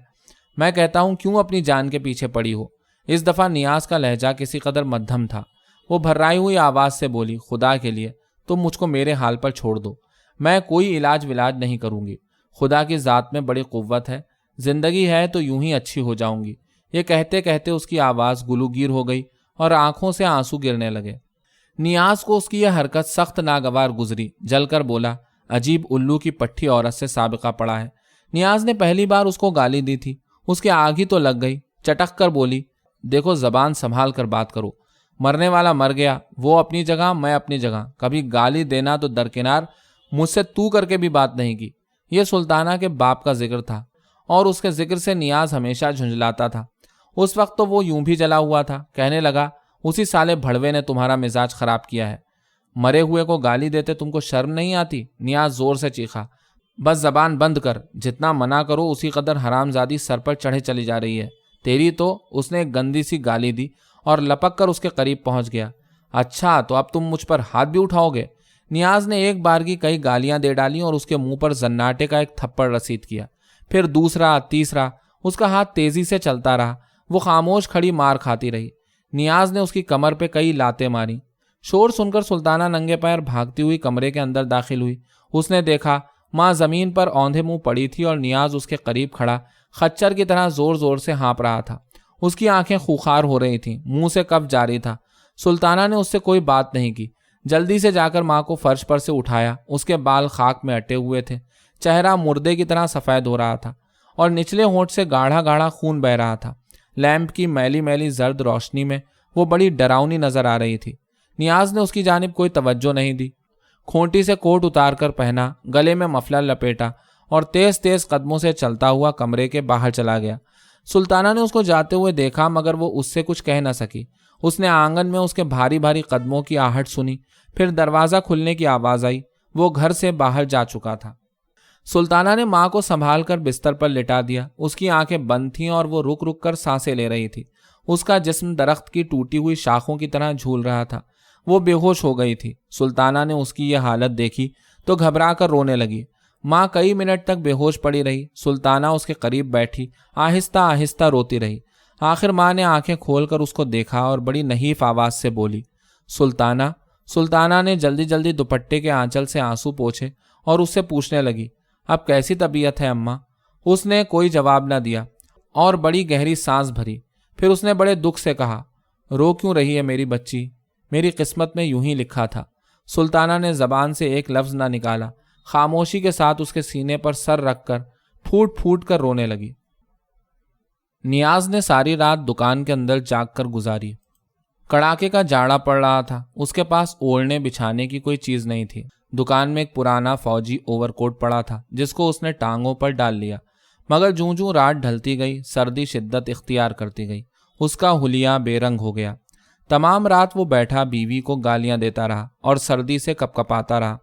میں کہتا ہوں کیوں اپنی جان کے پیچھے پڑی ہو؟ اس دفعہ نیاز کا لہجہ کسی قدر مدھم تھا۔ وہ بھررائی ہوئی آواز سے بولی، خدا کے لیے تم مجھ کو میرے حال پر چھوڑ دو، میں کوئی علاج ولاج نہیں کروں گی۔ خدا کی ذات میں بڑی قوت ہے، زندگی ہے تو یوں ہی اچھی ہو جاؤں گی۔ یہ کہتے کہتے اس کی آواز گلوگیر ہو گئی اور آنکھوں سے آنسو گرنے لگے۔ نیاز کو اس کی یہ حرکت سخت ناگوار گزری، جل کر بولا، عجیب الو کی پٹھی عورت سے سابقہ پڑا ہے۔ نیاز نے پہلی بار اس کو گالی دی تھی، اس کے آگ ہی تو لگ گئی۔ چٹک کر بولی، دیکھو زبان سنبھال کر بات کرو، مرنے والا مر گیا، وہ اپنی جگہ میں اپنی جگہ، کبھی گالی دینا تو درکنار، مجھ سے تو کر کے بھی بات نہیں کی۔ یہ سلطانہ کے باپ کا ذکر تھا اور اس کے ذکر سے نیاز ہمیشہ جھنجھلاتا تھا۔ اس وقت تو وہ یوں بھی جلا ہوا تھا، کہنے لگا، اسی سالے بھڑوے نے تمہارا مزاج خراب کیا ہے، مرے ہوئے کو گالی دیتے تم کو شرم نہیں آتی؟ نیاز زور سے چیخا، بس زبان بند کر، جتنا منع کرو اسی قدر حرامزادی سر پر چڑھے چلی جا رہی ہے تیری تو۔ اس نے ایک گندی سی گالی دی اور لپک کر اس کے قریب پہنچ گیا۔ اچھا تو اب تم مجھ پر ہاتھ بھی اٹھاؤ گے؟ نیاز نے ایک بار کی کئی گالیاں دے ڈالیں اور اس کے منہ پر زناٹے کا ایک تھپڑ رسید کیا، پھر دوسرا، تیسرا۔ اس کا ہاتھ تیزی سے چلتا رہا، وہ خاموش کھڑی مار کھاتی رہی۔ نیاز نے اس کی کمر پہ کئی لاتیں ماری۔ شور سن کر سلطانہ ننگے پیر بھاگتی ہوئی کمرے کے اندر داخل ہوئی۔ اس نے دیکھا ماں زمین پر اوندھے منہ پڑی تھی اور نیاز اس کے قریب کھڑا خچر کی طرح زور زور سے ہانپ رہا تھا۔ اس کی آنکھیں خوخار ہو رہی تھیں، منہ سے کف جاری تھا۔ سلطانہ نے اس سے کوئی بات نہیں کی، جلدی سے جا کر ماں کو فرش پر سے اٹھایا۔ اس کے بال خاک میں اٹے ہوئے تھے، چہرہ مردے کی طرح سفید ہو رہا تھا اور نچلے ہونٹ سے گاڑھا گاڑھا خون بہ رہا تھا۔ لیمپ کی میلی میلی زرد روشنی میں وہ بڑی ڈراؤنی نظر آ رہی تھی۔ نیاز نے اس کی جانب کوئی توجہ نہیں دی، کھونٹی سے کوٹ اتار کر پہنا، گلے میں مفلر لپیٹا اور تیز تیز قدموں سے چلتا ہوا کمرے کے باہر چلا گیا۔ سلطانہ نے اس کو جاتے ہوئے دیکھا مگر وہ اس سے کچھ کہہ نہ سکی۔ اس نے آنگن میں اس کے بھاری بھاری قدموں کی آہٹ سنی، پھر دروازہ کھلنے کی آواز آئی۔ وہ گھر سے باہر جا چکا تھا۔ سلطانہ نے ماں کو سنبھال کر بستر پر لٹا دیا۔ اس کی آنکھیں بند تھیں اور وہ رک رک کر سانسیں لے رہی تھی۔ اس کا جسم درخت کی ٹوٹی ہوئی شاخوں کی طرح جھول رہا تھا۔ وہ بے ہوش ہو گئی تھی۔ سلطانہ نے اس کی یہ حالت دیکھی تو گھبرا کر رونے لگی۔ ماں کئی منٹ تک بے ہوش پڑی رہی۔ سلطانہ اس کے قریب بیٹھی آہستہ آہستہ روتی رہی۔ آخر ماں نے آنکھیں کھول کر اس کو دیکھا اور بڑی نحیف آواز سے بولی، سلطانہ۔ سلطانہ نے جلدی جلدی دوپٹے کے آنچل سے آنسو پوچھے اور اس سے پوچھنے لگی، اب کیسی طبیعت ہے اماں؟ اس نے کوئی جواب نہ دیا اور بڑی گہری سانس بھری۔ پھر اس نے بڑے دکھ سے کہا، رو کیوں رہی ہے میری بچی؟ میری قسمت میں یوں ہی لکھا تھا۔ سلطانہ نے زبان سے ایک لفظ نہ نکالا، خاموشی کے ساتھ اس کے سینے پر سر رکھ کر پھوٹ پھوٹ کر رونے لگی۔ نیاز نے ساری رات دکان کے اندر جاگ کر گزاری۔ کڑاکے کا جاڑا پڑ رہا تھا، اس کے پاس اوڑھنے بچھانے کی کوئی چیز نہیں تھی۔ دکان میں ایک پرانا فوجی اوور کوٹ پڑا تھا جس کو اس نے ٹانگوں پر ڈال لیا، مگر جوں جوں رات ڈھلتی گئی سردی شدت اختیار کرتی گئی، اس کا حلیہ بے رنگ ہو گیا۔ تمام رات وہ بیٹھا بیوی کو گالیاں دیتا رہا اور سردی سے کپکپاتا رہا۔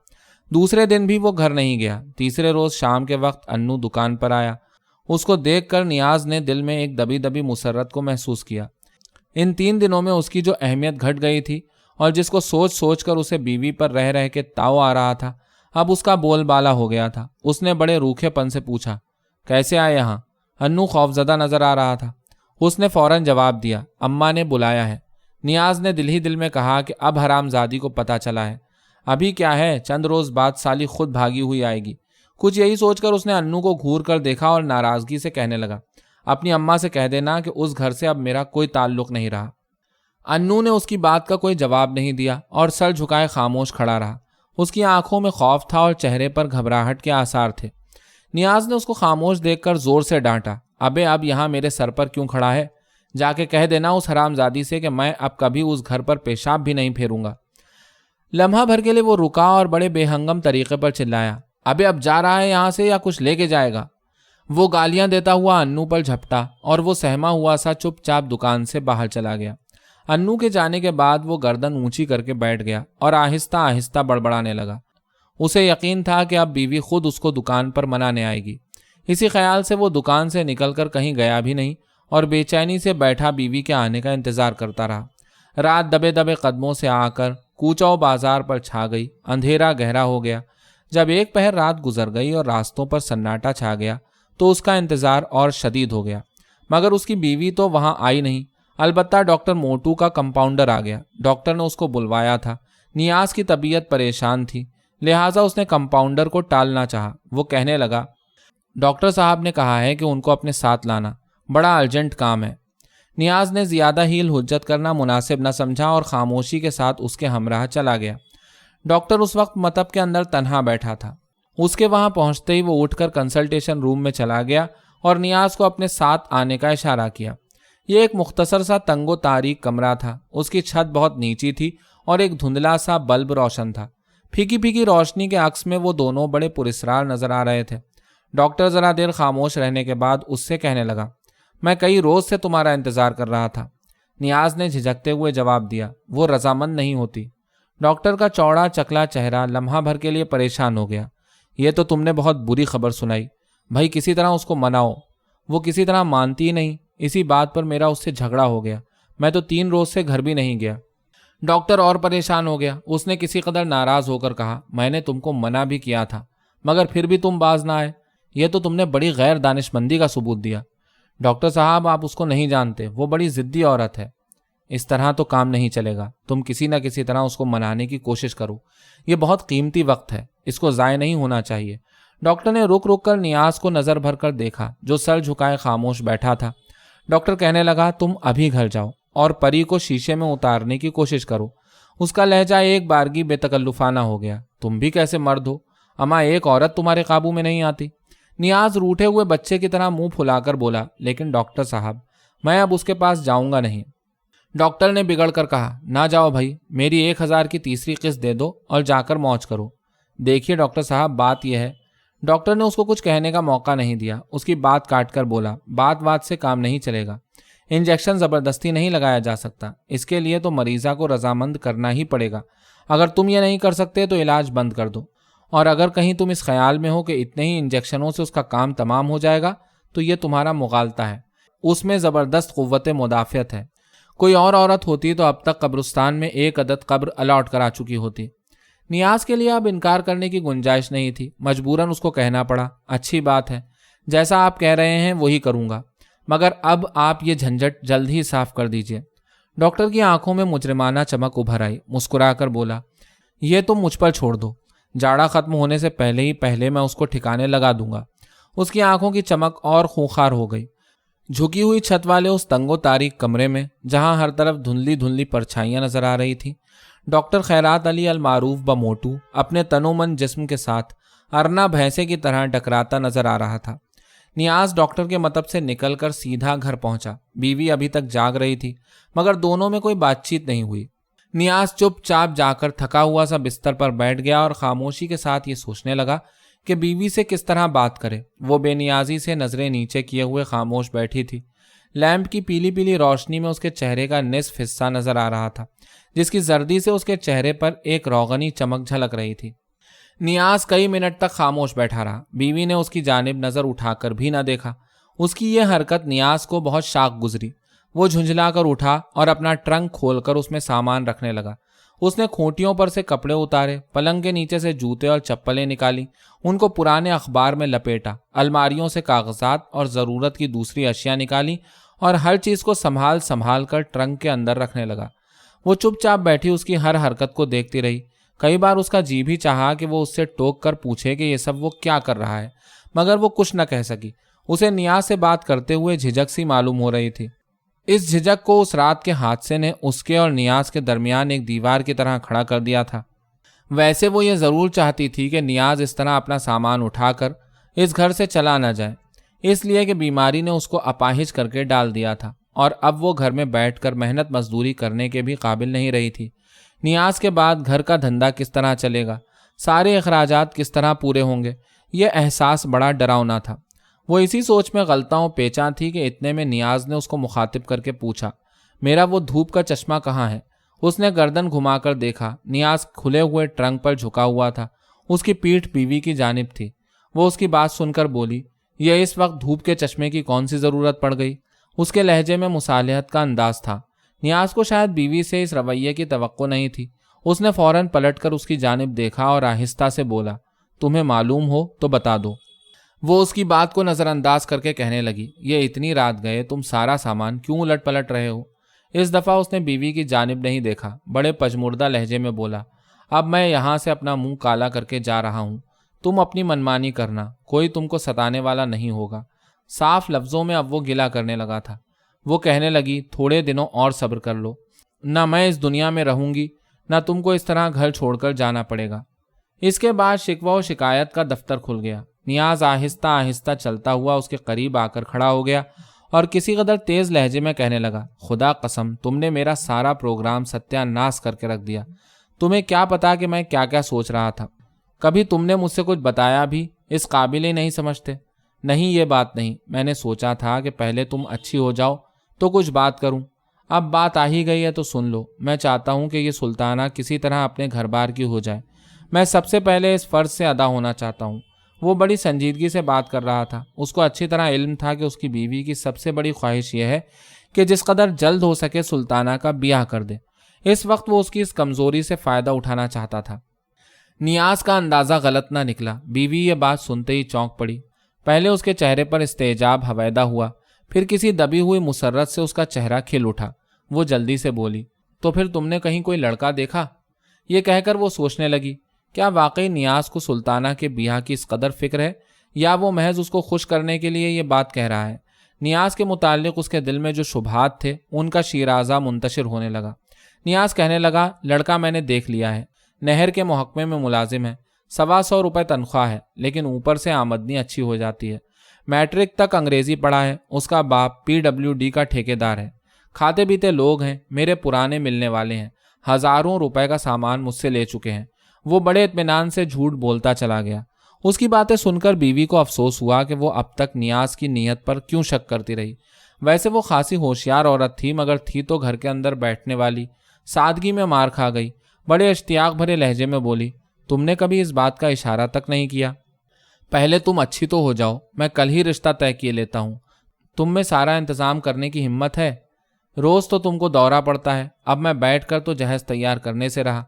دوسرے دن بھی وہ گھر نہیں گیا۔ تیسرے روز شام کے وقت انو دکان پر آیا۔ اس کو دیکھ کر نیاز نے دل میں ایک دبی دبی مسرت کو محسوس کیا۔ ان 3 دنوں میں اس کی جو اہمیت گھٹ گئی تھی اور جس کو سوچ سوچ کر اسے بیوی پر رہ رہ کے تاؤ آ رہا تھا، اب اس کا بول بالا ہو گیا تھا۔ اس نے بڑے روکھے پن سے پوچھا، کیسے آئے یہاں؟ انو خوفزدہ نظر آ رہا تھا۔ اس نے فوراً جواب دیا، اماں نے بلایا ہے۔ نیاز نے دل ہی دل میں کہا کہ اب حرام زادی کو پتہ چلا ہے، ابھی کیا ہے، چند روز بعد سالی خود بھاگی ہوئی آئے گی۔ کچھ یہی سوچ کر اس نے انو کو گھور کر دیکھا اور ناراضگی سے کہنے لگا، اپنی اماں سے کہہ دینا کہ اس گھر سے اب میرا کوئی تعلق نہیں رہا۔ انو نے اس کی بات کا کوئی جواب نہیں دیا اور سر جھکائے خاموش کھڑا رہا۔ اس کی آنکھوں میں خوف تھا اور چہرے پر گھبراہٹ کے آثار تھے۔ نیاز نے اس کو خاموش دیکھ کر زور سے ڈانٹا، ابے اب یہاں میرے سر پر کیوں کھڑا ہے؟ جا کے کہہ دینا اس حرام زادی سے کہ میں اب کبھی اس گھر پر پیشاب بھی نہیں پھیروں گا۔ لمحہ بھر کے لیے وہ رکا اور بڑے بے ہنگم طریقے پر چلایا، ابے اب جا رہا ہے یہاں سے یا کچھ لے کے جائے گا؟ وہ گالیاں دیتا ہوا انو پر جھپٹا اور وہ سہما ہوا سا چپ چاپ دکان سے باہر چلا گیا۔ انو کے جانے کے بعد وہ گردن اونچی کر کے بیٹھ گیا اور آہستہ آہستہ بڑبڑانے لگا۔ اسے یقین تھا کہ اب بیوی خود اس کو دکان پر منانے آئے گی۔ اسی خیال سے وہ دکان سے نکل کر کہیں گیا بھی نہیں اور بے چینی سے بیٹھا بیوی کے آنے کا انتظار کرتا رہا۔ رات دبے دبے قدموں سے آ کر کوچہ و بازار پر چھا گئی۔ اندھیرا گہرا ہو گیا۔ جب ایک پہر رات گزر گئی اور راستوں پر سناٹا چھا گیا تو اس کا انتظار اور شدید ہو گیا، مگر اس کی بیوی تو وہاں آئی نہیں۔ البتہ ڈاکٹر موٹو کا کمپاؤنڈر آ گیا۔ ڈاکٹر نے اس کو بلوایا تھا۔ نیاز کی طبیعت پریشان تھی، لہٰذا اس نے کمپاؤنڈر کو ٹالنا چاہا۔ وہ کہنے لگا، ڈاکٹر صاحب نے کہا ہے کہ ان کو اپنے ساتھ لانا، بڑا ارجنٹ کام ہے۔ نیاز نے زیادہ ہیل حجت کرنا مناسب نہ سمجھا اور خاموشی کے ساتھ اس کے ہمراہ چلا گیا۔ ڈاکٹر اس وقت مطب کے اندر تنہا بیٹھا تھا۔ اس کے وہاں پہنچتے ہی وہ اٹھ کر کنسلٹیشن روم میں چلا گیا اور نیاز کو اپنے ساتھ آنے کا اشارہ کیا۔ یہ ایک مختصر سا تنگ و تاریک کمرہ تھا۔ اس کی چھت بہت نیچی تھی اور ایک دھندلا سا بلب روشن تھا۔ پھیکی پھیکی روشنی کے عکس میں وہ دونوں بڑے پراسرار نظر آ رہے تھے۔ ڈاکٹر ذرا دیر خاموش رہنے کے بعد اس سے کہنے لگا، میں کئی روز سے تمہارا انتظار کر رہا تھا۔ نیاز نے جھجکتے ہوئے جواب دیا۔ وہ رضامند نہیں ہوتی۔ ڈاکٹر کا چوڑا چکلا چہرہ لمحہ بھر کے لیے پریشان ہو گیا۔ یہ تو تم نے بہت بری خبر سنائی۔ بھائی کسی طرح اس کو مناؤ۔ وہ کسی طرح مانتی ہی نہیں۔ اسی بات پر میرا اس سے جھگڑا ہو گیا۔ میں تو 3 روز سے گھر بھی نہیں گیا۔ ڈاکٹر اور پریشان ہو گیا۔ اس نے کسی قدر ناراض ہو کر کہا، میں نے تم کو منع بھی کیا تھا مگر پھر بھی تم باز نہ آئے۔ یہ تو تم نے بڑی غیر دانشمندی کا ثبوت دیا۔ ڈاکٹر صاحب آپ اس کو نہیں جانتے، وہ بڑی ضدی عورت ہے۔ اس طرح تو کام نہیں چلے گا۔ تم کسی نہ کسی طرح اس کو منانے کی کوشش کرو۔ یہ بہت قیمتی وقت ہے، اس کو ضائع نہیں ہونا چاہیے۔ ڈاکٹر نے رک رک کر نیاز کو نظر بھر کر دیکھا جو سر جھکائے خاموش بیٹھا تھا۔ ڈاکٹر کہنے لگا، تم ابھی گھر جاؤ اور پری کو شیشے میں اتارنے کی کوشش کرو۔ اس کا لہجہ ایک بارگی بے تکلفانہ ہو گیا۔ تم بھی کیسے مرد ہو؟ اما ایک عورت تمہارے قابو میں نہیں آتی۔ نیاز روٹھے ہوئے بچے کی طرح منہ پھلا کر بولا، لیکن ڈاکٹر صاحب میں اب اس کے پاس جاؤں گا نہیں۔ ڈاکٹر نے بگڑ کر کہا، نہ جاؤ بھائی، میری 1000 کی تیسری قسط دے دو اور جا کر موج کرو۔ دیکھیے ڈاکٹر صاحب بات یہ ہے۔ ڈاکٹر نے اس کو کچھ کہنے کا موقع نہیں دیا۔ اس کی بات کاٹ کر بولا، بات سے کام نہیں چلے گا۔ انجیکشن زبردستی نہیں لگایا جا سکتا۔ اس کے لیے تو مریضہ کو رضامند کرنا ہی پڑے گا۔ اگر تم یہ نہیں کر سکتے تو علاج بند کر دو، اور اگر کہیں تم اس خیال میں ہو کہ اتنے ہی انجیکشنوں سے اس کا کام تمام ہو جائے گا تو یہ تمہارا مغالطہ ہے۔ اس میں زبردست قوت مدافعت ہے۔ کوئی اور عورت ہوتی تو اب تک قبرستان میں 1 عدد قبر الاٹ کرا چکی ہوتی۔ نیاز کے لیے اب انکار کرنے کی گنجائش نہیں تھی۔ مجبوراً اس کو کہنا پڑا، اچھی بات ہے، جیسا آپ کہہ رہے ہیں وہی کروں گا، مگر اب آپ یہ جھنجٹ جلد ہی صاف کر دیجئے۔ ڈاکٹر کی آنکھوں میں مجرمانہ چمک ابھر آئی۔ مسکرا کر بولا، یہ تم مجھ پر چھوڑ دو۔ جاڑا ختم ہونے سے پہلے میں اس کو ٹھکانے لگا دوں گا۔ اس کی آنکھوں کی چمک اور خونخوار ہو گئی۔ جھکی ہوئی چھت والے اس تنگ و تاریک کمرے میں جہاں ہر طرف دھندلی پرچھائیاں نظر آ رہی تھیں، ڈاکٹر خیرات علی المعروف بموٹو اپنے تن و من جسم کے ساتھ ارنا بھینسے کی طرح ڈکراتا نظر آ رہا تھا۔ نیاز ڈاکٹر کے مطب سے نکل کر سیدھا گھر پہنچا۔ بیوی ابھی تک جاگ رہی تھی مگر دونوں میں کوئی بات چیت نہیں ہوئی۔ نیاز چپ چاپ جا کر تھکا ہوا سا بستر پر بیٹھ گیا اور خاموشی کے ساتھ یہ سوچنے لگا کہ بیوی سے کس طرح بات کرے۔ وہ بے نیازی سے نظریں نیچے کیے ہوئے خاموش بیٹھی تھی۔ لیمپ کی پیلی پیلی روشنی میں اس کے چہرے کا نصف حصہ نظر آ رہا تھا، جس کی زردی سے اس کے چہرے پر ایک روغنی چمک جھلک رہی تھی۔ نیاز کئی منٹ تک خاموش بیٹھا رہا۔ بیوی نے اس کی جانب نظر اٹھا کر بھی نہ دیکھا۔ اس کی یہ حرکت نیاز کو بہت شاق گزری۔ وہ جھنجھلا کر اٹھا اور اپنا ٹرنک کھول کر اس میں سامان رکھنے لگا۔ اس نے کھوٹیوں پر سے کپڑے اتارے، پلنگ کے نیچے سے جوتے اور چپلیں نکالی، ان کو پرانے اخبار میں لپیٹا، الماریوں سے کاغذات اور ضرورت کی دوسری اشیاء نکالی اور ہر چیز کو سنبھال کر ٹرنک کے اندر رکھنے لگا۔ وہ چپ چاپ بیٹھی اس کی ہر حرکت کو دیکھتی رہی۔ کئی بار اس کا جی بھی چاہا کہ وہ اس سے ٹوک کر پوچھے کہ یہ سب وہ کیا کر رہا ہے، مگر وہ کچھ نہ کہہ سکی۔ اسے نیاز سے بات کرتے ہوئے جھجک سی معلوم ہو رہی تھی۔ اس جھجک کو اس رات کے حادثے نے اس کے اور نیاز کے درمیان ایک دیوار کی طرح کھڑا کر دیا تھا۔ ویسے وہ یہ ضرور چاہتی تھی کہ نیاز اس طرح اپنا سامان اٹھا کر اس گھر سے چلا نہ جائے، اس لیے کہ بیماری نے اس کو اپاہج کر کے ڈال دیا تھا اور اب وہ گھر میں بیٹھ کر محنت مزدوری کرنے کے بھی قابل نہیں رہی تھی۔ نیاز کے بعد گھر کا دھندا کس طرح چلے گا، سارے اخراجات کس طرح پورے ہوں گے، یہ احساس بڑا ڈراؤنا تھا۔ وہ اسی سوچ میں غلطاؤں پیچاں تھی کہ اتنے میں نیاز نے اس کو مخاطب کر کے پوچھا، میرا وہ دھوپ کا چشمہ کہاں ہے؟ اس نے گردن گھما کر دیکھا۔ نیاز کھلے ہوئے ٹرنک پر جھکا ہوا تھا۔ اس کی پیٹھ بیوی کی جانب تھی۔ وہ اس کی بات سن کر بولی، یہ اس وقت دھوپ کے چشمے کی کون سی ضرورت پڑ گئی؟ اس کے لہجے میں مصالحت کا انداز تھا۔ نیاز کو شاید بیوی سے اس رویے کی توقع نہیں تھی۔ اس نے فوراً پلٹ کر اس کی جانب دیکھا اور آہستہ سے بولا، تمہیں معلوم ہو تو بتا دو۔ وہ اس کی بات کو نظر انداز کر کے کہنے لگی، یہ اتنی رات گئے تم سارا سامان کیوں الٹ پلٹ رہے ہو؟ اس دفعہ اس نے بیوی کی جانب نہیں دیکھا، بڑے پجمردہ لہجے میں بولا، اب میں یہاں سے اپنا منہ کالا کر کے جا رہا ہوں، تم اپنی منمانی کرنا، کوئی تم کو ستانے والا نہیں ہوگا۔ صاف لفظوں میں اب وہ گلہ کرنے لگا تھا۔ وہ کہنے لگی، تھوڑے دنوں اور صبر کر لو، نہ میں اس دنیا میں رہوں گی نہ تم کو اس طرح گھر چھوڑ کر جانا پڑے گا۔ اس کے بعد شکوہ و شکایت کا دفتر کھل گیا۔ نیاز آہستہ آہستہ چلتا ہوا اس کے قریب آ کر کھڑا ہو گیا اور کسی قدر تیز لہجے میں کہنے لگا، خدا قسم تم نے میرا سارا پروگرام ستیہ ناش کر کے رکھ دیا۔ تمہیں کیا پتا کہ میں کیا کیا سوچ رہا تھا؟ کبھی تم نے مجھ سے کچھ بتایا بھی؟ اس قابل ہی نہیں سمجھتے۔ نہیں، یہ بات نہیں، میں نے سوچا تھا کہ پہلے تم اچھی ہو جاؤ تو کچھ بات کروں۔ اب بات آ ہی گئی ہے تو سن لو۔ میں چاہتا ہوں کہ یہ سلطانہ کسی طرح اپنے گھر بار کی ہو جائے۔ میں سب سے پہلے اس فرض سے ادا ہونا چاہتا ہوں۔ وہ بڑی سنجیدگی سے بات کر رہا تھا۔ اس کو اچھی طرح علم تھا کہ اس کی بیوی کی سب سے بڑی خواہش یہ ہے کہ جس قدر جلد ہو سکے سلطانہ کا بیاہ کر دے۔ اس وقت وہ اس کی اس کمزوری سے فائدہ اٹھانا چاہتا تھا۔ نیاز کا اندازہ غلط نہ نکلا۔ بیوی یہ بات سنتے ہی چونک پڑی۔ پہلے اس کے چہرے پر استعجاب حویدہ ہوا، پھر کسی دبی ہوئی مسرت سے اس کا چہرہ کھل اٹھا۔ وہ جلدی سے بولی، تو پھر تم نے کہیں کوئی لڑکا دیکھا؟ یہ کہہ کر وہ سوچنے لگی، کیا واقعی نیاز کو سلطانہ کے بیاہ کی اس قدر فکر ہے یا وہ محض اس کو خوش کرنے کے لیے یہ بات کہہ رہا ہے؟ نیاز کے متعلق اس کے دل میں جو شبہات تھے ان کا شیرازہ منتشر ہونے لگا۔ نیاز کہنے لگا، لڑکا میں نے دیکھ لیا ہے، نہر کے محکمے میں ملازم ہے، 125 روپے تنخواہ ہے، لیکن اوپر سے آمدنی اچھی ہو جاتی ہے۔ میٹرک تک انگریزی پڑھا ہے، اس کا باپ PWD کا ٹھیکیدار ہے، کھاتے پیتے لوگ ہیں، میرے پرانے ملنے والے ہیں، ہزاروں روپے کا سامان مجھ سے لے چکے ہیں۔ وہ بڑے اطمینان سے جھوٹ بولتا چلا گیا۔ اس کی باتیں سن کر بیوی کو افسوس ہوا کہ وہ اب تک نیاز کی نیت پر کیوں شک کرتی رہی۔ ویسے وہ خاصی ہوشیار عورت تھی، مگر تھی تو گھر کے اندر بیٹھنے والی۔ سادگی میں مار کھا گئی۔ بڑے اشتیاق بھرے لہجے میں بولی، تم نے کبھی اس بات کا اشارہ تک نہیں کیا؟ پہلے تم اچھی تو ہو جاؤ، میں کل ہی رشتہ طے کیے لیتا ہوں۔ تم میں سارا انتظام کرنے کی ہمت ہے؟ روز تو تم کو دورہ پڑتا ہے، اب میں بیٹھ کر تو جہیز تیار کرنے سے رہا۔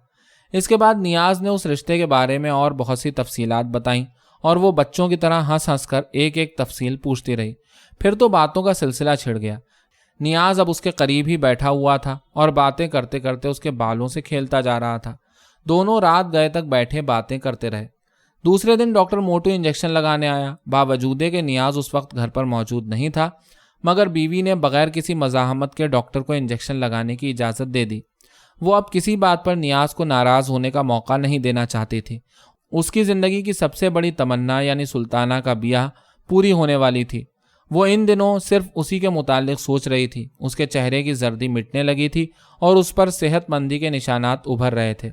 اس کے بعد نیاز نے اس رشتے کے بارے میں اور بہت سی تفصیلات بتائیں اور وہ بچوں کی طرح ہنس ہنس کر ایک ایک تفصیل پوچھتی رہی۔ پھر تو باتوں کا سلسلہ چھڑ گیا۔ نیاز اب اس کے قریب ہی بیٹھا ہوا تھا اور باتیں کرتے کرتے اس کے بالوں سے کھیلتا جا رہا تھا۔ دونوں رات گئے تک بیٹھے باتیں کرتے رہے۔ دوسرے دن ڈاکٹر موٹو انجیکشن لگانے آیا۔ باوجود کہ نیاز اس وقت گھر پر موجود نہیں تھا، مگر بیوی نے بغیر کسی مزاحمت کے ڈاکٹر کو انجیکشن لگانے کی اجازت دے دی۔ وہ اب کسی بات پر نیاز کو ناراض ہونے کا موقع نہیں دینا چاہتی تھی۔ اس کی زندگی کی سب سے بڑی تمنا یعنی سلطانہ کا بیاہ پوری ہونے والی تھی۔ وہ ان دنوں صرف اسی کے متعلق سوچ رہی تھی۔ اس کے چہرے کی زردی مٹنے لگی تھی اور اس پر صحت مندی کے نشانات ابھر رہے تھے۔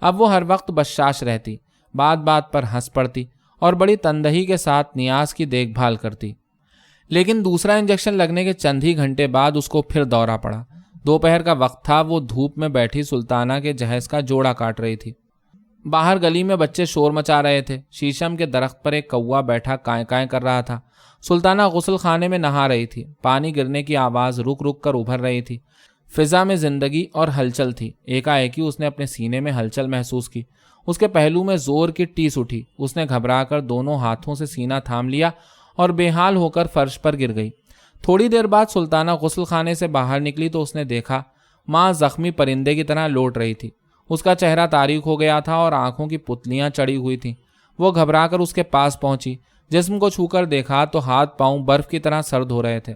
اب وہ ہر وقت بشاش رہتی، بات بات پر ہنس پڑتی اور بڑی تندہی کے ساتھ نیاز کی دیکھ بھال کرتی۔ لیکن دوسرا انجیکشن لگنے کے چند ہی گھنٹے بعد اس کو پھر دورہ پڑا۔ دوپہر کا وقت تھا۔ وہ دھوپ میں بیٹھی سلطانہ کے جہیز کا جوڑا کاٹ رہی تھی۔ باہر گلی میں بچے شور مچا رہے تھے۔ شیشم کے درخت پر ایک کوا بیٹھا کائیں کائیں کر رہا تھا۔ سلطانہ غسل خانے میں نہا رہی تھی۔ پانی گرنے کی آواز رک رک کر ابھر رہی تھی۔ فضا میں زندگی اور ہلچل تھی۔ ایک ہی اس نے اپنے سینے میں ہلچل محسوس کی۔ اس کے پہلو میں زور کی ٹیس اٹھی۔ اس نے گھبرا کر دونوں ہاتھوں سے سینہ تھام لیا اور بے حال ہو کر فرش پر گر گئی۔ تھوڑی دیر بعد سلطانہ غسل خانے سے باہر نکلی تو اس نے دیکھا ماں زخمی پرندے کی طرح لوٹ رہی تھی۔ اس کا چہرہ تاریک ہو گیا تھا اور آنکھوں کی پتلیاں چڑی ہوئی تھیں۔ وہ گھبرا کر اس کے پاس پہنچی۔ جسم کو چھو کر دیکھا تو ہاتھ پاؤں برف کی طرح سرد ہو رہے تھے۔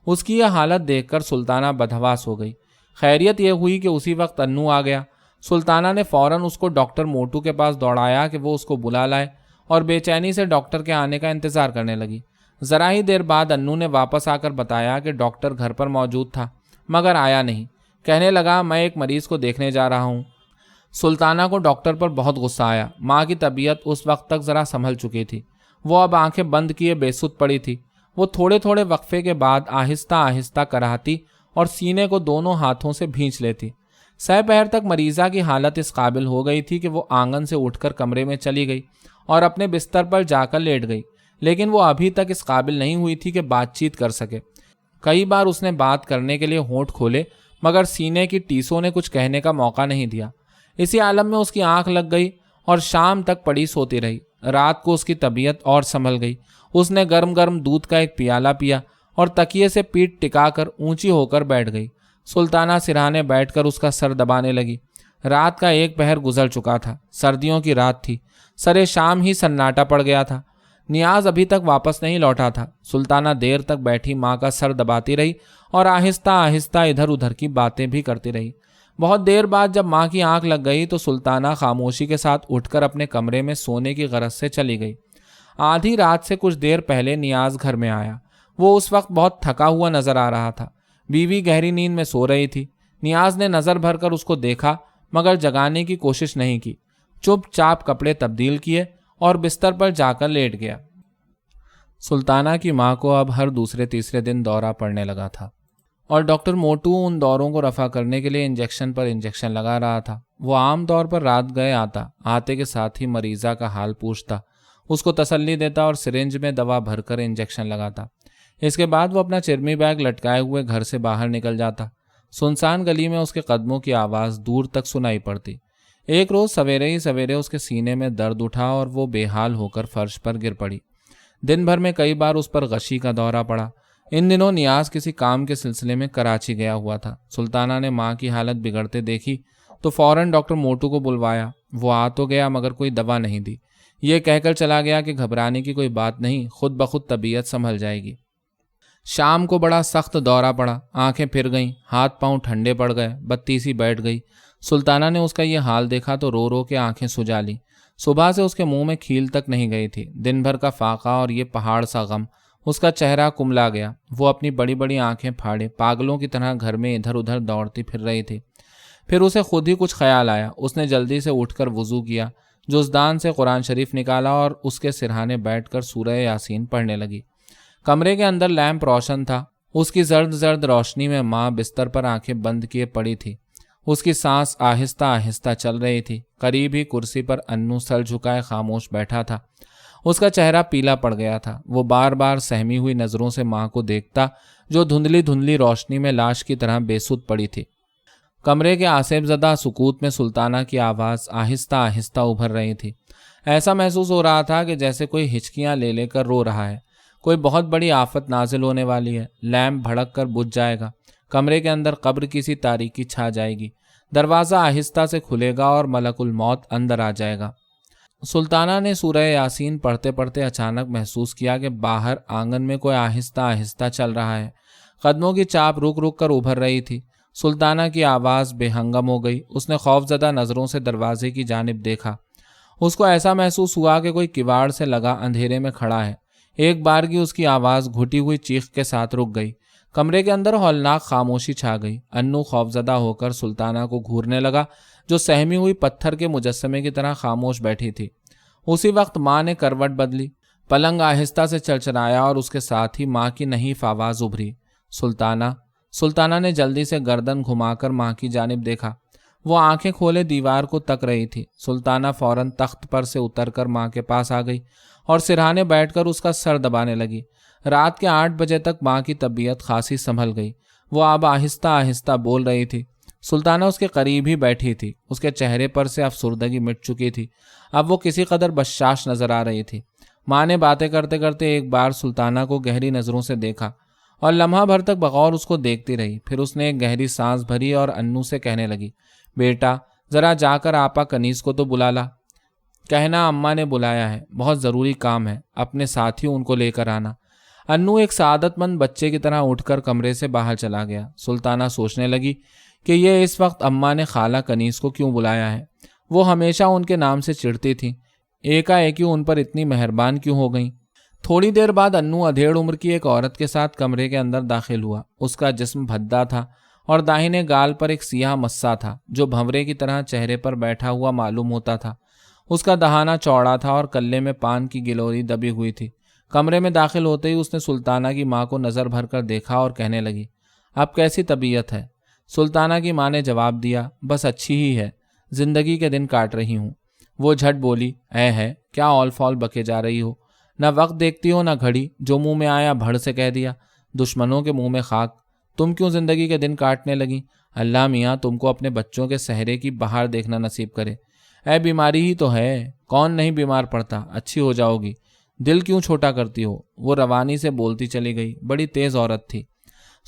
اس کی یہ حالت دیکھ کر سلطانہ بدحواس ہو گئی۔ خیریت یہ ہوئی کہ اسی وقت انو آ گیا۔ سلطانہ نے فوراً اس کو ڈاکٹر موٹو کے پاس دوڑایا کہ وہ اس کو بلا لائے اور بے چینی سے ڈاکٹر کے آنے کا انتظار کرنے لگی۔ ذرا ہی دیر بعد انو نے واپس آ کر بتایا کہ ڈاکٹر گھر پر موجود تھا مگر آیا نہیں۔ کہنے لگا، میں ایک مریض کو دیکھنے جا رہا ہوں۔ سلطانہ کو ڈاکٹر پر بہت غصہ آیا۔ ماں کی طبیعت اس وقت تک ذرا سنبھل چکی تھی۔ وہ اب آنکھیں بند کیے بے سود پڑی تھی۔ وہ تھوڑے تھوڑے وقفے کے بعد آہستہ آہستہ کراہتی اور سینے کو دونوں ہاتھوں سے بھینچ لیتی۔ سہ پہر تک مریضہ کی حالت اس قابل ہو گئی تھی کہ وہ آنگن سے اٹھ کر کمرے میں چلی گئی اور اپنے بستر پر جا کر لیٹ گئی، لیکن وہ ابھی تک اس قابل نہیں ہوئی تھی کہ بات چیت کر سکے۔ کئی بار اس نے بات کرنے کے لیے ہونٹ کھولے مگر سینے کی ٹیسوں نے کچھ کہنے کا موقع نہیں دیا۔ اسی عالم میں اس کی آنکھ لگ گئی اور شام تک پڑی سوتی رہی۔ رات کو اس کی طبیعت اور سنبھل گئی۔ اس نے گرم گرم دودھ کا ایک پیالہ پیا اور تکیے سے پیٹھ ٹکا کر اونچی ہو کر بیٹھ گئی۔ سلطانہ سرہانے بیٹھ کر اس کا سر دبانے لگی۔ رات کا ایک پہر گزر چکا تھا، سردیوں کی رات تھی، سرے شام ہی سناٹا پڑ گیا تھا۔ نیاز ابھی تک واپس نہیں لوٹا تھا۔ سلطانہ دیر تک بیٹھی ماں کا سر دباتی رہی اور آہستہ آہستہ ادھر ادھر کی باتیں بھی کرتی رہی۔ بہت دیر بعد جب ماں کی آنکھ لگ گئی تو سلطانہ خاموشی کے ساتھ اٹھ کر اپنے کمرے میں سونے کی غرض سے چلی گئی۔ آدھی رات سے کچھ دیر پہلے نیاز گھر میں آیا۔ وہ اس وقت بہت تھکا ہوا نظر آ رہا تھا۔ بیوی گہری نیند میں سو رہی تھی۔ نیاز نے نظر بھر کر اس کو دیکھا مگر جگانے کی کوشش نہیں کی۔ چپ چاپ کپڑے تبدیل کیے اور بستر پر جا کر لیٹ گیا۔ سلطانہ کی ماں کو اب ہر دوسرے تیسرے دن دورہ پڑنے لگا تھا اور ڈاکٹر موٹو ان دوروں کو رفع کرنے کے لیے انجیکشن پر انجیکشن لگا رہا تھا۔ وہ عام طور پر رات گئے آتے کے ساتھ ہی مریضہ کا حال پوچھتا، اس کو تسلی دیتا اور سرنج میں دوا بھر کر انجیکشن لگاتا۔ اس کے بعد وہ اپنا چرمی بیگ لٹکائے ہوئے گھر سے باہر نکل جاتا۔ سنسان گلی میں اس کے قدموں کی آواز دور تک سنائی پڑتی۔ ایک روز سویرے ہی سویرے اس کے سینے میں درد اٹھا اور وہ بے حال ہو کر فرش پر گر پڑی۔ دن بھر میں کئی بار اس پر غشی کا دورہ پڑا۔ ان دنوں نیاز کسی کام کے سلسلے میں کراچی گیا ہوا تھا۔ سلطانہ نے ماں کی حالت بگڑتے دیکھی تو فوراً ڈاکٹر موٹو کو بلوایا۔ وہ آ تو گیا مگر کوئی دوا نہیں دی۔ یہ کہہ کر چلا گیا کہ گھبرانے کی کوئی بات نہیں، خود بخود طبیعت سنبھل جائے گی۔ شام کو بڑا سخت دورہ پڑا، آنکھیں پھر گئیں، ہاتھ پاؤں ٹھنڈے پڑ گئے، بتی سی بیٹھ گئی۔ سلطانہ نے اس کا یہ حال دیکھا تو رو رو کے آنکھیں سجا لیں۔ صبح سے اس کے منہ میں کھیل تک نہیں گئی تھی۔ دن بھر کا فاقہ اور یہ پہاڑ سا غم، اس کا چہرہ کملا گیا۔ وہ اپنی بڑی بڑی آنکھیں پھاڑے پاگلوں کی طرح گھر میں ادھر ادھر دوڑتی پھر رہی تھی۔ پھر اسے خود ہی کچھ خیال آیا۔ اس نے جلدی سے اٹھ کر وضو کیا، جزدان سے قرآن شریف نکالا اور اس کے سرہانے بیٹھ کر سورہ یاسین پڑھنے لگی۔ کمرے کے اندر لیمپ روشن تھا۔ اس کی زرد زرد روشنی میں ماں بستر پر آنکھیں بند کیے پڑی تھی۔ اس کی سانس آہستہ آہستہ چل رہی تھی۔ قریب ہی کرسی پر انو سر جھکائے خاموش بیٹھا تھا۔ اس کا چہرہ پیلا پڑ گیا تھا۔ وہ بار بار سہمی ہوئی نظروں سے ماں کو دیکھتا جو دھندلی دھندلی روشنی میں لاش کی طرح بے سود پڑی تھی۔ کمرے کے آصف زدہ سکوت میں سلطانہ کی آواز آہستہ آہستہ ابھر رہی تھی۔ ایسا محسوس ہو رہا تھا کہ جیسے کوئی ہچکیاں لے لے کر رو رہا ہے، کوئی بہت بڑی آفت نازل ہونے والی ہے۔ لیمپ بھڑک کر بجھ جائے گا، کمرے کے اندر قبر کی سی تاریکی چھا جائے گی، دروازہ آہستہ سے کھلے گا اور ملک الموت اندر آ جائے گا۔ سلطانہ نے سورہ یاسین پڑھتے پڑھتے اچانک محسوس کیا کہ باہر آنگن میں کوئی آہستہ آہستہ چل رہا ہے۔ قدموں کی چاپ رک رک کر ابھر رہی تھی۔ سلطانہ کی آواز بے ہنگم ہو گئی۔ اس نے خوفزدہ نظروں سے دروازے کی جانب دیکھا۔ اس کو ایسا محسوس ہوا کہ کوئی کواڑ سے لگا اندھیرے میں کھڑا ہے۔ ایک بار کی اس کی آواز گھٹی ہوئی چیخ کے ساتھ رک گئی۔ کمرے کے اندر ہولناک خاموشی چھا گئی۔ انو خوفزدہ ہو کر سلطانہ کو گھورنے لگا جو سہمی ہوئی پتھر کے مجسمے کی طرح خاموش بیٹھی تھی۔ اسی وقت ماں نے کروٹ بدلی، پلنگ آہستہ سے چرچرایا اور اس کے ساتھ ہی ماں کی نحیف آواز ابھری، سلطانہ۔ سلطانہ نے جلدی سے گردن گھما کر ماں کی جانب دیکھا۔ وہ آنکھیں کھولے دیوار کو تک رہی تھی۔ سلطانہ فوراً تخت پر سے اتر کر ماں کے پاس آ گئی اور سرہانے بیٹھ کر اس کا سر دبانے لگی۔ رات کے 8 بجے تک ماں کی طبیعت خاصی سنبھل گئی۔ وہ اب آہستہ آہستہ بول رہی تھی۔ سلطانہ اس کے قریب ہی بیٹھی تھی۔ اس کے چہرے پر سے افسردگی مٹ چکی تھی۔ اب وہ کسی قدر بشاش نظر آ رہی تھی۔ ماں نے باتیں کرتے کرتے ایک بار سلطانہ کو گہری نظروں سے دیکھا اور لمحہ بھر تک بغور اس کو دیکھتی رہی۔ پھر اس نے ایک گہری سانس بھری اور انو سے کہنے لگی، بیٹا ذرا جا کر آپا کنیز کو تو بلا لا۔ کہنا اماں نے بلایا ہے، بہت ضروری کام ہے، اپنے ساتھ ہی ان کو لے کر آنا۔ انو ایک سعادت مند بچے کی طرح اٹھ کر کمرے سے باہر چلا گیا۔ سلطانہ سوچنے لگی کہ یہ اس وقت اماں نے خالہ کنیز کو کیوں بلایا ہے۔ وہ ہمیشہ ان کے نام سے چڑھتی تھیں، ایک ایک ہی ان پر اتنی مہربان کیوں ہو گئیں۔ تھوڑی دیر بعد انو ادھیڑ عمر کی ایک عورت کے ساتھ کمرے کے اندر داخل ہوا۔ اس کا جسم بھدا تھا اور داہنے گال پر ایک سیاہ مسا تھا جو بھنورے کی طرح چہرے پر بیٹھا ہوا معلوم ہوتا تھا۔ اس کا دہانہ چوڑا تھا اور کلے میں پان کی گلوری دبی ہوئی تھی۔ کمرے میں داخل ہوتے ہی اس نے سلطانہ کی ماں کو نظر بھر کر دیکھا اور کہنے لگی، اب کیسی طبیعت ہے؟ سلطانہ کی ماں نے جواب دیا، بس اچھی ہی ہے، زندگی کے دن کاٹ رہی ہوں۔ وہ جھٹ بولی، ہے کیا اول فول بکے جا رہی ہو؟ نہ وقت دیکھتی ہو نہ گھڑی، جو منہ میں آیا بھڑ سے کہہ دیا، دشمنوں کے منہ میں خاک۔ تم کیوں زندگی کے دن کاٹنے لگی؟ اللہ میاں تم کو اپنے بچوں کے سہرے کی بہار دیکھنا نصیب کرے۔ اے بیماری ہی تو ہے، کون نہیں بیمار پڑتا، اچھی ہو جاؤ گی، دل کیوں چھوٹا کرتی ہو؟ وہ روانی سے بولتی چلی گئی، بڑی تیز عورت تھی۔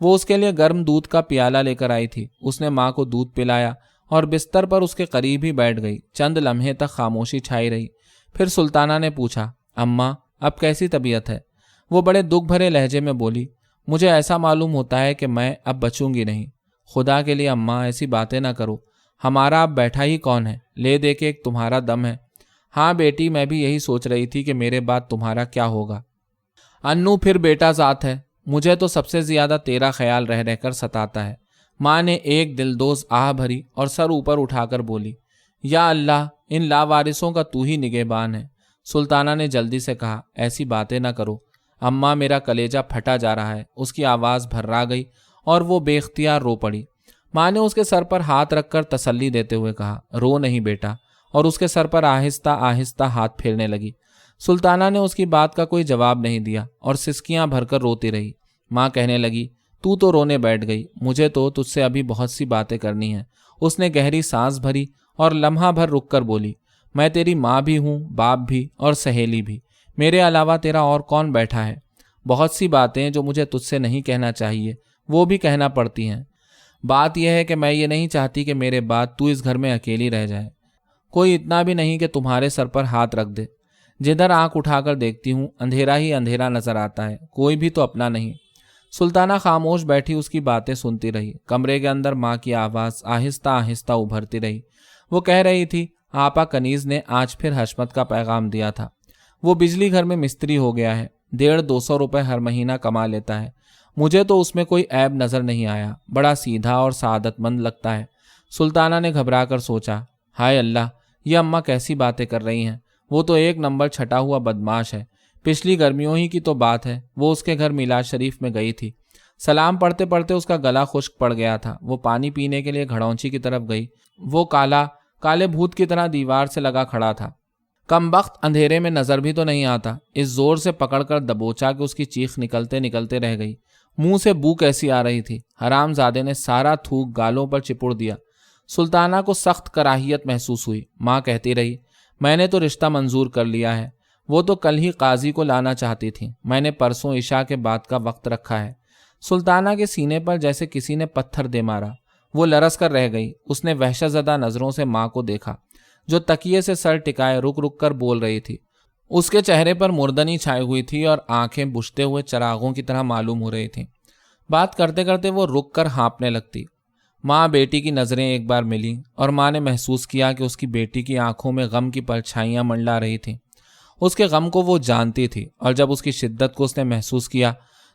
وہ اس کے لیے گرم دودھ کا پیالہ لے کر آئی تھی۔ اس نے ماں کو دودھ پلایا اور بستر پر اس کے قریب ہی بیٹھ گئی۔ چند لمحے تک خاموشی چھائی رہی۔ پھر سلطانہ نے پوچھا، اماں اب کیسی طبیعت ہے؟ وہ بڑے دکھ بھرے لہجے میں بولی، مجھے ایسا معلوم ہوتا ہے کہ میں اب بچوں گی نہیں۔ خدا کے لیے اماں ایسی باتیں نہ کرو، ہمارا اب بیٹھا ہی کون ہے؟ لے دے کے ایک تمہارا دم ہے۔ ہاں بیٹی، میں بھی یہی سوچ رہی تھی کہ میرے بعد تمہارا کیا ہوگا۔ انو پھر بیٹا ذات ہے، مجھے تو سب سے زیادہ تیرا خیال رہ رہ کر ستاتا ہے۔ ماں نے ایک دلدوز آہ بھری اور سر اوپر اٹھا کر بولی، یا اللہ، ان لاوارثوں کا تو ہی نگہبان ہے۔ سلطانہ نے جلدی سے کہا، ایسی باتیں نہ کرو اماں، میرا کلیجہ پھٹا جا رہا ہے۔ اس کی آواز بھررا گئی اور وہ بے اختیار رو پڑی۔ ماں نے اس کے سر پر ہاتھ رکھ کر تسلی دیتے ہوئے کہا، رو نہیں بیٹا، اور اس کے سر پر آہستہ آہستہ ہاتھ پھیرنے لگی۔ سلطانہ نے اس کی بات کا کوئی جواب نہیں دیا اور سسکیاں بھر کر روتی رہی۔ ماں کہنے لگی، تو رونے بیٹھ گئی، مجھے تو تجھ سے ابھی بہت سی باتیں کرنی ہیں۔ اس نے گہری سانس بھری اور لمحہ بھر رک کر بولی، میں تیری ماں بھی ہوں، باپ بھی اور سہیلی بھی، میرے علاوہ تیرا اور کون بیٹھا ہے؟ بہت سی باتیں جو مجھے تجھ سے نہیں کہنا چاہیے وہ بھی کہنا پڑتی ہیں۔ بات یہ ہے کہ میں یہ نہیں چاہتی کہ میرے بعد تو اس گھر میں اکیلی رہ جائے۔ کوئی اتنا بھی نہیں کہ تمہارے سر پر ہاتھ رکھ دے۔ جدھر آنکھ اٹھا کر دیکھتی ہوں اندھیرا ہی اندھیرا نظر آتا ہے، کوئی بھی تو اپنا نہیں۔ سلطانہ خاموش بیٹھی اس کی باتیں سنتی رہی۔ کمرے کے اندر ماں کی آواز آہستہ آہستہ ابھرتی رہی۔ وہ کہہ رہی تھی، آپا کنیز نے آج پھر حشمت کا پیغام دیا تھا۔ وہ بجلی گھر میں مستری ہو گیا ہے، 150-200 روپے ہر مہینہ کما لیتا ہے۔ مجھے تو اس میں کوئی عیب نظر نہیں آیا، بڑا سیدھا اور سعادت مند لگتا ہے۔ سلطانہ نے گھبرا کر سوچا، ہائے اللہ، یہ اماں کیسی باتیں کر رہی ہیں؟ وہ تو ایک نمبر چھٹا ہوا بدماش ہے۔ پچھلی گرمیوں ہی کی تو بات ہے، وہ اس کے گھر میلاد شریف میں گئی تھی۔ سلام پڑھتے پڑھتے اس کا گلا خشک پڑ گیا تھا۔ وہ پانی پینے کے لیے گھڑونچی کی طرف گئی۔ وہ کالے بھوت کی طرح دیوار سے لگا کھڑا تھا۔ کمبخت اندھیرے میں نظر بھی تو نہیں آتا۔ اس زور سے پکڑ کر دبوچا کہ اس کی چیخ نکلتے نکلتے رہ گئی۔ منہ سے بو کیسی آ رہی تھی۔ حرام زادے نے سارا تھوک گالوں پر چپڑ دیا۔ سلطانہ کو سخت کراہیت محسوس ہوئی۔ ماں کہتی رہی، میں نے تو رشتہ منظور کر لیا ہے۔ وہ تو کل ہی قاضی کو لانا چاہتی تھی، میں نے پرسوں عشاء کے بعد کا وقت رکھا ہے۔ سلطانہ کے سینے پر جیسے کسی نے پتھر دے مارا۔ وہ لرز کر رہ گئی۔ اس نے وحشت زدہ نظروں سے ماں کو دیکھا جو تکیے سے سر ٹکائے رک رک کر بول رہی تھی۔ اس کے چہرے پر مردنی چھائی ہوئی تھی اور آنکھیں بجھتے ہوئے چراغوں کی طرح معلوم ہو رہی تھیں۔ بات کرتے کرتے وہ رک کر ہانپنے لگتی۔ ماں بیٹی کی نظریں ایک بار ملی اور ماں نے محسوس کیا کہ اس کی بیٹی کی آنکھوں میں غم کی پرچھائیاں منڈلا رہی تھیں۔ اس کے غم کو وہ جانتی تھی، اور جب اس کی شدت کو اس نے محسوس کیا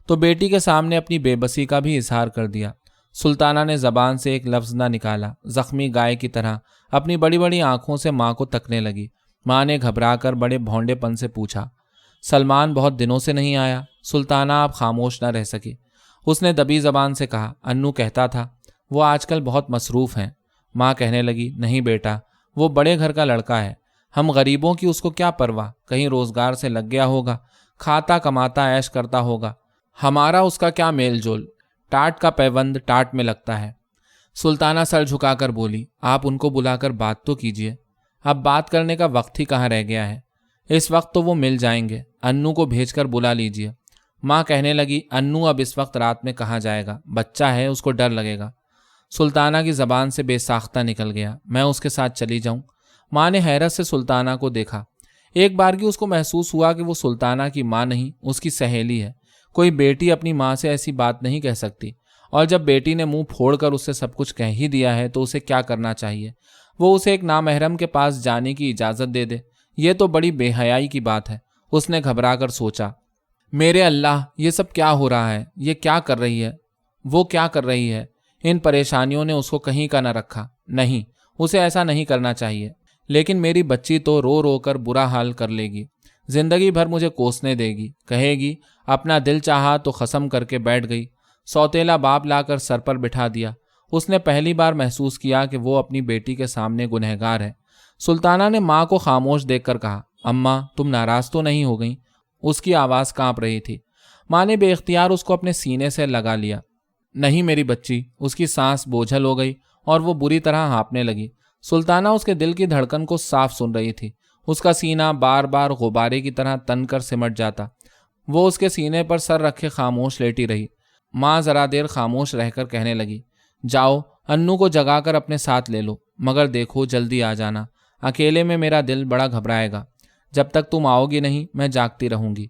تو بیٹی کے سامنے اپنی بے بسی کا بھی اظہار کر دیا۔ سلطانہ نے زبان سے ایک لفظ نہ نکالا، زخمی گائے کی طرح اپنی بڑی بڑی آنکھوں سے ماں کو تکنے لگی۔ ماں نے گھبرا کر بڑے بھونڈے پن سے پوچھا، سلمان بہت دنوں سے نہیں آیا؟ سلطانہ اب خاموش نہ رہ سکی۔ اس نے دبی زبان سے کہا، انو کہتا تھا وہ آج کل بہت مصروف ہیں۔ ماں کہنے لگی، نہیں بیٹا، وہ بڑے گھر کا لڑکا ہے، ہم غریبوں کی اس کو کیا پرواہ، کہیں روزگار سے لگ گیا ہوگا، کھاتا کماتا عیش کرتا ہوگا، ہمارا اس کا کیا میل جول، ٹاٹ کا پیوند ٹاٹ میں لگتا ہے۔ سلطانہ سر جھکا کر بولی، آپ ان کو بلا کر بات تو کیجیے، اب بات کرنے کا وقت ہی کہاں رہ گیا ہے، اس وقت تو وہ مل جائیں گے، انو کو بھیج کر بلا لیجیے۔ ماں کہنے لگی، انو اب اس وقت رات میں کہاں جائے گا، بچہ ہے، اس کو ڈر لگے گا۔ سلطانہ کی زبان سے بے ساختہ نکل گیا، میں اس کے ساتھ چلی جاؤں؟ ماں نے حیرت سے سلطانہ کو دیکھا۔ ایک بارگی اس کو محسوس ہوا کہ وہ سلطانہ کی ماں نہیں، اس کی سہیلی ہے۔ کوئی بیٹی اپنی ماں سے ایسی بات نہیں کہہ سکتی، اور جب بیٹی نے منہ پھوڑ کر اس سے سب کچھ کہہ ہی دیا ہے تو اسے کیا کرنا چاہیے؟ وہ اسے ایک نامحرم کے پاس جانے کی اجازت دے دے؟ یہ تو بڑی بے حیائی کی بات ہے۔ اس نے گھبرا کر سوچا، میرے اللہ، یہ سب کیا ہو رہا ہے؟ یہ کیا کر رہی ہے؟ وہ کیا کر رہی ہے؟ ان پریشانیوں نے اس کو کہیں کا نہ رکھا۔ نہیں، اسے ایسا نہیں کرنا چاہیے، لیکن میری بچی تو رو رو کر برا حال کر لے گی، زندگی بھر مجھے کوسنے دے گی، کہے گی اپنا دل چاہا تو قسم کر کے بیٹھ گئی، سوتیلا باپ لا کر سر پر بٹھا دیا۔ اس نے پہلی بار محسوس کیا کہ وہ اپنی بیٹی کے سامنے گنہگار ہے۔ سلطانہ نے ماں کو خاموش دیکھ کر کہا، اماں تم ناراض تو نہیں ہو گئیں؟ اس کی آواز کانپ رہی تھی۔ ماں نے بے اختیار اس کو اپنے سینے سے لگا لیا۔ نہیں میری بچی۔ اس کی سانس بوجھل ہو گئی اور وہ بری طرح ہانپنے لگی۔ سلطانہ اس کے دل کی دھڑکن کو صاف سن رہی تھی۔ اس کا سینہ بار بار غبارے کی طرح تن کر سمٹ جاتا۔ وہ اس کے سینے پر سر رکھے خاموش لیٹی رہی۔ ماں ذرا دیر خاموش رہ کر کہنے لگی، جاؤ انو کو جگا کر اپنے ساتھ لے لو، مگر دیکھو جلدی آ جانا، اکیلے میں میرا دل بڑا گھبرائے گا، جب تک تم آؤ گی نہیں میں جاگتی رہوں گی۔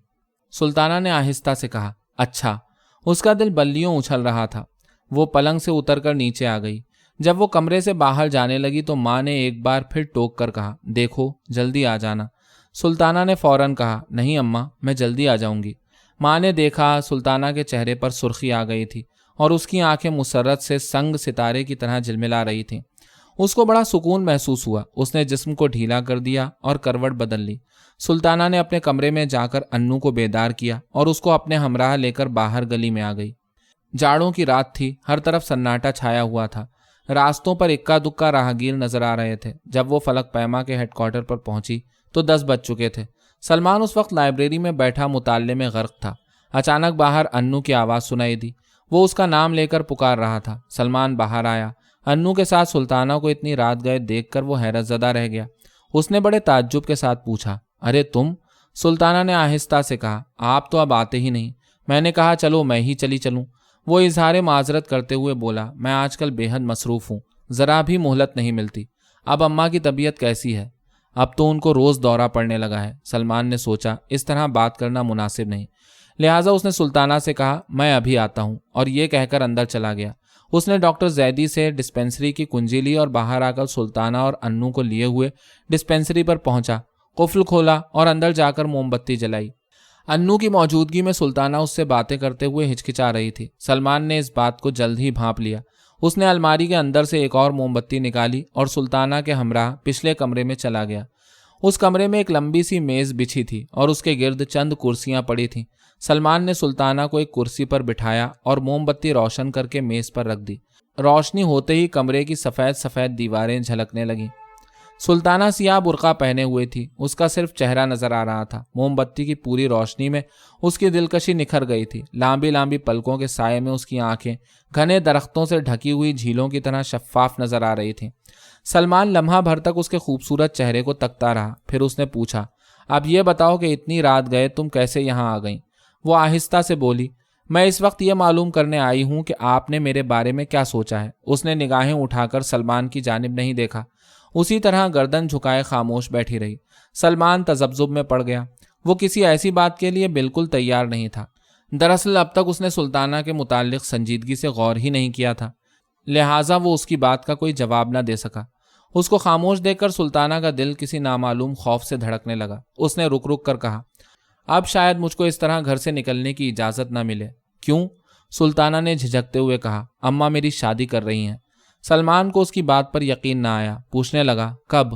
سلطانہ نے آہستہ سے کہا، اچھا۔ اس کا دل بلیوں اچھل رہا تھا۔ وہ پلنگ سے اتر کر نیچے آ گئی۔ جب وہ کمرے سے باہر جانے لگی تو ماں نے ایک بار پھر ٹوک کر کہا، دیکھو جلدی آ جانا۔ سلطانہ نے فوراً کہا، نہیں اماں، میں جلدی آ جاؤں گی۔ ماں نے دیکھا سلطانہ کے چہرے پر سرخی آ گئی تھی اور اس کی آنکھیں مسرت سے سنگ ستارے کی طرح جلملا رہی تھیں۔ اس کو بڑا سکون محسوس ہوا۔ اس نے جسم کو ڈھیلا کر دیا اور کروٹ بدل لی۔ سلطانہ نے اپنے کمرے میں جا کر انو کو بیدار کیا اور اس کو اپنے ہمراہ لے کر باہر گلی میں آ گئی۔ جاڑوں کی رات تھی، ہر طرف سناٹا چھایا ہوا تھا۔ راستوں پر اکا دکا راہگیر نظر آ رہے تھے۔ جب وہ فلک پیما کے ہیڈ کوارٹر پر پہنچی تو 10 بج چکے تھے۔ سلمان اس وقت لائبریری میں بیٹھا مطالعے میں غرق تھا۔ اچانک باہر انو کی آواز سنائی دی۔ وہ اس کا نام لے کر پکار رہا تھا۔ سلمان باہر آیا۔ انو کے ساتھ سلطانہ کو اتنی رات گئے دیکھ کر وہ حیرت زدہ رہ گیا۔ اس نے بڑے تعجب کے ساتھ پوچھا، ارے تم؟ سلطانہ نے آہستہ سے کہا، آپ تو اب آتے ہی نہیں، میں نے کہا چلو میں ہی چلی چلوں۔ وہ اظہار معذرت کرتے ہوئے بولا، میں آج کل بے حد مصروف ہوں، ذرا بھی مہلت نہیں ملتی۔ اب اماں کی طبیعت کیسی ہے؟ اب تو ان کو روز دورہ پڑنے لگا ہے۔ سلمان نے سوچا اس طرح بات کرنا مناسب نہیں، لہٰذا اس نے سلطانہ سے کہا، میں ابھی آتا ہوں، اور یہ کہہ کر اندر چلا گیا۔ اس نے ڈاکٹر زیدی سے ڈسپینسری کی کنجی لی اور باہر آ کر سلطانہ اور انو کو لیے ہوئے ڈسپینسری پر پہنچا، قفل کھولا اور اندر جا کر موم بتی جلائی۔ انو کی موجودگی میں سلطانہ اس سے باتیں کرتے ہوئے ہچکچا رہی تھی۔ سلمان نے اس بات کو جلد ہی بھانپ لیا۔ اس نے الماری کے اندر سے ایک اور موم بتی نکالی اور سلطانہ کے ہمراہ پچھلے کمرے میں چلا گیا۔ اس کمرے میں ایک لمبی سی میز بچھی تھی اور اس کے گرد چند کرسیاں پڑی تھیں۔ سلمان نے سلطانہ کو ایک کرسی پر بٹھایا اور موم بتی روشن کر کے میز پر رکھ دی۔ روشنی ہوتے ہی کمرے کی سفید سفید دیواریں جھلکنے لگیں۔ سلطانہ سیاہ برقع پہنے ہوئے تھی، اس کا صرف چہرہ نظر آ رہا تھا۔ موم بتی کی پوری روشنی میں اس کی دلکشی نکھر گئی تھی۔ لامبی لامبی پلکوں کے سائے میں اس کی آنکھیں گھنے درختوں سے ڈھکی ہوئی جھیلوں کی طرح شفاف نظر آ رہی تھیں۔ سلمان لمحہ بھر تک اس کے خوبصورت چہرے کو تکتا رہا، پھر اس نے پوچھا، اب یہ بتاؤ کہ اتنی رات گئے تم کیسے یہاں آ گئیں؟ وہ آہستہ سے بولی، میں اس وقت یہ معلوم کرنے آئی ہوں کہ آپ نے میرے بارے میں کیا سوچا ہے۔ اس نے نگاہیں اٹھا کر سلمان کی جانب نہیں دیکھا، اسی طرح گردن جھکائے خاموش بیٹھی رہی۔ سلمان تذبذب میں پڑ گیا۔ وہ کسی ایسی بات کے لیے بالکل تیار نہیں تھا۔ دراصل اب تک اس نے سلطانہ کے متعلق سنجیدگی سے غور ہی نہیں کیا تھا، لہٰذا وہ اس کی بات کا کوئی جواب نہ دے سکا۔ اس کو خاموش دیکھ کر سلطانہ کا دل کسی نامعلوم خوف سے دھڑکنے لگا۔ اس نے رک رک کر کہا، اب شاید مجھ کو اس طرح گھر سے نکلنے کی اجازت نہ ملے۔ کیوں؟ سلطانہ نے جھجکتے ہوئے کہا، اماں میری شادی کر رہی ہیں۔ سلمان کو اس کی بات پر یقین نہ آیا، پوچھنے لگا، کب؟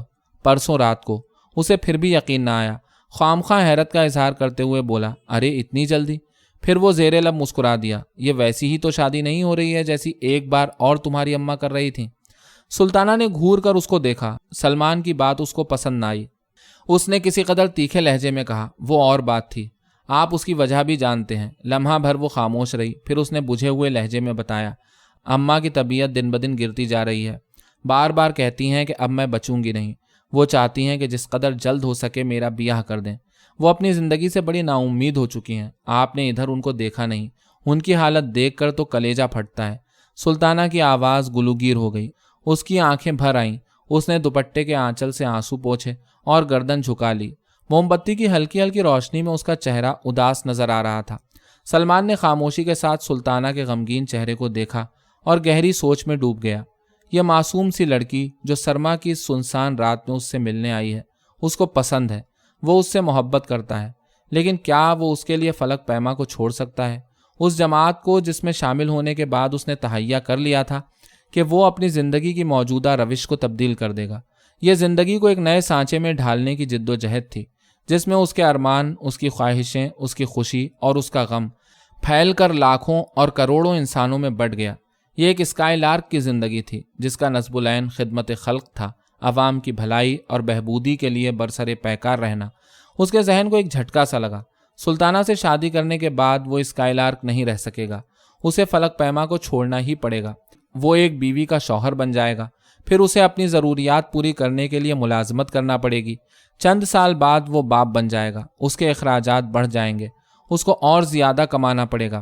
پرسوں رات کو۔ اسے پھر بھی یقین نہ آیا، خواہ حیرت کا اظہار کرتے ہوئے بولا، ارے اتنی جلدی؟ پھر وہ زیر لب مسکرا دیا، یہ ویسی ہی تو شادی نہیں ہو رہی ہے جیسی ایک بار اور تمہاری اماں کر رہی تھیں۔ سلطانہ نے گھور کر اس کو دیکھا۔ سلمان کی بات اس کو پسند نہ آئی۔ اس نے کسی قدر تیکھے لہجے میں کہا، وہ اور بات تھی، آپ اس کی وجہ بھی جانتے ہیں۔ لمحہ بھر وہ خاموش رہی، پھر اس نے بجھے ہوئے لہجے میں بتایا، اماں کی طبیعت دن بدن گرتی جا رہی ہے، بار بار کہتی ہیں کہ اب میں بچوں گی نہیں۔ وہ چاہتی ہیں کہ جس قدر جلد ہو سکے میرا بیاہ کر دیں۔ وہ اپنی زندگی سے بڑی نا امید ہو چکی ہیں۔ آپ نے ادھر ان کو دیکھا نہیں، ان کی حالت دیکھ کر تو کلیجہ پھٹتا ہے۔ سلطانہ کی آواز گلوگیر ہو گئی، اس کی آنکھیں بھر آئیں۔ اس نے دوپٹے کے آنچل سے آنسو پوچھے اور گردن جھکا لی۔ موم بتی کی ہلکی ہلکی روشنی میں اس کا چہرہ اداس نظر آ رہا تھا۔ سلمان نے خاموشی کے ساتھ سلطانہ کے غمگین چہرے کو دیکھا اور گہری سوچ میں ڈوب گیا۔ یہ معصوم سی لڑکی جو سرما کی سنسان رات میں اس سے ملنے آئی ہے، اس کو پسند ہے، وہ اس سے محبت کرتا ہے، لیکن کیا وہ اس کے لیے فلک پیما کو چھوڑ سکتا ہے؟ اس جماعت کو جس میں شامل ہونے کے بعد اس نے تہیہ کر لیا تھا کہ وہ اپنی زندگی کی موجودہ روش کو تبدیل کر دے گا۔ یہ زندگی کو ایک نئے سانچے میں ڈھالنے کی جد و جہد تھی، جس میں اس کے ارمان، اس کی خواہشیں، اس کی خوشی اور اس کا غم پھیل کر لاکھوں اور کروڑوں انسانوں میں بٹ گیا۔ یہ ایک اسکائی لارک کی زندگی تھی جس کا نصب العین خدمت خلق تھا، عوام کی بھلائی اور بہبودی کے لیے برسر پیکار رہنا۔ اس کے ذہن کو ایک جھٹکا سا لگا، سلطانہ سے شادی کرنے کے بعد وہ اسکائی لارک نہیں رہ سکے گا، اسے فلک پیما کو چھوڑنا ہی پڑے گا۔ وہ ایک بیوی کا شوہر بن جائے گا، پھر اسے اپنی ضروریات پوری کرنے کے لیے ملازمت کرنا پڑے گی۔ چند سال بعد وہ باپ بن جائے گا، اس کے اخراجات بڑھ جائیں گے، اس کو اور زیادہ کمانا پڑے گا۔